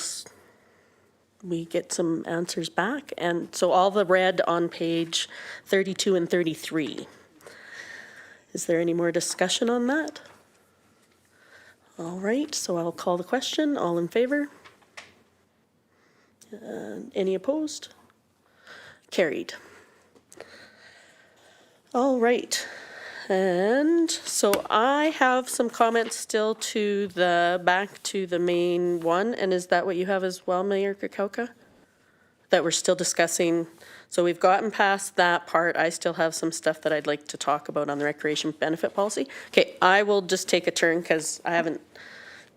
we get some answers back. And so all the red on page 32 and 33. Is there any more discussion on that? All right, so I'll call the question. All in favor? Any opposed? Carried. All right. And so I have some comments still to back to the main one. And is that what you have as well, Mayor Krakauka? That we're still discussing? So we've gotten past that part. I still have some stuff that I'd like to talk about on the recreation benefit policy. Okay, I will just take a turn because I haven't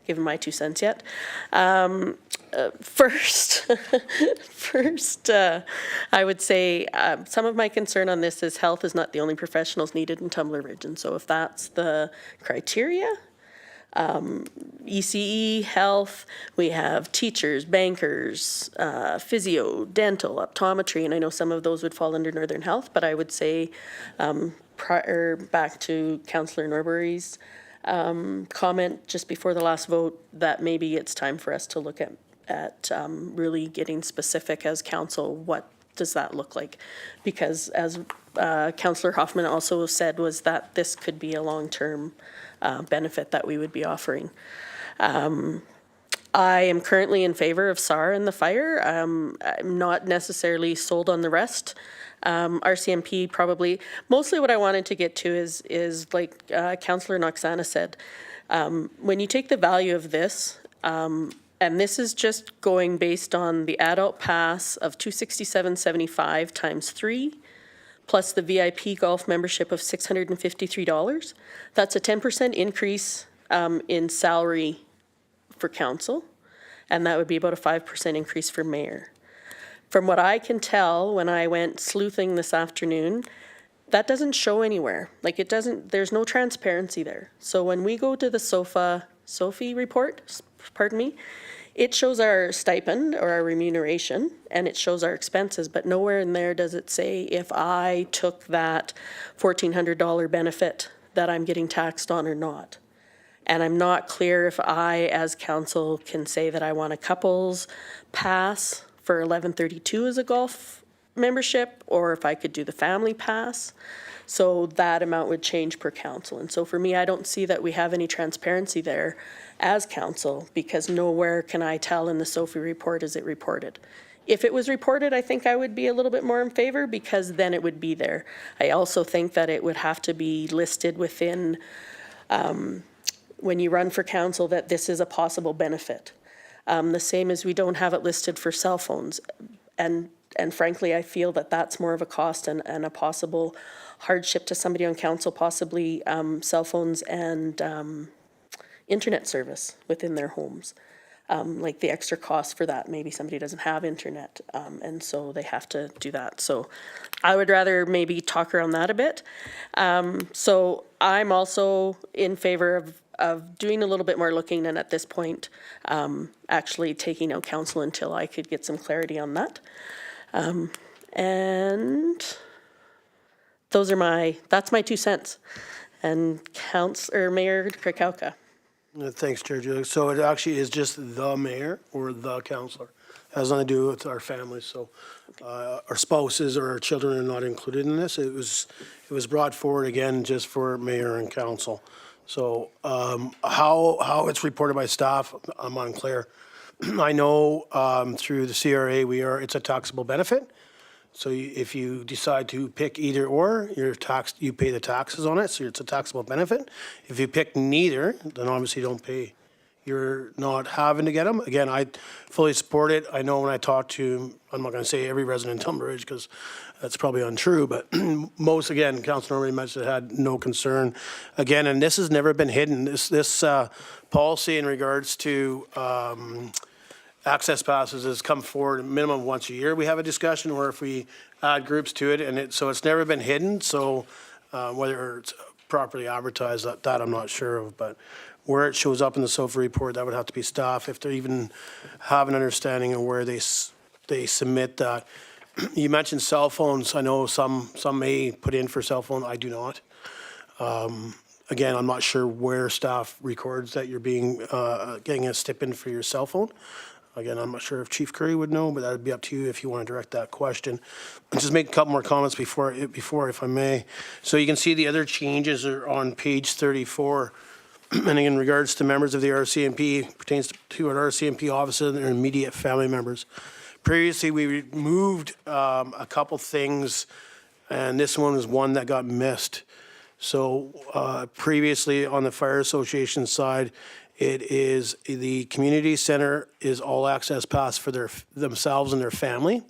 given my 2 cents yet. First, I would say some of my concern on this is health is not the only professionals needed in Tumbler Ridge. And so if that's the criteria, ECE, health, we have teachers, bankers, physio, dental, optometry, and I know some of those would fall under Northern Health, but I would say back to Councillor Norbury's comment just before the last vote that maybe it's time for us to look at really getting specific as council, what does that look like? Because as Councillor Hoffman also said was that this could be a long-term benefit that we would be offering. I am currently in favor of SAR and the fire. I'm not necessarily sold on the rest. RCMP probably, mostly what I wanted to get to is like Councillor Noxana said, when you take the value of this, and this is just going based on the adult pass of $267.75 times 3, plus the VIP golf membership of $653. That's a 10% increase in salary for council, and that would be about a 5% increase for mayor. From what I can tell, when I went sleuthing this afternoon, that doesn't show anywhere. Like it doesn't, there's no transparency there. So when we go to the SOFI report, pardon me, it shows our stipend or our remuneration and it shows our expenses, but nowhere in there does it say if I took that $1,400 benefit that I'm getting taxed on or not. And I'm not clear if I, as council, can say that I want a couples pass for $11.32 as a golf membership, or if I could do the family pass. So that amount would change per council. And so for me, I don't see that we have any transparency there as council, because nowhere can I tell in the SOFI report is it reported. If it was reported, I think I would be a little bit more in favor, because then it would be there. I also think that it would have to be listed within, when you run for council, that this is a possible benefit. The same as we don't have it listed for cell phones. And frankly, I feel that that's more of a cost and a possible hardship to somebody on council, possibly cell phones and internet service within their homes. Like the extra cost for that, maybe somebody doesn't have internet and so they have to do that. So I would rather maybe talk around that a bit. So I'm also in favor of doing a little bit more looking, and at this point, actually taking out council until I could get some clarity on that. And those are that's my 2 cents. And Mayor Krakauka. Thanks, Chair Julie. So it actually is just the mayor or the councillor. It has nothing to do with our families. So our spouses or our children are not included in this. It was brought forward again just for mayor and council. So how it's reported by staff, I'm unclear. I know through the CRA, it's a taxable benefit. So if you decide to pick either or, you pay the taxes on it, so it's a taxable benefit. If you pick neither, then obviously you don't pay. You're not having to get them. Again, I fully support it. I know when I talk to, I'm not going to say every resident in Tumbler because that's probably untrue, but most, again, Councilor already mentioned, had no concern. Again, and this has never been hidden. This policy in regards to access passes has come forward a minimum once a year. We have a discussion, or if we add groups to it, so it's never been hidden. So whether it's properly advertised, that I'm not sure of, but where it shows up in the SOFA report, that would have to be staff, if they even have an understanding of where they submit that. You mentioned cell phones. I know some may put in for cell phone. I do not. Again, I'm not sure where staff records that you're getting a stipend for your cell phone. Again, I'm not sure if Chief Curry would know, but that would be up to you if you want to direct that question. I'll just make a couple more comments before, if I may. So you can see the other changes are on page 34. And in regards to members of the RCMP, pertains to our RCMP officers and their immediate family members. Previously, we removed a couple things, and this one was one that got missed. So previously on the Fire Association side, it is the community center is all access pass for themselves and their family.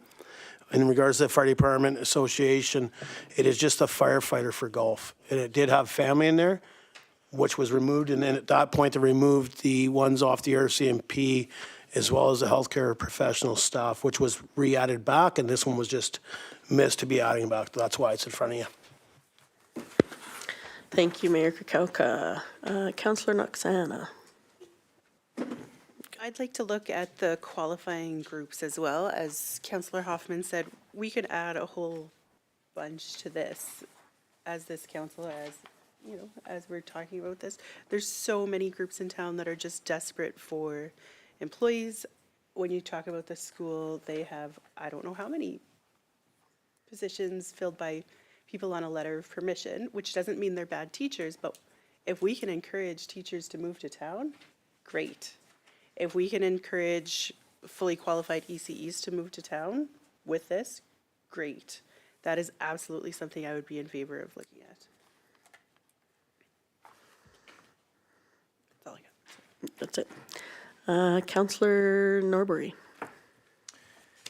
In regards to the Fire Department Association, it is just a firefighter for golf. And it did have family in there, which was removed, and then at that point they removed the ones off the RCMP as well as the healthcare professional staff, which was re-added back, and this one was just missed to be adding back. That's why it's in front of you. Thank you, Mayor Kukoka. Councillor Noxana. I'd like to look at the qualifying groups as well. As Councillor Hoffman said, we could add a whole bunch to this as this council, as we're talking about this. There's so many groups in town that are just desperate for employees. When you talk about the school, they have, I don't know how many positions filled by people on a letter of permission, which doesn't mean they're bad teachers, but if we can encourage teachers to move to town, great. If we can encourage fully qualified ECEs to move to town with this, great. That is absolutely something I would be in favor of looking at. That's all I got. That's it. Councillor Norbury.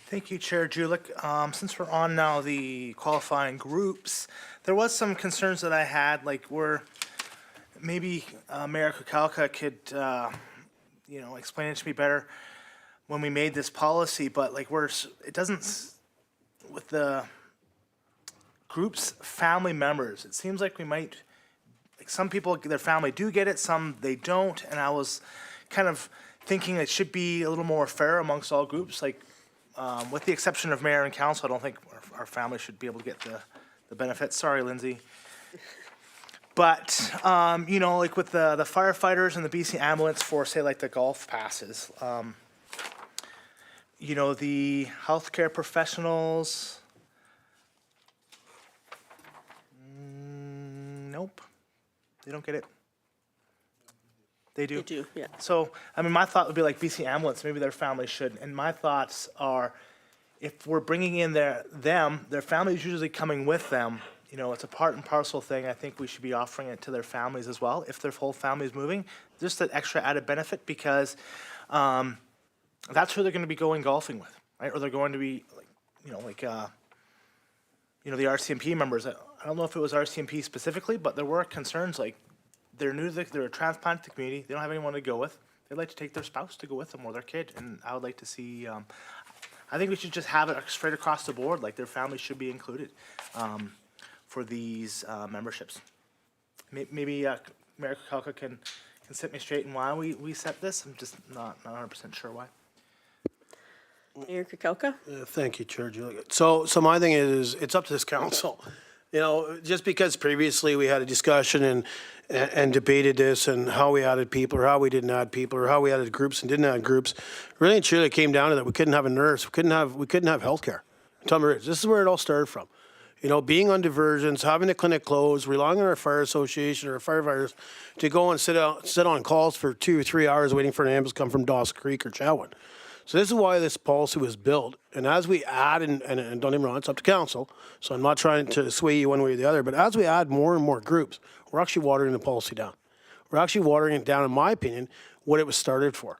Thank you, Chair Julik. Since we're on now the qualifying groups, there was some concerns that I had, like where maybe Mayor Kukalka could, explain it to me better when we made this policy, but like it doesn't, with the group's family members, it seems like we might, like some people, their family do get it, some they don't, and I was kind of thinking it should be a little more fair amongst all groups, like with the exception of mayor and council, I don't think our family should be able to get the benefits. Sorry, Lindsay. But, like with the firefighters and the BC ambulance for, say, like the golf passes, the healthcare professionals, nope, they don't get it. They do? They do, yeah. So, my thought would be like BC ambulance, maybe their family should. And my thoughts are, if we're bringing in their family is usually coming with them. It's a part and parcel thing. I think we should be offering it to their families as well. If their whole family is moving, just an extra added benefit because that's who they're going to be going golfing with, right? Or they're going to be the RCMP members. I don't know if it was RCMP specifically, but there were concerns like they're new, they're a transplant to the community. They don't have anyone to go with. They'd like to take their spouse to go with them or their kid. And I would like to see, I think we should just have it straight across the board, like their families should be included. For these memberships. Maybe Mayor Kukalka can set me straight in why we set this. I'm just not 100% sure why. Mayor Kukalka? Thank you, Chair Julia. So my thing is, it's up to this council. Just because previously we had a discussion and debated this and how we added people or how we didn't add people or how we added groups and didn't add groups, really and truly it came down to that we couldn't have a nurse, we couldn't have healthcare. Tumbler Ridge, this is where it all started from. You know, being on diversions, having the clinic closed, relying on our fire association or our firefighters to go and sit on calls for 2 or 3 hours waiting for an ambulance to come from Dawson Creek or Chatwood. So this is why this policy was built. And as we add, and don't get me wrong, it's up to council, so I'm not trying to sway you one way or the other, but as we add more and more groups, we're actually watering the policy down. We're actually watering it down, in my opinion, what it was started for.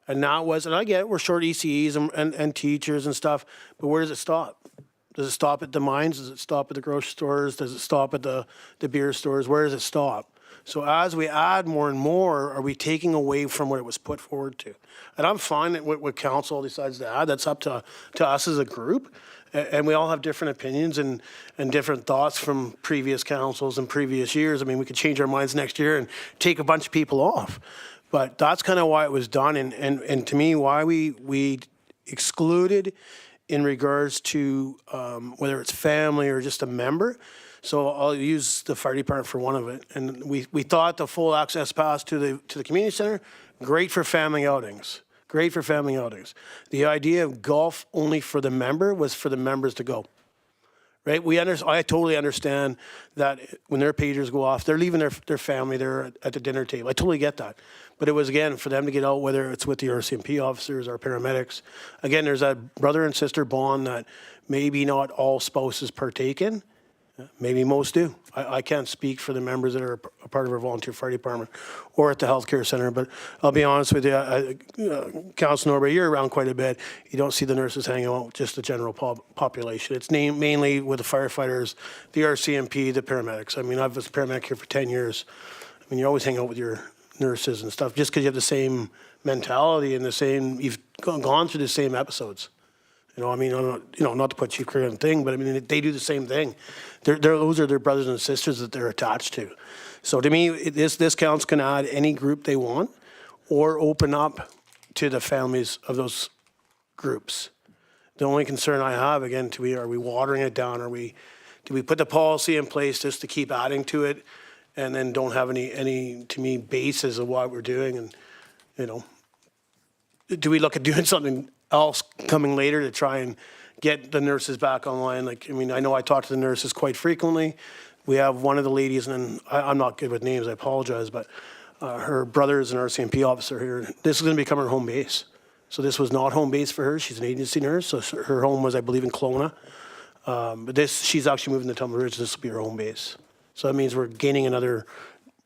And now it was, and I get it, we're short ECEs and teachers and stuff, but where does it stop? Does it stop at the mines? Does it stop at the grocery stores? Does it stop at the beer stores? Where does it stop? So as we add more and more, are we taking away from what it was put forward to? And I'm fine that what council decides to add, that's up to us as a group. And we all have different opinions and different thoughts from previous councils and previous years. I mean, we could change our minds next year and take a bunch of people off. But that's kind of why it was done, and to me, why we excluded in regards to whether it's family or just a member. So I'll use the fire department for one of it. And we thought the full access pass to the community center, great for family outings. Great for family outings. The idea of golf only for the member was for the members to go. Right? I totally understand that when their pagers go off, they're leaving their family there at the dinner table. I totally get that. But it was, again, for them to get out, whether it's with the RCMP officers or paramedics. Again, there's that brother and sister bond that maybe not all spouses partake in. Maybe most do. I can't speak for the members that are a part of our volunteer fire department or at the healthcare center, but I'll be honest with you, Councilor Norbury, you're around quite a bit. You don't see the nurses hanging out with just the general population. It's mainly with the firefighters, the RCMP, the paramedics. I mean, I've been a paramedic here for 10 years. I mean, you always hang out with your nurses and stuff just because you have the same mentality and you've gone through the same episodes. You know, I mean, I'm not, not to put Chief Curry on the thing, but I mean, they do the same thing. Those are their brothers and sisters that they're attached to. So to me, this council can add any group they want or open up to the families of those groups. The only concern I have, again, are we watering it down? Do we put the policy in place just to keep adding to it and then don't have any to me, basis of what we're doing? And, do we look at doing something else coming later to try and get the nurses back online? Like, I mean, I know I talk to the nurses quite frequently. We have one of the ladies, and I'm not good with names, I apologize, but her brother is an RCMP officer here. This is going to become her home base. So this was not home base for her. She's an agency nurse, so her home was, I believe, in Kelowna. But she's actually moving to Tumbler Ridge. This will be her home base. So that means we're gaining another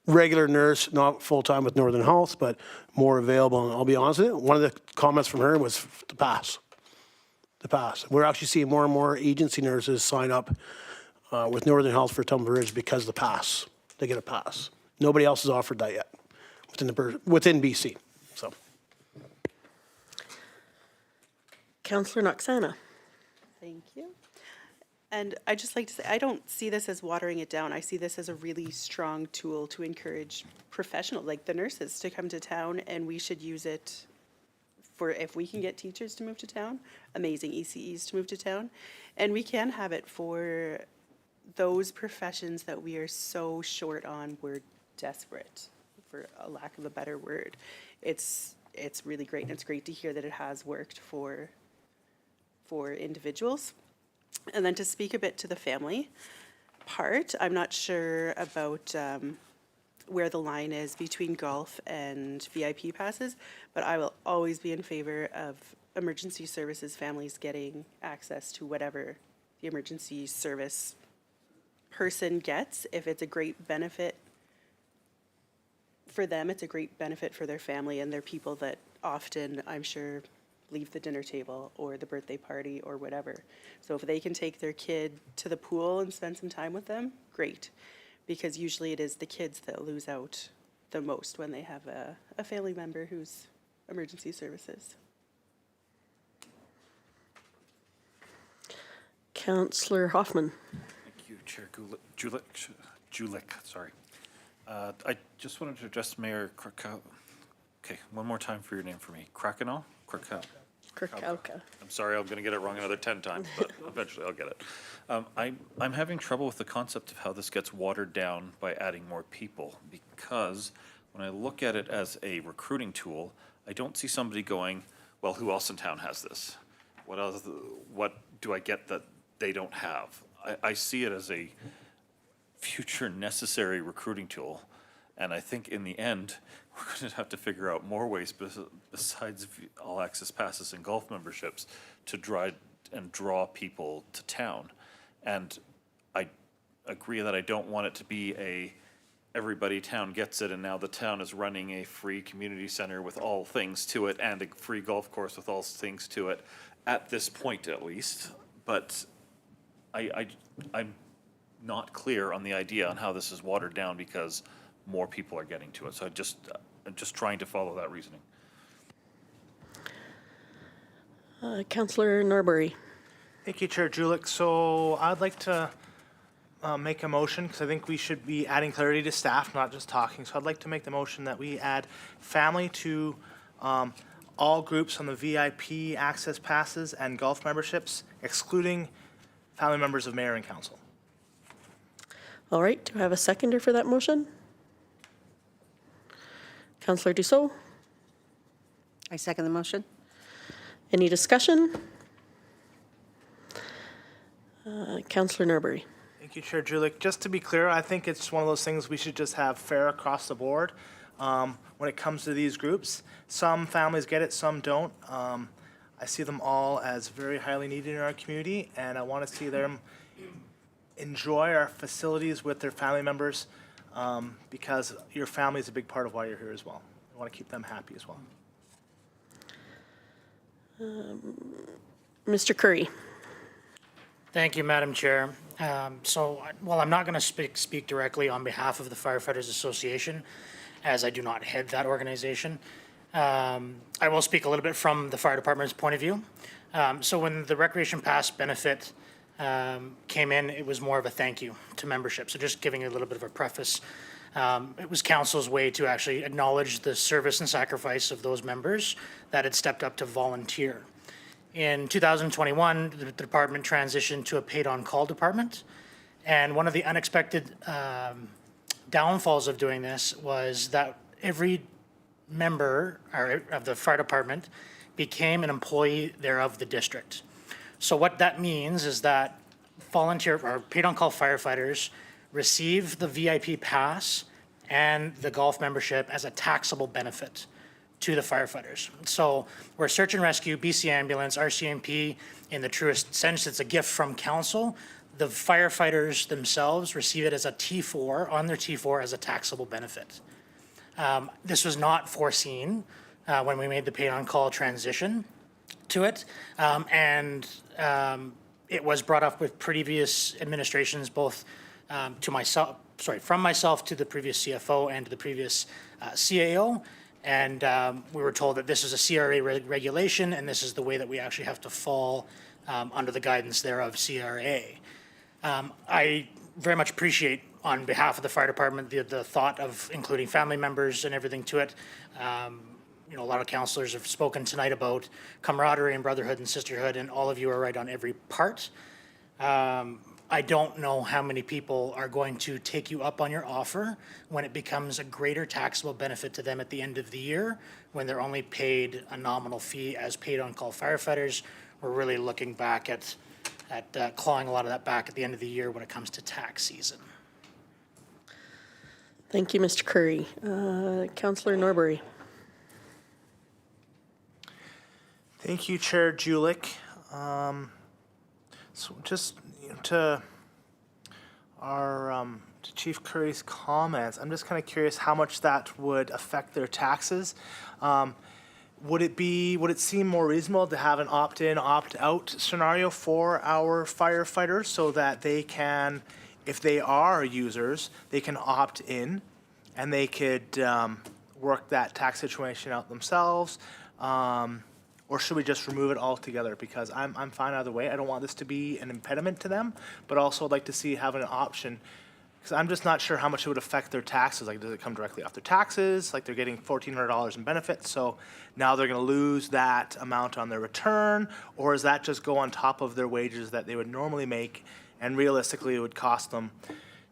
regular nurse, not full-time with Northern Health, but more available. And I'll be honest with you, one of the comments from her was the pass. The pass. We're actually seeing more and more agency nurses sign up with Northern Health for Tumbler Ridge because of the pass. They get a pass. Nobody else has offered that yet within BC. So, Councillor Noxana. Thank you. And I'd just like to say, I don't see this as watering it down. I see this as a really strong tool to encourage professional, like the nurses, to come to town, and we should use it for, if we can get teachers to move to town, amazing ECEs to move to town, and we can have it for those professions that we are so short on. We're desperate, for a lack of a better word. It's really great, and it's great to hear that it has worked for individuals. And then to speak a bit to the family part, I'm not sure about where the line is between golf and VIP passes, but I will always be in favor of emergency services families getting access to whatever the emergency service person gets. If it's a great benefit for them, it's a great benefit for their family, and they're people that often, I'm sure, leave the dinner table or the birthday party or whatever. So if they can take their kid to the pool and spend some time with them, great. Because usually it is the kids that lose out the most when they have a family member who's emergency services. Councillor Hoffman. Thank you, Chair Julik, sorry. I just wanted to address Mayor Krakow. Okay, one more time for your name for me. Krakow? Kirkauka. I'm sorry, I'm going to get it wrong another 10 times, but eventually I'll get it. I'm having trouble with the concept of how this gets watered down by adding more people, because when I look at it as a recruiting tool, I don't see somebody going, well, who else in town has this? What else? What do I get that they don't have? I see it as a future necessary recruiting tool. And I think in the end, we're going to have to figure out more ways besides all access passes and golf memberships to draw people to town. And I agree that I don't want it to be everybody town gets it and now the town is running a free community center with all things to it and a free golf course with all things to it, at this point at least. But I'm not clear on the idea on how this is watered down because more people are getting to it. So I'm just trying to follow that reasoning. Councillor Norbury. Thank you, Chair Julick. So I'd like to make a motion, because I think we should be adding clarity to staff, not just talking. So I'd like to make the motion that we add family to all groups on the VIP access passes and golf memberships, excluding family members of mayor and council. All right, do I have a seconder for that motion? Councillor Dussault. I second the motion. Any discussion? Councillor Norbury. Thank you, Chair Julick. Just to be clear, I think it's one of those things we should just have fair across the board when it comes to these groups. Some families get it, some don't. I see them all as very highly needed in our community, and I want to see them enjoy our facilities with their family members because your family is a big part of why you're here as well. I want to keep them happy as well. Mr. Curry. Thank you, Madam Chair. So, while I'm not going to speak directly on behalf of the Firefighters Association, as I do not head that organization, I will speak a little bit from the fire department's point of view. So when the Recreation Pass benefit came in, it was more of a thank you to membership. So just giving a little bit of a preface. It was council's way to actually acknowledge the service and sacrifice of those members that had stepped up to volunteer. In 2021, the department transitioned to a paid-on-call department. And one of the unexpected downfalls of doing this was that every member of the fire department became an employee thereof the district. So what that means is that volunteer or paid-on-call firefighters receive the VIP pass and the golf membership as a taxable benefit to the firefighters. So we're search and rescue, BC Ambulance, RCMP, in the truest sense, it's a gift from council. The firefighters themselves receive it as a T4, on their T4 as a taxable benefit. This was not foreseen when we made the paid-on-call transition to it. It was brought up with previous administrations, both from myself to the previous CFO and to the previous CAO. And we were told that this is a CRA regulation, and this is the way that we actually have to fall under the guidance thereof CRA. I very much appreciate, on behalf of the fire department, the thought of including family members and everything to it. A lot of councillors have spoken tonight about camaraderie and brotherhood and sisterhood, and all of you are right on every part. I don't know how many people are going to take you up on your offer when it becomes a greater taxable benefit to them at the end of the year, when they're only paid a nominal fee as paid-on-call firefighters. We're really looking back at clawing a lot of that back at the end of the year when it comes to tax season. Thank you, Mr. Curry. Councillor Norbury. Thank you, Chair Julick. So just to Chief Curry's comments, I'm just kind of curious how much that would affect their taxes. Would it seem more reasonable to have an opt-in, opt-out scenario for our firefighters so that they can, if they are users, they can opt in and they could work that tax situation out themselves? Or should we just remove it altogether? Because I'm fine either way. I don't want this to be an impediment to them, but also I'd like to see having an option. Because I'm just not sure how much it would affect their taxes. Like, does it come directly off their taxes? Like, they're getting $1,400 in benefits, so now they're going to lose that amount on their return? Or does that just go on top of their wages that they would normally make, and realistically it would cost them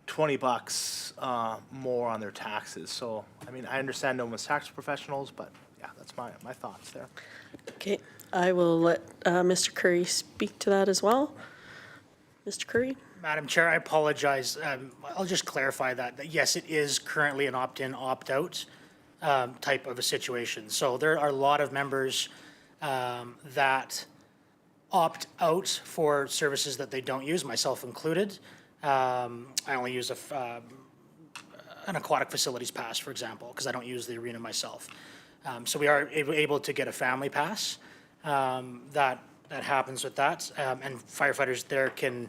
$20 more on their taxes? So, I mean, I understand no one's tax professionals, but yeah, that's my thoughts there. Okay, I will let Mr. Curry speak to that as well. Mr. Curry? Madam Chair, I apologize. I'll just clarify that yes, it is currently an opt-in, opt-out type of a situation. So there are a lot of members that opt out for services that they don't use, myself included. I only use an aquatic facilities pass, for example, because I don't use the arena myself. So we are able to get a family pass that happens with that. And firefighters there can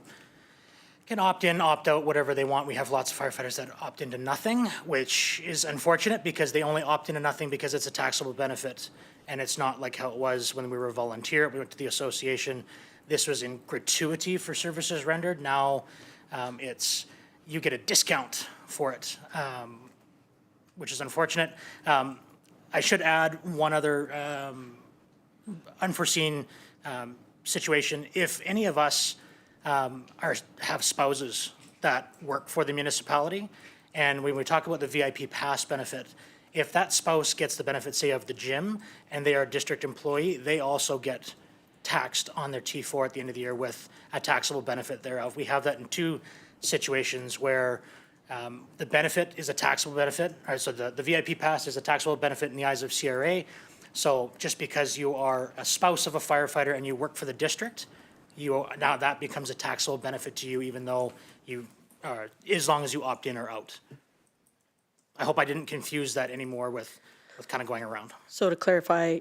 opt in, opt out, whatever they want. We have lots of firefighters that opt into nothing, which is unfortunate because they only opt into nothing because it's a taxable benefit. And it's not like how it was when we were a volunteer. We went to the association. This was in gratuity for services rendered. Now you get a discount for it, which is unfortunate. I should add one other unforeseen situation. If any of us have spouses that work for the municipality, and when we talk about the VIP pass benefit, if that spouse gets the benefit, say, of the gym, and they are a district employee, they also get taxed on their T4 at the end of the year with a taxable benefit thereof. We have that in two situations where the benefit is a taxable benefit. So the VIP pass is a taxable benefit in the eyes of CRA. So just because you are a spouse of a firefighter and you work for the district, now that becomes a taxable benefit to you, even though you are, as long as you opt in or out. I hope I didn't confuse that anymore with kind of going around. So to clarify,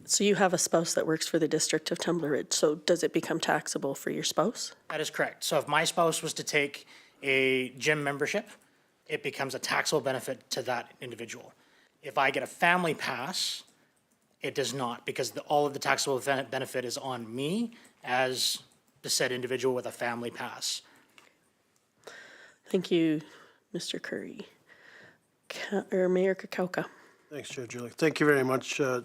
so you have a spouse that works for the district of Tumbler Ridge, so does it become taxable for your spouse? That is correct. So if my spouse was to take a gym membership, it becomes a taxable benefit to that individual. If I get a family pass, it does not, because all of the taxable benefit is on me as the said individual with a family pass. Thank you, Mr. Curry. Or Mayor Kakauka. Thanks, Chair Julie. Thank you very much to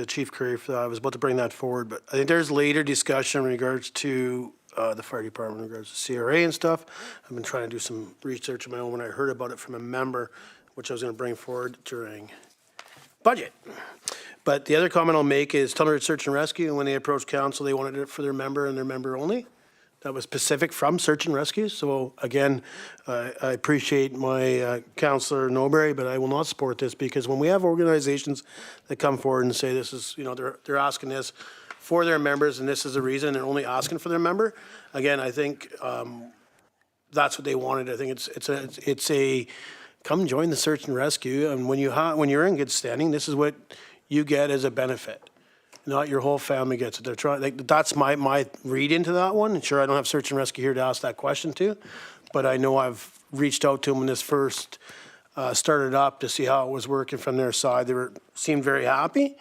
Chief Curry for that. I was about to bring that forward, but I think there's later discussion in regards to the fire department, in regards to CRA and stuff. I've been trying to do some research of my own when I heard about it from a member, which I was going to bring forward during budget. But the other comment I'll make is Tumbler Ridge Search and Rescue, and when they approached council, they wanted it for their member and their member only. That was specific from Search and Rescue. So again, I appreciate my Councillor Noberry, but I will not support this because when we have organizations that come forward and say this is, they're asking this for their members and this is the reason, and they're only asking for their member. Again, I think that's what they wanted. I think it's a come join the Search and Rescue, and when you're in good standing, this is what you get as a benefit. Not your whole family gets it. They're trying. That's my read into that one. And sure, I don't have Search and Rescue here to ask that question to, but I know I've reached out to them when this first started up to see how it was working from their side. They seemed very happy,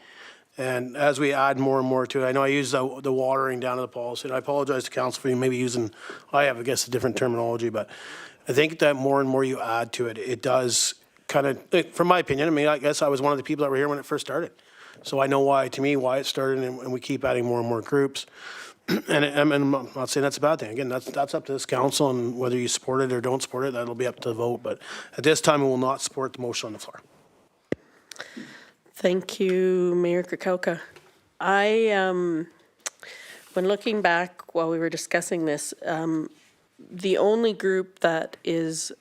and as we add more and more to it, I know I use the watering down to the policy, and I apologize to council for maybe using. I have, I guess, a different terminology, but I think that more and more you add to it, it does kind of, from my opinion. I mean, I guess I was one of the people that were here when it first started. So I know why it started, and we keep adding more and more groups. And I'm not saying that's a bad thing. Again, that's up to this council, and whether you support it or don't support it, that'll be up to the vote. But at this time, we will not support the motion on the floor. Thank you, Mayor Kakauka. When looking back while we were discussing this, the only group that is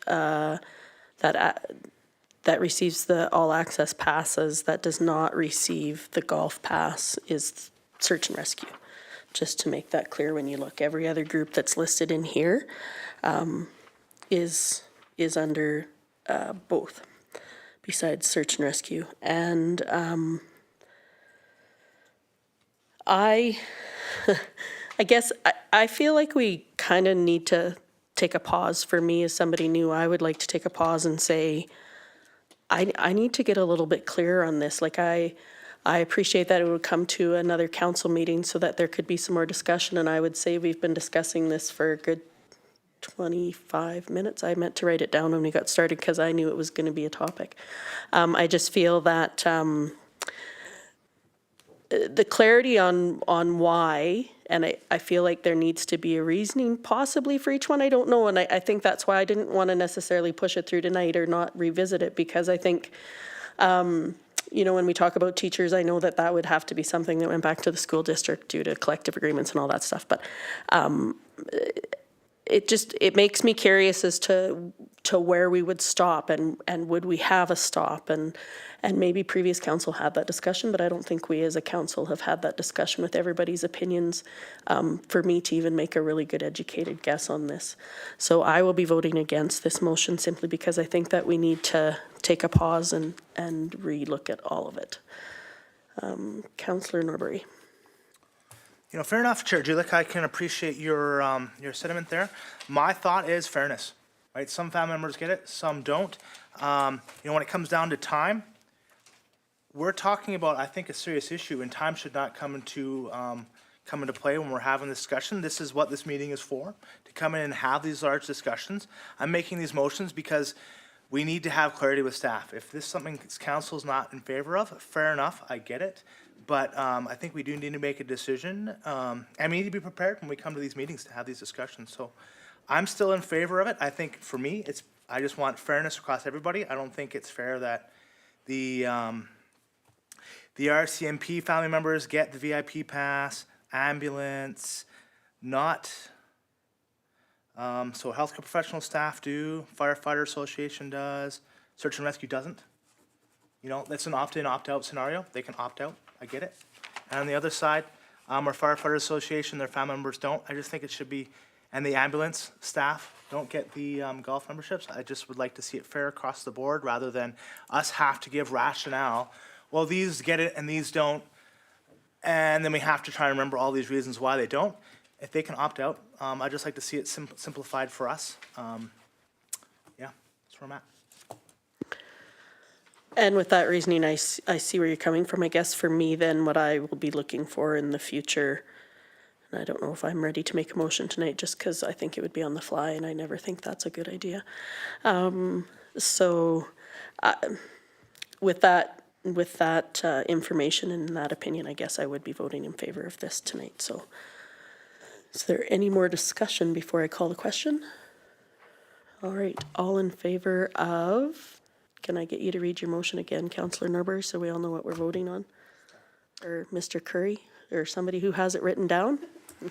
that receives the all-access passes that does not receive the golf pass is Search and Rescue. Just to make that clear when you look, every other group that's listed in here is under both, besides Search and Rescue. And I guess I feel like we kind of need to take a pause. For me, as somebody new, I would like to take a pause and say, I need to get a little bit clearer on this. Like I appreciate that it would come to another council meeting so that there could be some more discussion. And I would say we've been discussing this for a good 25 minutes. I meant to write it down when we got started because I knew it was going to be a topic. I just feel that the clarity on why, and I feel like there needs to be a reasoning possibly for each one. I don't know. And I think that's why I didn't want to necessarily push it through tonight or not revisit it, because I think you know, when we talk about teachers, I know that that would have to be something that went back to the school district due to collective agreements and all that stuff, but it makes me curious as to where we would stop and would we have a stop, and maybe previous council had that discussion, but I don't think we as a council have had that discussion with everybody's opinions for me to even make a really good educated guess on this. So I will be voting against this motion simply because I think that we need to take a pause and relook at all of it. Councillor Norbury. You know, fair enough, Chair Julik. I can appreciate your sentiment there. My thought is fairness, right? Some family members get it, some don't. You know, when it comes down to time, we're talking about, I think, a serious issue, and time should not come into play when we're having this discussion. This is what this meeting is for, to come in and have these large discussions. I'm making these motions because we need to have clarity with staff. If this is something council's not in favor of, fair enough, I get it. But I think we do need to make a decision, and we need to be prepared when we come to these meetings to have these discussions. So I'm still in favor of it. I think for me, I just want fairness across everybody. I don't think it's fair that the RCMP family members get the VIP pass, ambulance, not, so healthcare professional staff do, firefighter association does, search and rescue doesn't. You know, that's an opt-in, opt-out scenario. They can opt out. I get it. And on the other side, our firefighter association, their family members don't. I just think it should be, and the ambulance staff don't get the golf memberships. I just would like to see it fair across the board rather than us have to give rationale. Well, these get it and these don't. And then we have to try and remember all these reasons why they don't. If they can opt out, I'd just like to see it simplified for us. Yeah, that's where I'm at. And with that reasoning, I see where you're coming from. I guess for me then, what I will be looking for in the future, and I don't know if I'm ready to make a motion tonight just because I think it would be on the fly and I never think that's a good idea. With that information and that opinion, I guess I would be voting in favor of this tonight. So is there any more discussion before I call the question? All right, all in favor of... Can I get you to read your motion again, Councillor Norbury, so we all know what we're voting on? Or Mr. Curry, or somebody who has it written down? The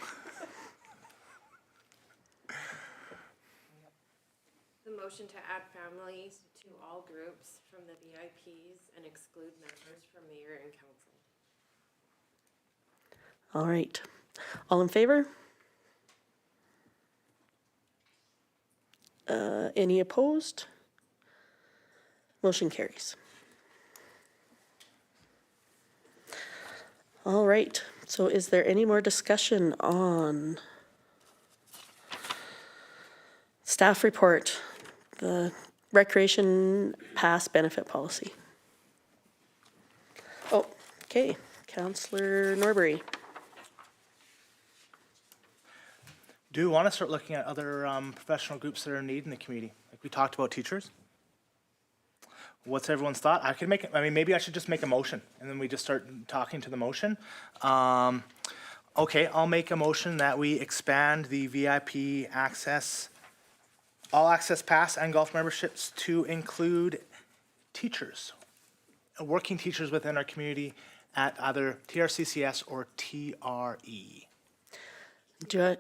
motion to add families to all groups from the VIPs and exclude members from mayor and council. All right. All in favor? Any opposed? Motion carries. All right, so is there any more discussion on staff report, the recreation pass benefit policy? Oh, okay, Councillor Norbury. Do you want to start looking at other professional groups that are in need in the community? Like we talked about teachers. What's everyone's thought? I could make it, I mean, maybe I should just make a motion and then we just start talking to the motion. Okay, I'll make a motion that we expand the VIP access, all access pass and golf memberships to include teachers, working teachers within our community at either TRCCS or TRE. Do I,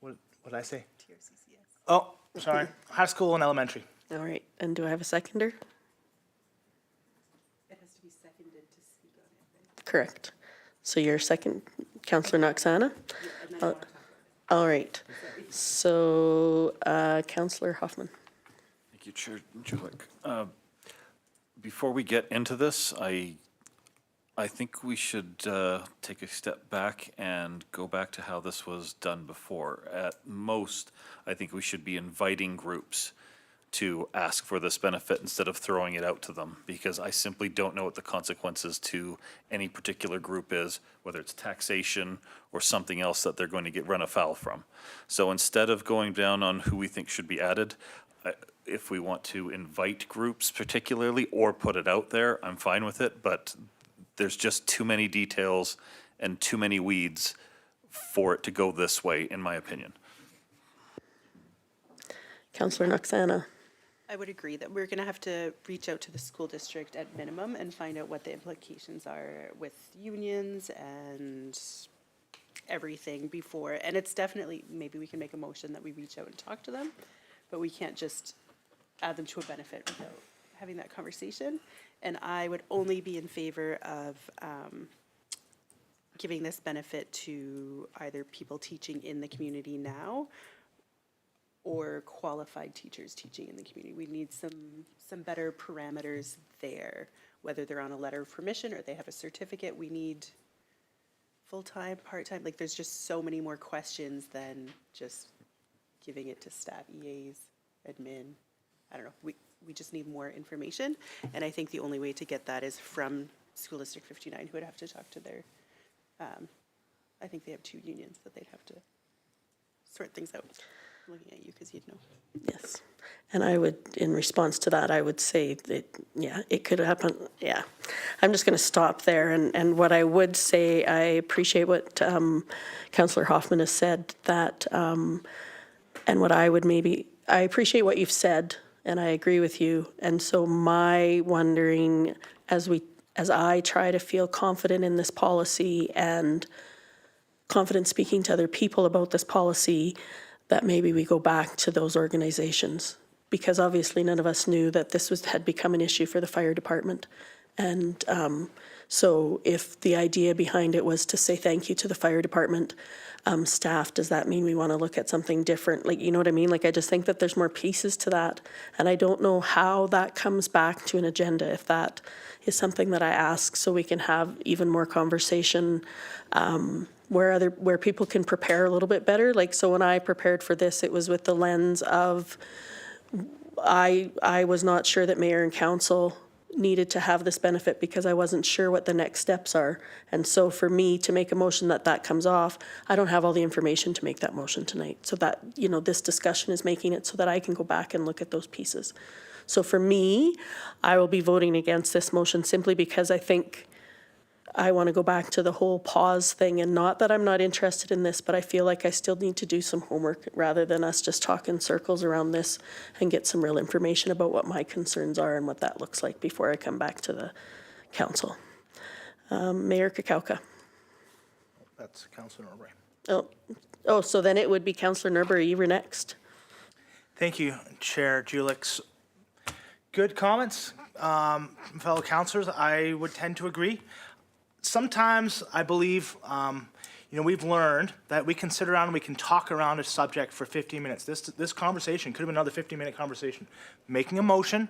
What did I say? TRCCS. Oh, sorry, high school and elementary. all right, and do I have a seconder? It has to be seconded to speak on it, right? Correct. So you're second, Councillor Noxana? All right, so Councillor Hoffman. Thank you, Chair Julik. Before we get into this, I think we should take a step back and go back to how this was done before. At most, I think we should be inviting groups to ask for this benefit instead of throwing it out to them, because I simply don't know what the consequences to any particular group is, whether it's taxation or something else that they're going to get run afoul from. So instead of going down on who we think should be added, if we want to invite groups particularly or put it out there, I'm fine with it, but there's just too many details and too many weeds for it to go this way, in my opinion. Councillor Noxana. I would agree that we're going to have to reach out to the school district at minimum and find out what the implications are with unions and everything before. And it's definitely, maybe we can make a motion that we reach out and talk to them, but we can't just add them to a benefit without having that conversation. And I would only be in favor of giving this benefit to either people teaching in the community now or qualified teachers teaching in the community. We need some better parameters there, whether they're on a letter of permission or they have a certificate. We need full-time, part-time, like there's just so many more questions than just giving it to staff, EAs, admin. I don't know, we just need more information. And I think the only way to get that is from School District 59, who would have to talk to their, I think they have 2 unions that they'd have to sort things out. Looking at you because you'd know. Yes. And I would, in response to that, I would say that, yeah, it could happen. Yeah. I'm just going to stop there. And what I would say, I appreciate what Councillor Hoffman has said, that, and what I would maybe, I appreciate what you've said, and I agree with you. And so my wondering, as I try to feel confident in this policy and confident speaking to other people about this policy, that maybe we go back to those organizations, because obviously none of us knew that this had become an issue for the fire department. And so if the idea behind it was to say thank you to the fire department staff, does that mean we want to look at something different? Like, you know what I mean? Like, I just think that there's more pieces to that. And I don't know how that comes back to an agenda, if that is something that I ask so we can have even more conversation where people can prepare a little bit better. Like, so when I prepared for this, it was with the lens of, I was not sure that mayor and council needed to have this benefit because I wasn't sure what the next steps are. And so for me to make a motion that comes off, I don't have all the information to make that motion tonight. So that, you know, this discussion is making it so that I can go back and look at those pieces. So for me, I will be voting against this motion simply because I think I want to go back to the whole pause thing, and not that I'm not interested in this, but I feel like I still need to do some homework rather than us just talk in circles around this and get some real information about what my concerns are and what that looks like before I come back to the council. Mayor Kakauka. That's Councillor Norbury. Oh, so then it would be Councillor Norbury, you were next. Thank you, Chair Julix. Good comments, fellow councillors. I would tend to agree. Sometimes I believe, we've learned that we can sit around and we can talk around a subject for 15 minutes. This conversation could have been another 15-minute conversation. Making a motion,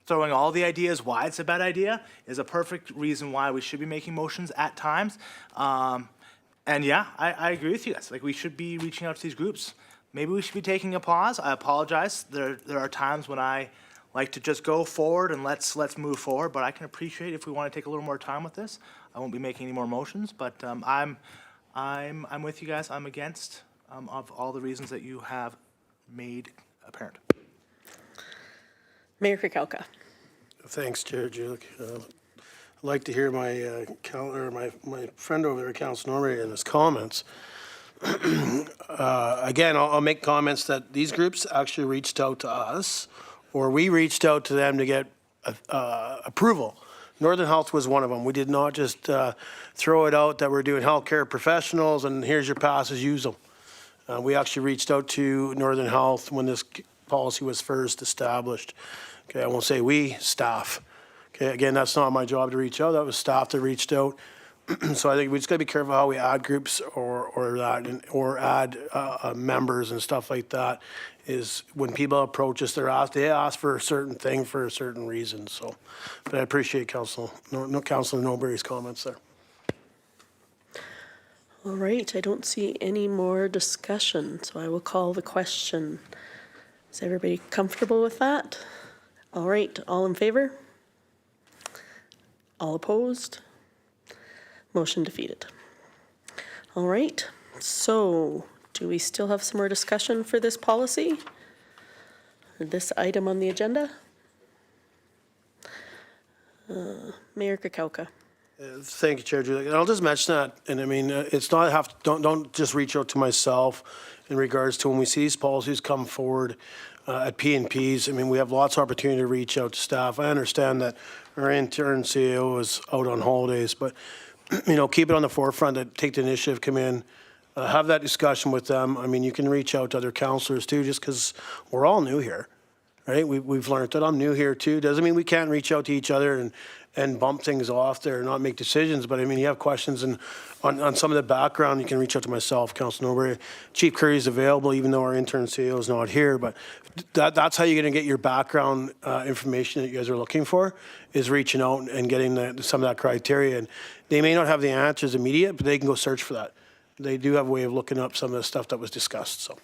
throwing all the ideas why it's a bad idea is a perfect reason why we should be making motions at times. And yeah, I agree with you guys. Like, we should be reaching out to these groups. Maybe we should be taking a pause. I apologize. There are times when I like to just go forward and let's move forward, but I can appreciate if we want to take a little more time with this. I won't be making any more motions, but I'm with you guys. I'm against of all the reasons that you have made apparent. Mayor Kakauka. Thanks, Chair Julik. I'd like to hear my friend over there, Councillor Norbury, in his comments. Again, I'll make comments that these groups actually reached out to us, or we reached out to them to get approval. Northern Health was one of them. We did not just throw it out that we're doing healthcare professionals and here's your passes, use them. We actually reached out to Northern Health when this policy was first established. Okay, I won't say we, staff. Okay, again, that's not my job to reach out. That was staff that reached out. So I think we just got to be careful how we add groups or add members and stuff like that. Is when people approach us, they ask for a certain thing for a certain reason. So, but I appreciate Councillor Norbury's comments there. All right, I don't see any more discussion, so I will call the question. Is everybody comfortable with that? All right, all in favor? All opposed? Motion defeated. All right, so do we still have some more discussion for this policy? Or this item on the agenda? Mayor Kakauka. Thank you, Chair Julie. And I'll just mention that, and I mean, it's not don't just reach out to myself in regards to when we see these policies come forward. at P&Ps. I mean, we have lots of opportunity to reach out to staff. I understand that our intern CEO is out on holidays, but, you know, keep it on the forefront, that take the initiative, come in, have that discussion with them. I mean, you can reach out to other counselors too, just because we're all new here, right? We've learned that. I'm new here too. Doesn't mean we can't reach out to each other and bump things off there and not make decisions. But I mean, you have questions and on some of the background, you can reach out to myself, Councilor Norbury. Chief Curry is available, even though our intern CEO is not here. But that's how you're going to get your background information that you guys are looking for, is reaching out and getting some of that criteria. And they may not have the answers immediate, but they can go search for that. They do have a way of looking up some of the stuff that was discussed, so.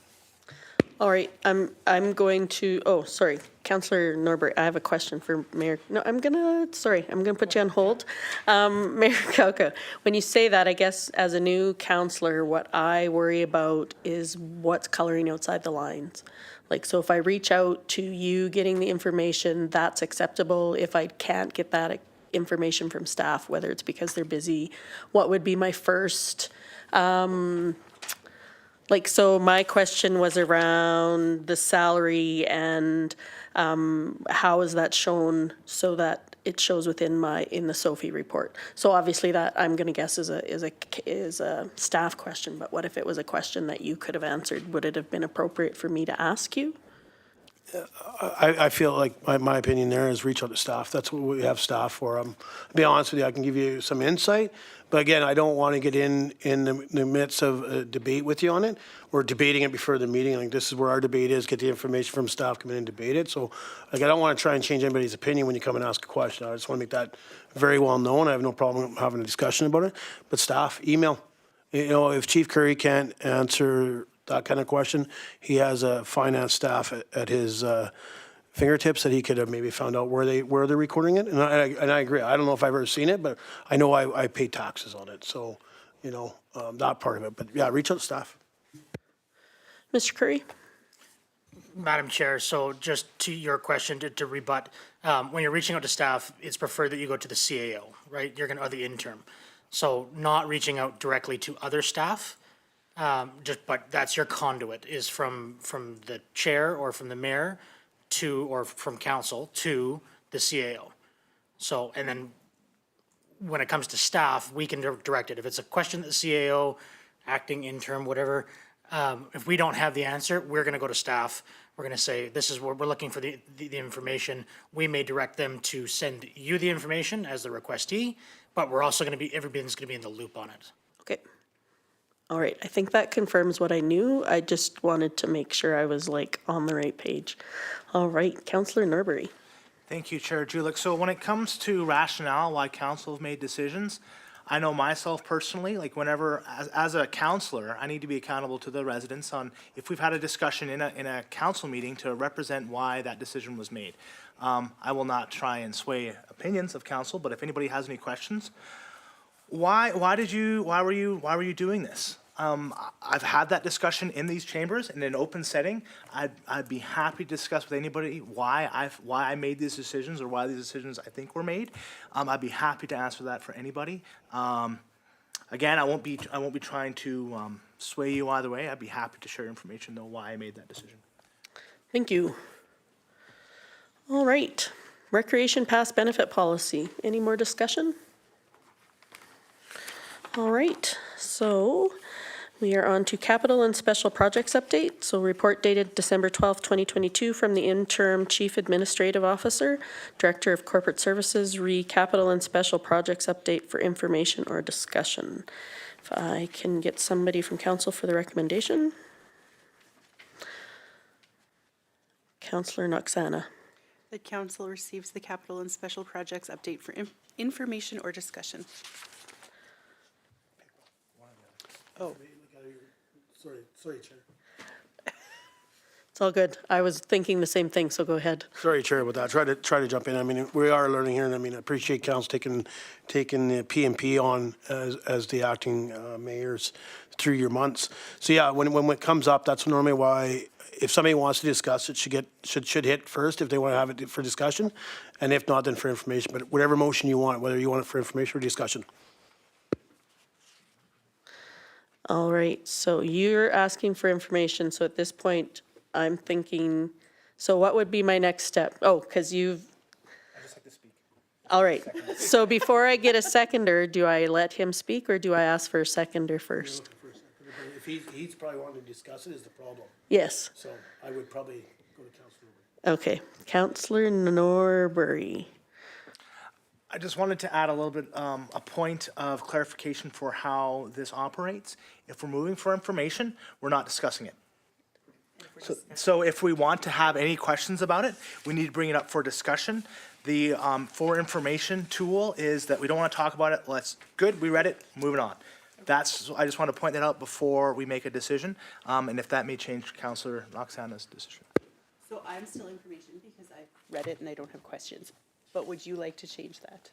All right, I'm going to, oh, sorry, Councillor Norbert, I have a question for Mayor. No, I'm gonna put you on hold. Mayor Kauka, when you say that, I guess as a new councillor, what I worry about is what's coloring outside the lines. Like, so if I reach out to you getting the information, that's acceptable. If I can't get that information from staff, whether it's because they're busy, what would be my first, so my question was around the salary and how is that shown so that it shows within in the SOFI report. So obviously that I'm going to guess is a staff question, but what if it was a question that you could have answered? Would it have been appropriate for me to ask you? I feel like my opinion there is reach out to staff. That's what we have staff for. To be honest with you, I can give you some insight, but again, I don't want to get in the midst of a debate with you on it. We're debating it before the meeting. Like, this is where our debate is, get the information from staff, come in and debate it. So like, I don't want to try and change anybody's opinion when you come and ask a question. I just want to make that very well known. I have no problem having a discussion about it, but staff, email. You know, if Chief Curry can't answer that kind of question, he has a finance staff at his fingertips that he could have maybe found out where they're recording it. And I agree. I don't know if I've ever seen it, but I know I pay taxes on it. So, you know, that part of it. But yeah, reach out to staff. Mr. Curry? Madam Chair, so just to your question to rebut, when you're reaching out to staff, it's preferred that you go to the CAO, right? You're going to, or the interim. So not reaching out directly to other staff, but that's your conduit, is from the chair or from the mayor to, or from council to the CAO. So, and then when it comes to staff, we can direct it. If it's a question that the CAO, acting interim, whatever, if we don't have the answer, we're going to go to staff. We're going to say, this is what we're looking for the information. We may direct them to send you the information as the requestee, but we're also going to be, everybody's going to be in the loop on it. Okay. All right, I think that confirms what I knew. I just wanted to make sure I was like on the right page. All right, Councillor Norbury. Thank you, Chair Julik. So when it comes to rationale why council have made decisions, I know myself personally, like whenever, as a councillor, I need to be accountable to the residents on if we've had a discussion in a council meeting to represent why that decision was made. I will not try and sway opinions of council, but if anybody has any questions, why were you doing this? I've had that discussion in these chambers in an open setting. I'd be happy to discuss with anybody why I made these decisions or why these decisions I think were made. I'd be happy to answer that for anybody. Again, I won't be trying to sway you either way. I'd be happy to share information though why I made that decision. Thank you. All right, recreation pass benefit policy. Any more discussion? All right, so we are on to capital and special projects update. So report dated December 12th, 2022 from the interim chief administrative officer, director of corporate services, capital and special projects update for information or discussion. If I can get somebody from council for the recommendation. Councillor Noxana. The council receives the capital and special projects update for information or discussion. Oh. Sorry, Chair. It's all good. I was thinking the same thing, so go ahead. Sorry, Chair, about that. Try to jump in. I mean, we are learning here, and I mean, I appreciate council taking the P&P on as the acting mayors through your months. So yeah, when it comes up, that's normally why if somebody wants to discuss it, should hit first if they want to have it for discussion, and if not, then for information. But whatever motion you want, whether you want it for information or discussion. All right, so you're asking for information. So at this point, I'm thinking So what would be my next step? Oh, because you've, I just like to speak. all right. So before I get a seconder, do I let him speak or do I ask for a seconder first? If he's probably wanting to discuss it is the problem. Yes. So I would probably go to Councilor. Okay. Counselor Norbury. I just wanted to add a little bit, a point of clarification for how this operates. If we're moving for information, we're not discussing it. So if we want to have any questions about it, we need to bring it up for discussion. The for information tool is that we don't want to talk about it. Good, we read it, moving on. I just want to point that out before we make a decision, and if that may change Councillor Noxana's decision. So I'm still information because I've read it and I don't have questions. But would you like to change that?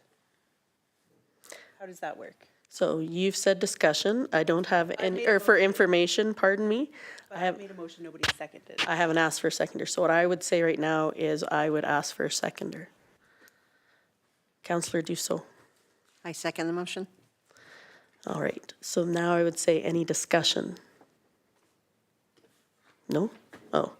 How does that work? So you've said discussion. I don't have any, made a or for information, pardon me. But I made a motion, nobody seconded. I haven't asked for a seconder. So what I would say right now is I would ask for a seconder. Counselor Dussault. I second the motion. All right. So now I would say any discussion. No? Oh.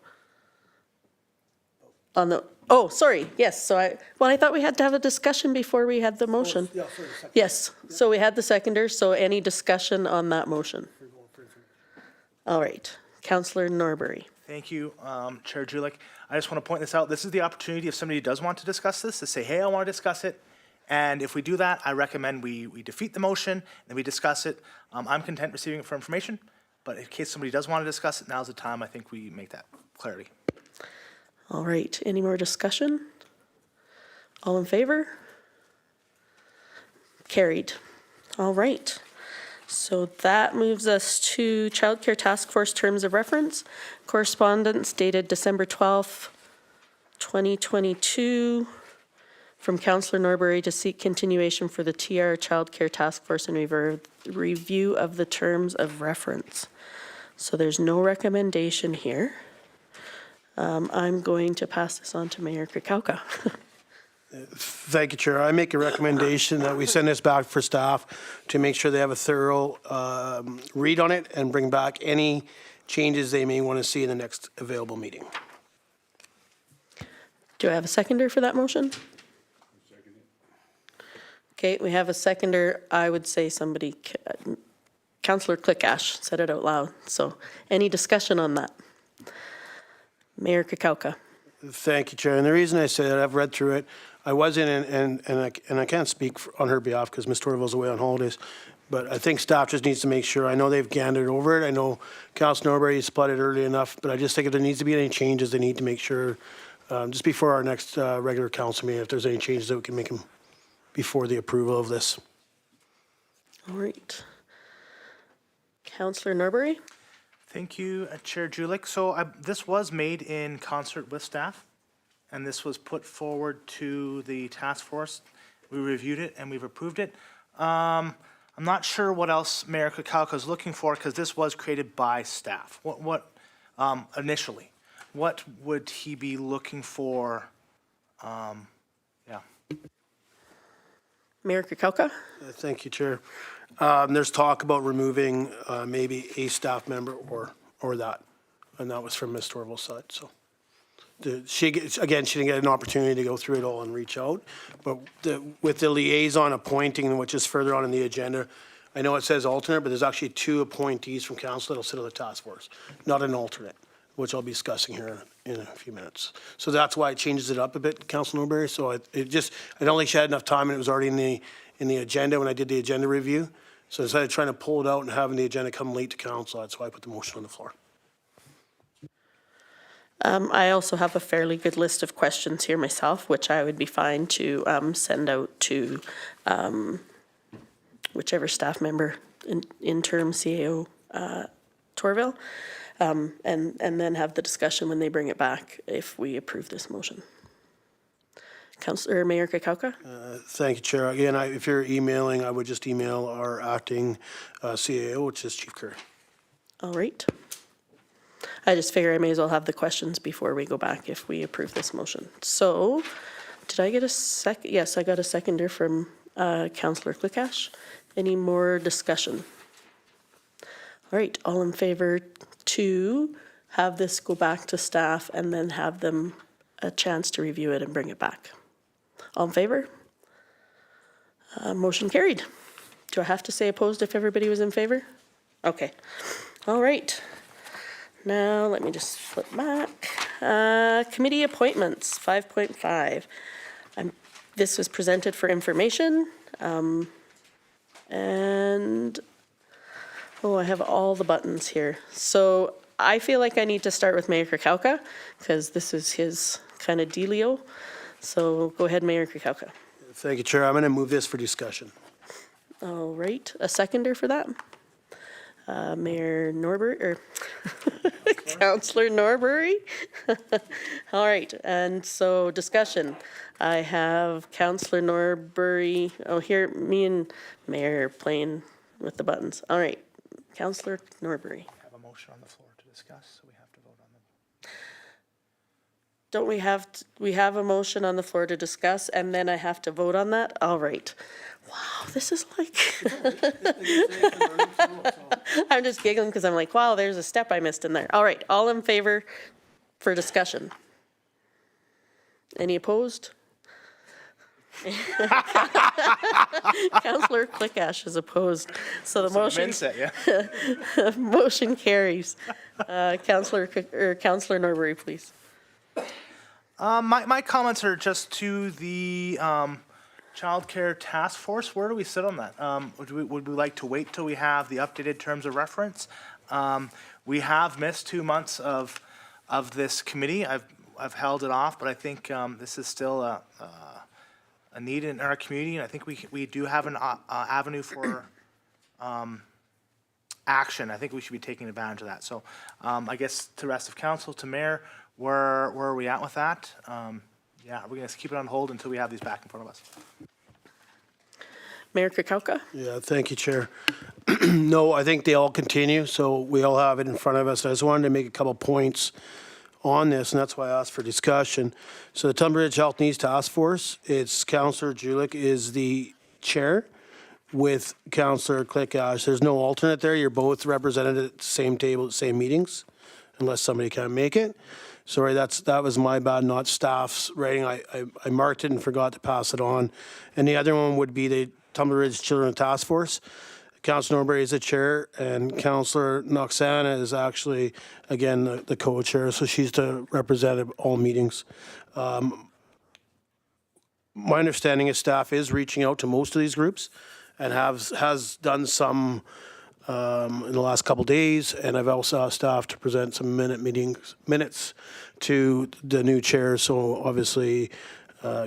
On the, oh, sorry. Yes. So I thought we had to have a discussion before we had the motion. Yeah, for the second. Yes. So we had the seconder. So any discussion on that motion? All right. Counselor Norbury. Thank you, Chair Julik. I just want to point this out. This is the opportunity if somebody does want to discuss this, to say, hey, I want to discuss it. And if we do that, I recommend we defeat the motion and we discuss it. I'm content receiving it for information, but in case somebody does want to discuss it, now's the time I think we make that clarity. All right. Any more discussion? All in favor? Carried. All right. So that moves us to Child Care Task Force Terms of Reference. Correspondence dated December 12th, 2022, from Councillor Norbury to seek continuation for the TR Child Care Task Force and review of the Terms of Reference. So there's no recommendation here. I'm going to pass this on to Mayor Krakauka. Thank you, Chair. I make a recommendation that we send this back for staff to make sure they have a thorough read on it and bring back any changes they may want to see in the next available meeting. Do I have a seconder for that motion? Okay, we have a seconder. I would say somebody, Councillor Clickash said it out loud. So any discussion on that? Mayor Krakauka. Thank you, Chair. And the reason I say that, I've read through it. I was in, and I can't speak on her behalf because Ms. Torval's away on holidays, but I think staff just needs to make sure. I know they've gandered over it. I know Councilor Norbury spotted early enough, but I just think if there needs to be any changes, they need to make sure, just before our next regular council meeting, if there's any changes that we can make them before the approval of this. All right. Councillor Norbury? Thank you, Chair Julik. So this was made in concert with staff, and this was put forward to the task force. We reviewed it and we've approved it. I'm not sure what else Mayor Krakauka is looking for because this was created by staff. What initially, what would he be looking for? Yeah. Mayor Krakauka? Thank you, Chair. There's talk about removing maybe a staff member or that, and that was from Ms. Torval's side, so. She didn't get an opportunity to go through it all and reach out, but with the liaison appointing, which is further on in the agenda, I know it says alternate, but there's actually 2 appointees from council that'll sit on the task force, not an alternate, which I'll be discussing here in a few minutes. So that's why it changes it up a bit, Councilor Norbury. So I don't think she had enough time, and it was already in the agenda when I did the agenda review. So instead of trying to pull it out and having the agenda come late to council, that's why I put the motion on the floor. I also have a fairly good list of questions here myself, which I would be fine to send out to whichever staff member, interim CAO Torville, and then have the discussion when they bring it back if we approve this motion. Councillor Mayor Krakauka? Thank you, Chair. Again, if you're emailing, I would just email our acting CAO, which is Chief Curry. All right. I just figure I may as well have the questions before we go back if we approve this motion. So, did I get a second? Yes, I got a seconder from Councillor Clickash. Any more discussion? All right, all in favor to have this go back to staff and then have them a chance to review it and bring it back. All in favor? Motion carried. Do I have to say opposed if everybody was in favor? Okay. All right. Now, let me just flip back. Committee appointments, 5.5. This was presented for information. And, I have all the buttons here. So I feel like I need to start with Mayor Krakauka, because this is his kind of dealio. So go ahead, Mayor Krakauka. Thank you, Chair. I'm going to move this for discussion. All right, a seconder for that? Mayor Norbury, or Councillor Norbury? All right, and so discussion. I have Councillor Norbury, here, me and Mayor playing with the buttons. All right, Councillor Norbury. Have a motion on the floor to discuss, so we have to vote on them. Don't we have, we have a motion on the floor to discuss, and then I have to vote on that? All right. Wow, this is like, I'm just giggling because I'm like, wow, there's a step I missed in there. All right, all in favor for discussion? Any opposed? Councillor Clickash is opposed, so the motion, motion carries. Councillor Norbury, please. My comments are just to the childcare task force. Where do we sit on that? Would we like to wait till we have the updated terms of reference? We have missed 2 months of this committee. I've held it off, but I think this is still a need in our community, and I think we do have an avenue for action. I think we should be taking advantage of that. So I guess to the rest of council, to Mayor, where are we at with that? Yeah, we're going to keep it on hold until we have these back in front of us. Mayor Krakauka? Yeah, thank you, Chair. No, I think they all continue, so we all have it in front of us. I just wanted to make a couple points on this, and that's why I asked for discussion. So the Tumbler Ridge Health Needs Task Force, it's Councillor Julik is the chair with Councillor Clickash. There's no alternate there. You're both represented at the same table, same meetings, unless somebody can't make it. Sorry, that was my bad, not staff's writing. I marked it and forgot to pass it on. And the other one would be the Tumbler Ridge Children Task Force. Councillor Norbury is the chair, and Councillor Noxana is actually, again, the co-chair, so she's to represent all meetings. My understanding is staff is reaching out to most of these groups and has done some in the last couple of days, and I've also asked staff to present some minutes to the new chair, so obviously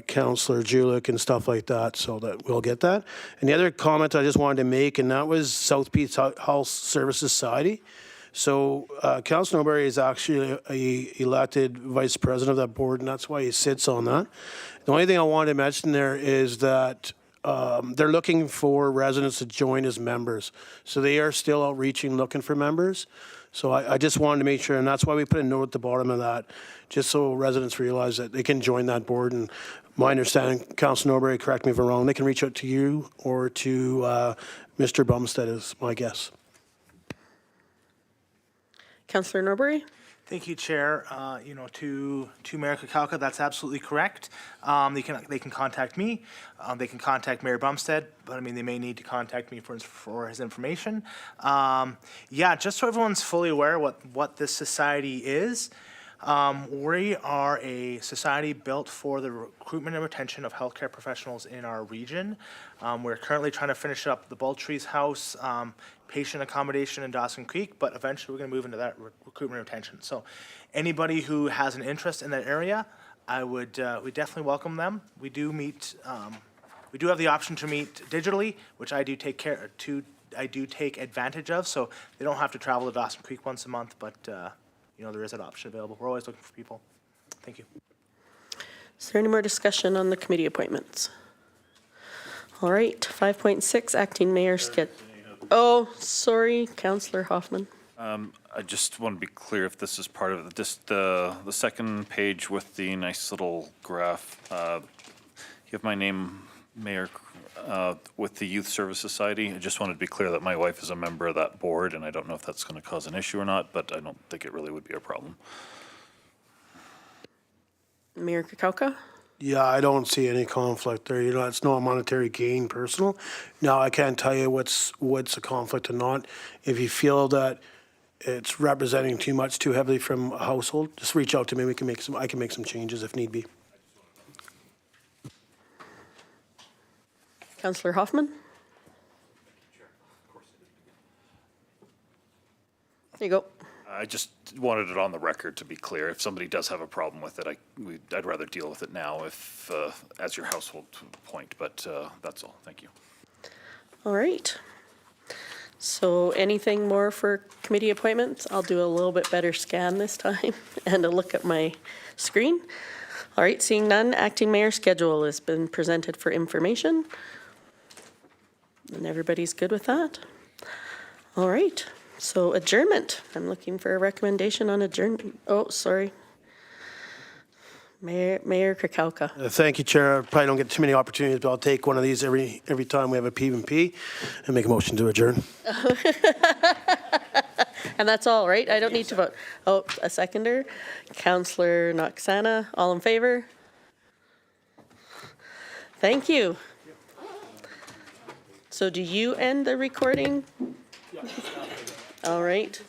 Councillor Julik and stuff like that, so that we'll get that. And the other comment I just wanted to make, and that was South Peace Health Service Society. So Councillor Norbury is actually a elected vice president of that board, and that's why he sits on that. The only thing I wanted to mention there is that they're looking for residents to join as members. So they are still outreaching, looking for members. So I just wanted to make sure, and that's why we put a note at the bottom of that, just so residents realize that they can join that board. And my understanding, Councillor Norbury, correct me if I'm wrong, they can reach out to you or to Mr. Bumstead is my guess. Councillor Norbury? Thank you, Chair. To Mayor Krakauka, that's absolutely correct. They can contact me. They can contact Mayor Bumstead, but I mean, they may need to contact me for his information. Yeah, just so everyone's fully aware what this society is. We are a society built for the recruitment and retention of healthcare professionals in our region. We're currently trying to finish up the Baltrees House patient accommodation in Dawson Creek, but eventually we're going to move into that recruitment and retention. So anybody who has an interest in that area, we definitely welcome them. We do meet, we do have the option to meet digitally, which I do take advantage of, so they don't have to travel to Dawson Creek once a month, but there is that option available. We're always looking for people. Thank you. Is there any more discussion on the committee appointments? All right, 5.6, acting mayor skit. Oh, sorry, Councillor Hoffman. I just want to be clear if this is part of the second page with the nice little graph. You have my name, Mayor, with the Youth Service Society. I just wanted to be clear that my wife is a member of that board, and I don't know if that's going to cause an issue or not, but I don't think it really would be a problem. Mayor Kakauka? Yeah, I don't see any conflict there. You know, it's no monetary gain personal. Now, I can't tell you what's a conflict or not. If you feel that it's representing too much, too heavily from a household, just reach out to me. I can make some changes if need be. Councillor Hoffman? There you go. I just wanted it on the record to be clear. If somebody does have a problem with it, I'd rather deal with it now if, as your household point, but that's all. Thank you. All right. So anything more for committee appointments? I'll do a little bit better scan this time and a look at my screen. All right, seeing none, acting mayor schedule has been presented for information. And everybody's good with that? All right, so adjournment. I'm looking for a recommendation on adjournment. Oh, sorry. Mayor Kakauka. Thank you, Chair. I probably don't get too many opportunities, but I'll take one of these every time we have a P&P and make a motion to adjourn. And that's all, right? I don't need to vote. Oh, a seconder. Councillor Noxana, all in favor? Thank you. So do you end the recording? All right.